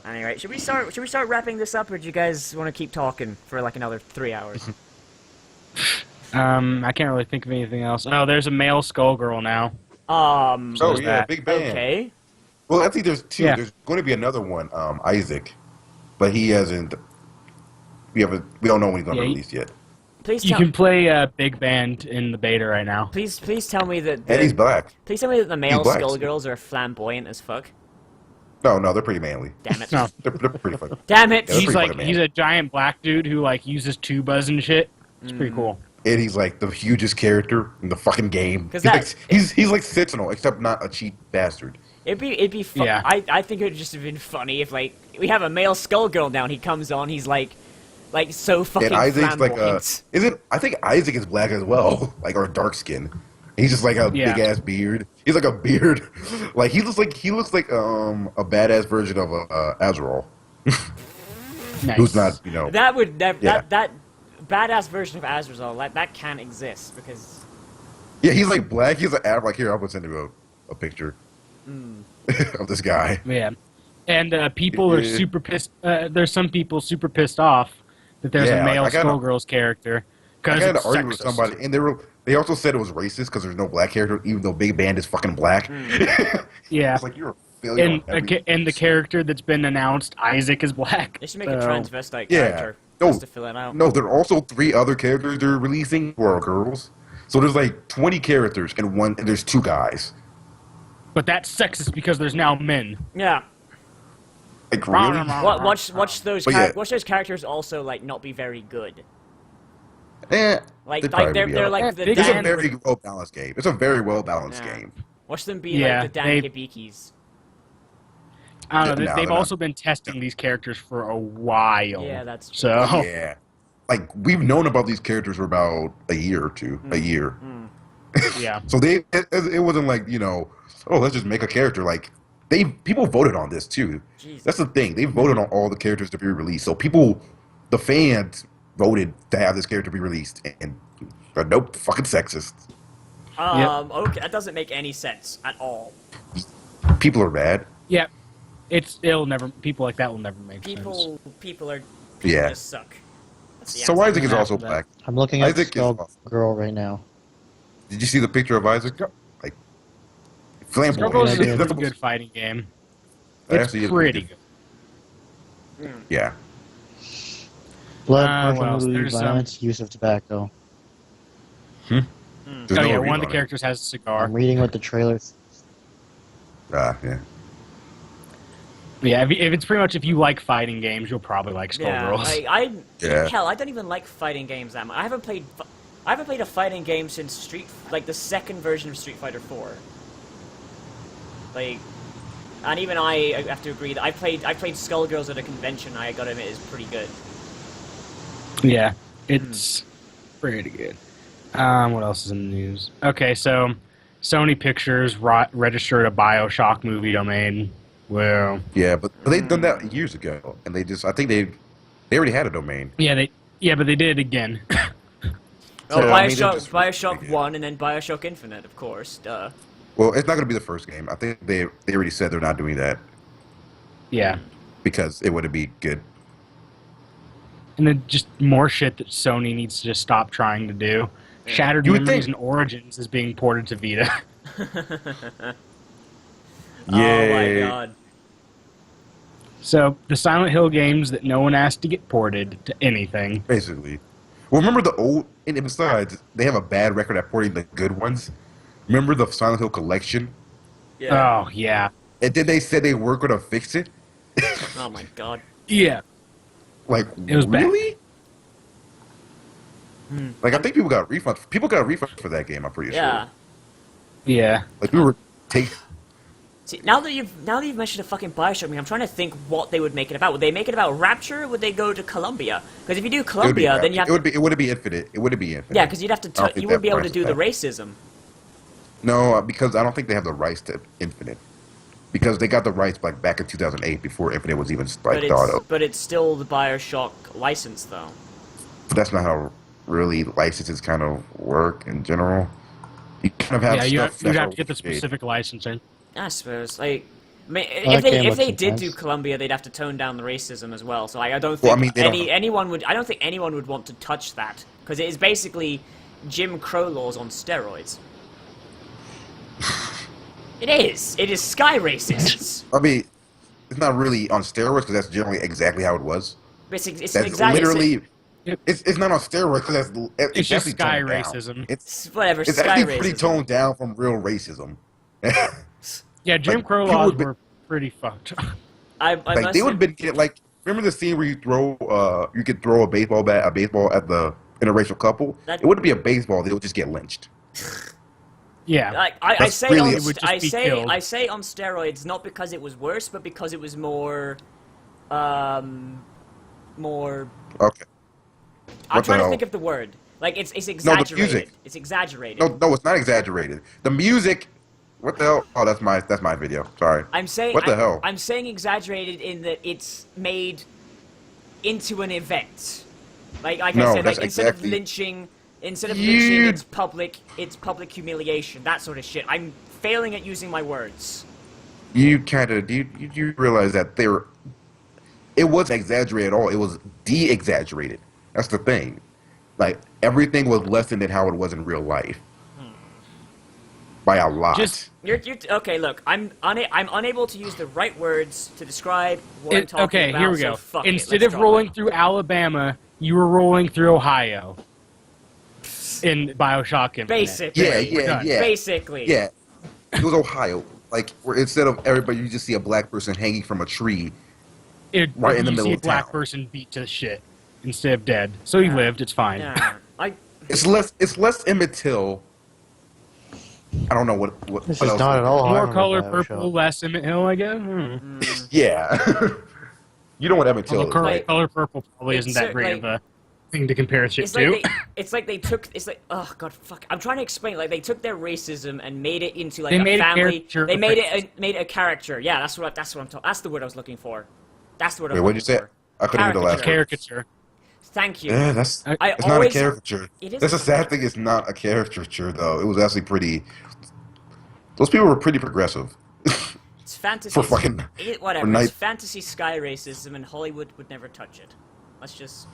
Anyway, should we start wrapping this up, or do you guys want to keep talking for like another 3 hours? I can't really think of anything else. Oh, there's a male Skullgirl now. Oh There's yeah, that. Big Bang. Okay. Well, I think there's two. Yeah. There's going to be another one, Isaac, but he hasn't. We don't know when he's going to Yeah, release yet. Please You tell. can play Big Band in the beta right now. Please tell me that. And he's black. Please tell me that the male black. Skullgirls are flamboyant as fuck. No, they're pretty manly. Damn it. No. They're pretty fucking. Damn it. Yeah, He's pretty like fucking man. he's a giant black dude who like uses tubas and shit. It's pretty cool. And he's like the hugest character in the fucking game. 'Cause He's like Sentinel, except not a cheap bastard. It'd be fun. Yeah. I think it would just have been funny if like we have a male Skullgirl now and he comes on, he's like so fucking And Isaac's like flamboyant. I think Isaac is black as well, like or dark skin. He's just like a Yeah. big ass beard. He's like a beard. Like he looks like a badass version of Azrael, Nice. who's not That would never Yeah. that badass version of Azrael that can't exist because Yeah, he's like black. He's like here. I'll send you a picture of this guy. Yeah. And people are Yeah. super pissed. There's some people super pissed off that there's Yeah, a like, male I gotta- Skullgirls character I because had it's to argue with sexist. somebody, and they also said it was racist because there's no black character, even though Big Band is fucking black. Yeah, It's like you're a failure. and on every- and the character that's been announced, Isaac, is black. They should make a So- transvestite Yeah. character No. just to fill it out. No, there are also 3 other characters they're releasing who are girls. So there's like 20 characters and there's 2 guys. But that's sexist because there's now men. Yeah. Like really? Watch those But yeah. watch those characters also like not be very good. Eh, Like they'd probably they're be they're alright. like the Big It's a Dan, very well balanced game. It's a very well balanced Yeah. game. watch them be Yeah, like the Dan they- Hibikis. I don't know. No, They've they're also been testing these characters for a while. Yeah, that's true. so. Yeah. Like we've known about these characters for about a year or two. A year. Yeah. So it wasn't like, oh, let's just make a character. Like people voted on this too. Jesus. That's the thing. They voted on all the characters to be released. So the fans voted to have this character be released, and nope, fucking sexist. Okay, that doesn't make any sense at all. People are bad. Yeah. It'll never. People like that will never make sense. People Yeah. just suck. That's the So answer. Isaac is also that. black. I'm looking at Isaac is awesome. Skullgirl right now. Did you see the picture of Isaac? Like flamboyant. Skullgirls is a Yeah, pretty good fighting game. It It's actually is pretty good. good. Yeah. Blood, what partial else? nudity, There's, violence, use of tobacco. There's Oh no yeah, read one of the on it. characters has a cigar. I'm reading what the trailers. Yeah. Yeah, if it's pretty much if you like fighting games, you'll probably like Yeah, Skullgirls. Yeah. hell, I don't even like fighting games that much. I haven't played a fighting game since the second version of Street Fighter 4. Like, and even I have to agree that I played Skullgirls at a convention. I gotta admit, is pretty good. Yeah, it's pretty good. What else is in the news? Okay, so Sony Pictures registered a BioShock movie domain. Well, Yeah, but they've done that years ago, and I think they already had a domain. but they did it again. Oh, So, I mean, they're BioShock, just BioShock really 1 and then BioShock Infinite, of course. Duh. Well, it's not going to be the first game. I think they already said they're not doing that Yeah, because it wouldn't be good. and then just more shit that Sony needs to just stop trying to do. Shattered You would Memories think- and Origins is being ported to Vita. Oh my Yay. god. So the Silent Hill games that no one asked to get ported to anything. Basically. Well, remember the old... And besides, they have a bad record at porting the good ones. Remember the Silent Hill collection? Yeah. Oh yeah, And then they said they weren't going to fix it? Oh my god. yeah. Like, It was bad. really? Like, I think people got refunds. People got refunds for that game, I'm pretty Yeah. sure. Yeah. Like, we were... See, now that you've mentioned a fucking BioShock game, I'm trying to think what they would make it about. Would they make it about Rapture? Or would they go to Columbia? Because if you do It would be Columbia, then you have Rapture. It wouldn't be Infinite. It wouldn't be Infinite. yeah, because you'd have to I don't think you wouldn't that be able to price do is the that. racism. No, because I don't think they have the rights to Infinite. Because they got the rights like back in 2008 before Infinite was even But thought of. it's still the BioShock license though. But that's not how really licenses kind of work in general. You kind of have Yeah, stuff. you'd that's have to get the overpaid. specific licensing. I suppose like. that If game they looks did do intense. Columbia, they'd have to tone down the racism as well. So I don't Well, think I mean, they don't- anyone would. I don't think anyone would want to touch that because it is basically Jim Crow laws on steroids. It is. It is sky racists. I mean, it's not really on steroids because that's generally exactly how it was. It's That's exactly literally. Yep. It's not on steroids because It's just definitely sky toned down. racism. It's whatever. it's Sky actually pretty racism. toned down from real racism. Yeah, Jim Like, Crow people laws would be- were pretty fucked. I Like must they would have- have been getting like. Remember the scene where you could throw a baseball at the interracial couple? That- It wouldn't be a baseball. They would just get lynched. Yeah. I That's say really- on, It would just I be say killed. I say on steroids not because it was worse, but because it was more. Okay. I'm What the trying to hell? think of the word. Like it's music. exaggerated. It's exaggerated. No, it's not exaggerated. The music. What the hell? Oh, that's my video. Sorry. I'm saying What the hell? I'm saying exaggerated in that it's made into an event. Like I No, said, that's like instead exactly- of lynching, You- it's public humiliation, that sort of shit. I'm failing at using my words. you kind of you realize that it wasn't exaggerated at all. It was de-exaggerated. That's the thing. Like everything was lessened than how it was in real life by a lot. You're okay. Look, I'm unable to use the right words to describe what I'm talking Okay, about. here we so go. fuck it, Instead let's of drop rolling it. through Alabama, you were rolling through Ohio. In Bioshock Infinite. Basically, Yeah. Basically, Yeah, it was Ohio. Like where instead of everybody, you just see a black person hanging from a tree right in the You middle see a of black town. person beat to shit instead of dead. So he lived. It's fine. Yeah, It's less Emmett Till. I don't know what This what is else. not at all. More harm color about purple, Bioshock. less Emmett Hill, I guess. Yeah, you know what Emmett Till Although is, right? color purple probably isn't that great of a thing to compare shit to. it's like oh god, fuck. I'm trying to explain. Like they took their racism and made it into like They a made a family. caricature They of made racist. made a character. Yeah, that's what I'm talking. That's the word I was looking for. That's the word I Wait, was what'd you looking say? for. I couldn't hear the last word. Caricature. Thank you. Yeah, I- it's not a always- caricature. It is That's a a sad thing. It's not a caricature though. It was actually pretty. Those people were pretty progressive. It's fantasy. For fucking- Whatever. for It's night- fantasy sky racism, and Hollywood would never touch it. Let's just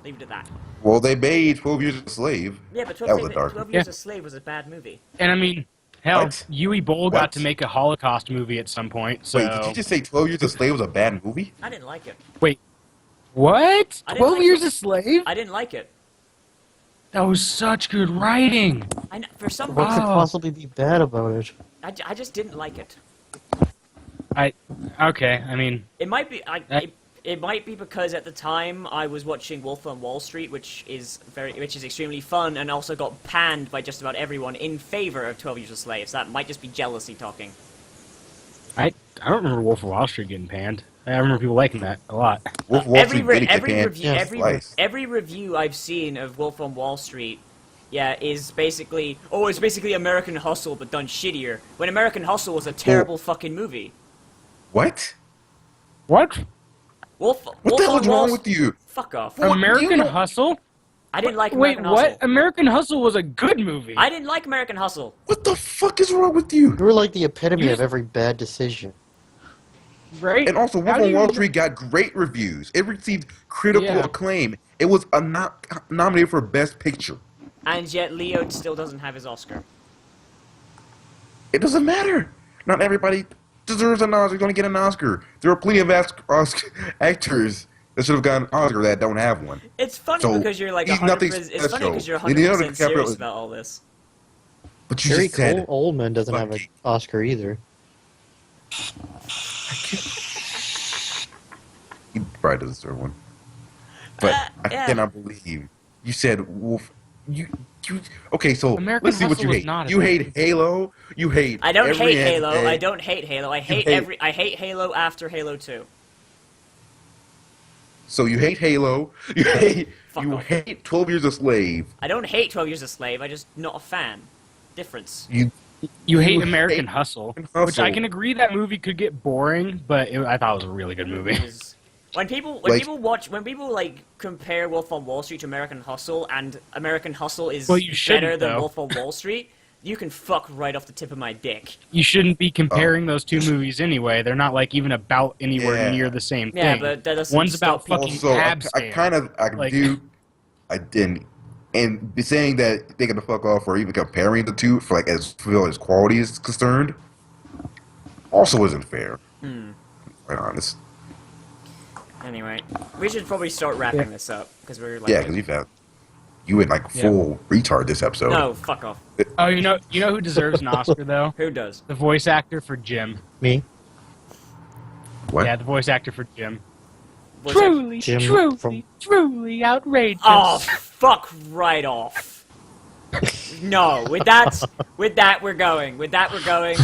leave it at that. Well, they made 12 Years a Slave. Yeah, but That was a dark 12 one. Years Yeah. a Slave was a bad movie. And I mean, hell, What? Yui Bowl What? got to make a Holocaust movie at some point. So Wait, did you just say 12 Years a Slave was a bad movie? I didn't like it. wait, what? I didn't 12 like Years it. a Slave? I didn't like it. That was such good writing. For some What reason, could possibly be bad about it? I just didn't like it. Okay, I mean, It might be. That- It might be because at the time I was watching Wolf on Wall Street, which is extremely fun, and also got panned by just about everyone in favor of 12 Years a Slave. So that might just be jealousy talking. I don't remember Wolf of Wall Street getting panned. I remember people liking that a lot. Wolf of Wall Street did get banned twice. every review I've seen of Wolf on Wall Street, yeah, is basically, it's basically American Hustle but done shittier. When American Hustle was a terrible fucking movie. What? What? Wolf What the on hell's Wall wrong with you? Fuck off. American you know- Hustle? I didn't like Wait, American what? Hustle. American Hustle was a good movie. I didn't like American Hustle. What the fuck is wrong with you? You were like the epitome You of just- every bad decision. Right? And also, Wolf How do on you- Wall Street got great reviews. It received critical Yeah. acclaim. It was nominated for Best Picture. And yet Leo still doesn't have his Oscar. It doesn't matter. Not everybody deserves an Oscar. Going to get an Oscar. There are plenty of actors that should have gotten an Oscar that don't have one. It's funny So, because you're like he's 100%. nothing It's funny special. because you're Leonardo 100% serious DiCaprio is- about all this. But you Gary just said Oldman doesn't have an Fuck. Oscar either. he probably doesn't deserve one. But yeah. I cannot believe you said Wolf. You okay? So American let's see what Hustle you was hate. not a You bad hate movie. Halo. You hate. I don't every hate Halo. anime. I don't hate Halo. I hate hate- I hate Halo after Halo 2. So you hate Halo. You hate. Fuck you off. hate 12 Years a Slave. I don't hate 12 Years a Slave. I just not a fan. Difference. You hate You American hate Hustle, Hustle. which I can agree that movie could get boring, but I thought it was a really good movie. Is- When people like compare Wolf on Wall Street to American Hustle, and American Hustle is Well, you better shouldn't, than though. Wolf on Wall Street, you can fuck right off the tip of my dick. You shouldn't be comparing those two movies anyway. They're not like even about anywhere Yeah. near the same Yeah, thing. but that doesn't One's about stop fucking Also, ab I scale. kind of Like- I didn't. And be saying that they can the fuck off or even comparing the two for like as far as quality is concerned, also isn't fair. Quite honest. Anyway, we should probably start wrapping this up because we're like, Yeah, because you went like full retard this episode. no, fuck off. Oh, you know who deserves an Oscar though? Who does? The voice actor for Jim. Me? What? Yeah, the voice actor for Jim. Was it- Truly, Jim truly, from- truly outrageous. Oh, fuck right off. No, with that we're going. With that we're going.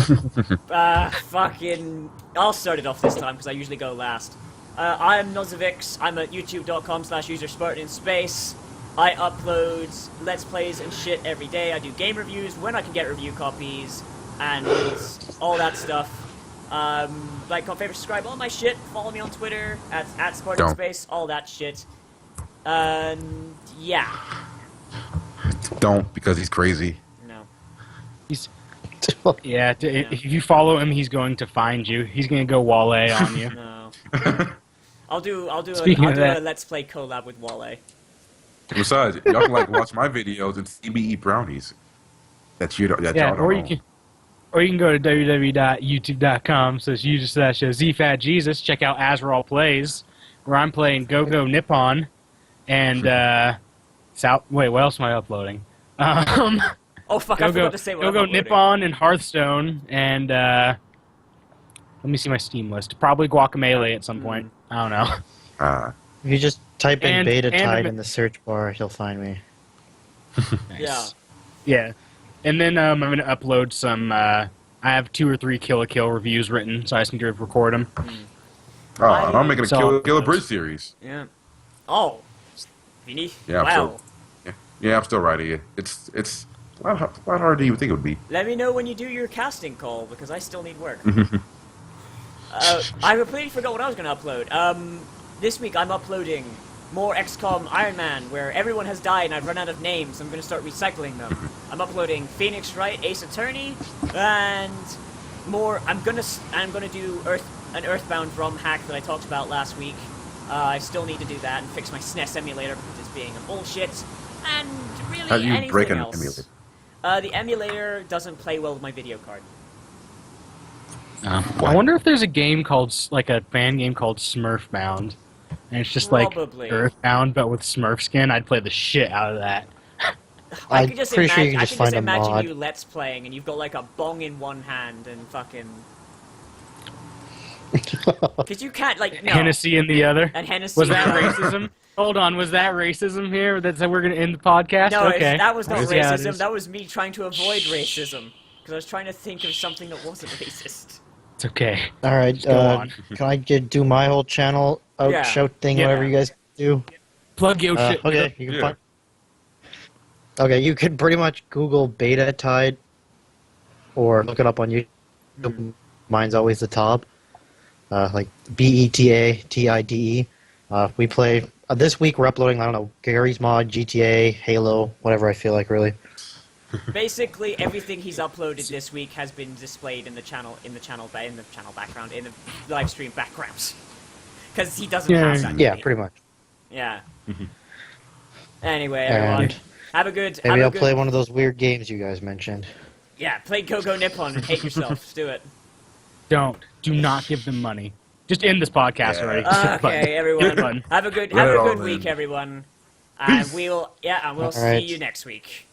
Fucking. I'll start it off this time because I usually go last. I'm Nozavix. I'm at youtube.com/user Spartan in space. I upload Let's Plays and shit every day. I do game reviews when I can get review copies and all that stuff. Like, comment, favorite, subscribe, all my shit. Follow me on Twitter at Spartan Don't. Space, all that shit. Yeah. Don't because he's crazy. No. He's Yeah, if you follow him, he's going to find you. He's going to go Wale on you. No. I'll do a Let's Play collab with Wale. Besides, y'all can like watch my videos and see me eat brownies. That y'all don't know. Or you can go to www.youtube.com/user/ZFatJesus. Check out Azrael Plays, where I'm playing Go-Go Nippon, and Wait, what else am I uploading? Oh fuck! I forgot to say what I'm Go-Go uploading. Nippon and Hearthstone, and let me see my Steam list. Probably Guacamelee at some point. I don't know. If you just type in And- Beta and- Tide in the search bar, you'll find me. Yeah. Yeah. And then I'm going to upload some. I have 2 or 3 Kill la Kill reviews written, so I just need to record them. Oh, I'm making a So- Kill a Bridge series. Yeah. Oh. Really? Yeah, I'm Wow. Yeah, I'm still writing it. It's a lot harder than you would think it would be. Let me know when you do your casting call, because I still need work. I completely forgot what I was going to upload. This week I'm uploading more XCOM Iron Man, where everyone has died and I've run out of names. I'm going to start recycling them. I'm uploading Phoenix Wright, Ace Attorney, and more. I'm gonna do an Earthbound ROM hack that I talked about last week. I still need to do that and fix my SNES emulator because it's being a bullshit. And really, How do you anything break an else. emulator? The emulator doesn't play well with my video card. I wonder if there's a game like a fan game called Smurfbound, and it's just Probably. like Earthbound but with Smurf skin. I'd play the shit out of that. I I'm could just pretty sure you imagine, can I just could find just a imagine mod. you Let's Playing and you've got like a bong in one hand and fucking. Because you can't like no. Hennessy in the other. And Hennessy. Was that no. racism? Hold on, was that racism here? That's how we're gonna end the podcast? No, okay. that was not Yeah, it racism. is. That was me trying to avoid racism. Because I was trying to think of something that wasn't racist. It's okay. All right, go on. can I do my whole channel Yeah. shout thing, Yeah. whatever you guys do? Plug your shit. Okay, you can Yeah. find. Okay, you can pretty much Google Beta Tide, or look it up on YouTube. Mine's always the top. Like BETATIDE. We play this week. We're uploading. I don't know, Gary's Mod, GTA, Halo, whatever I feel like. Really. Basically, everything he's uploaded this week has been displayed in the channel background, in the live stream backgrounds. Because he doesn't Yeah. have that. Yeah, many. pretty much. Yeah. Anyway, everyone, And have a good. maybe have a I'll good, play one of those weird games you guys mentioned. Yeah, play Go-Go Nippon and hate yourself. Just do it. Don't. Do not give them money. Just end this podcast Yeah. already. Okay, everyone. Fun. Have a good Let it all week, in. everyone. And we'll All see right. you next week.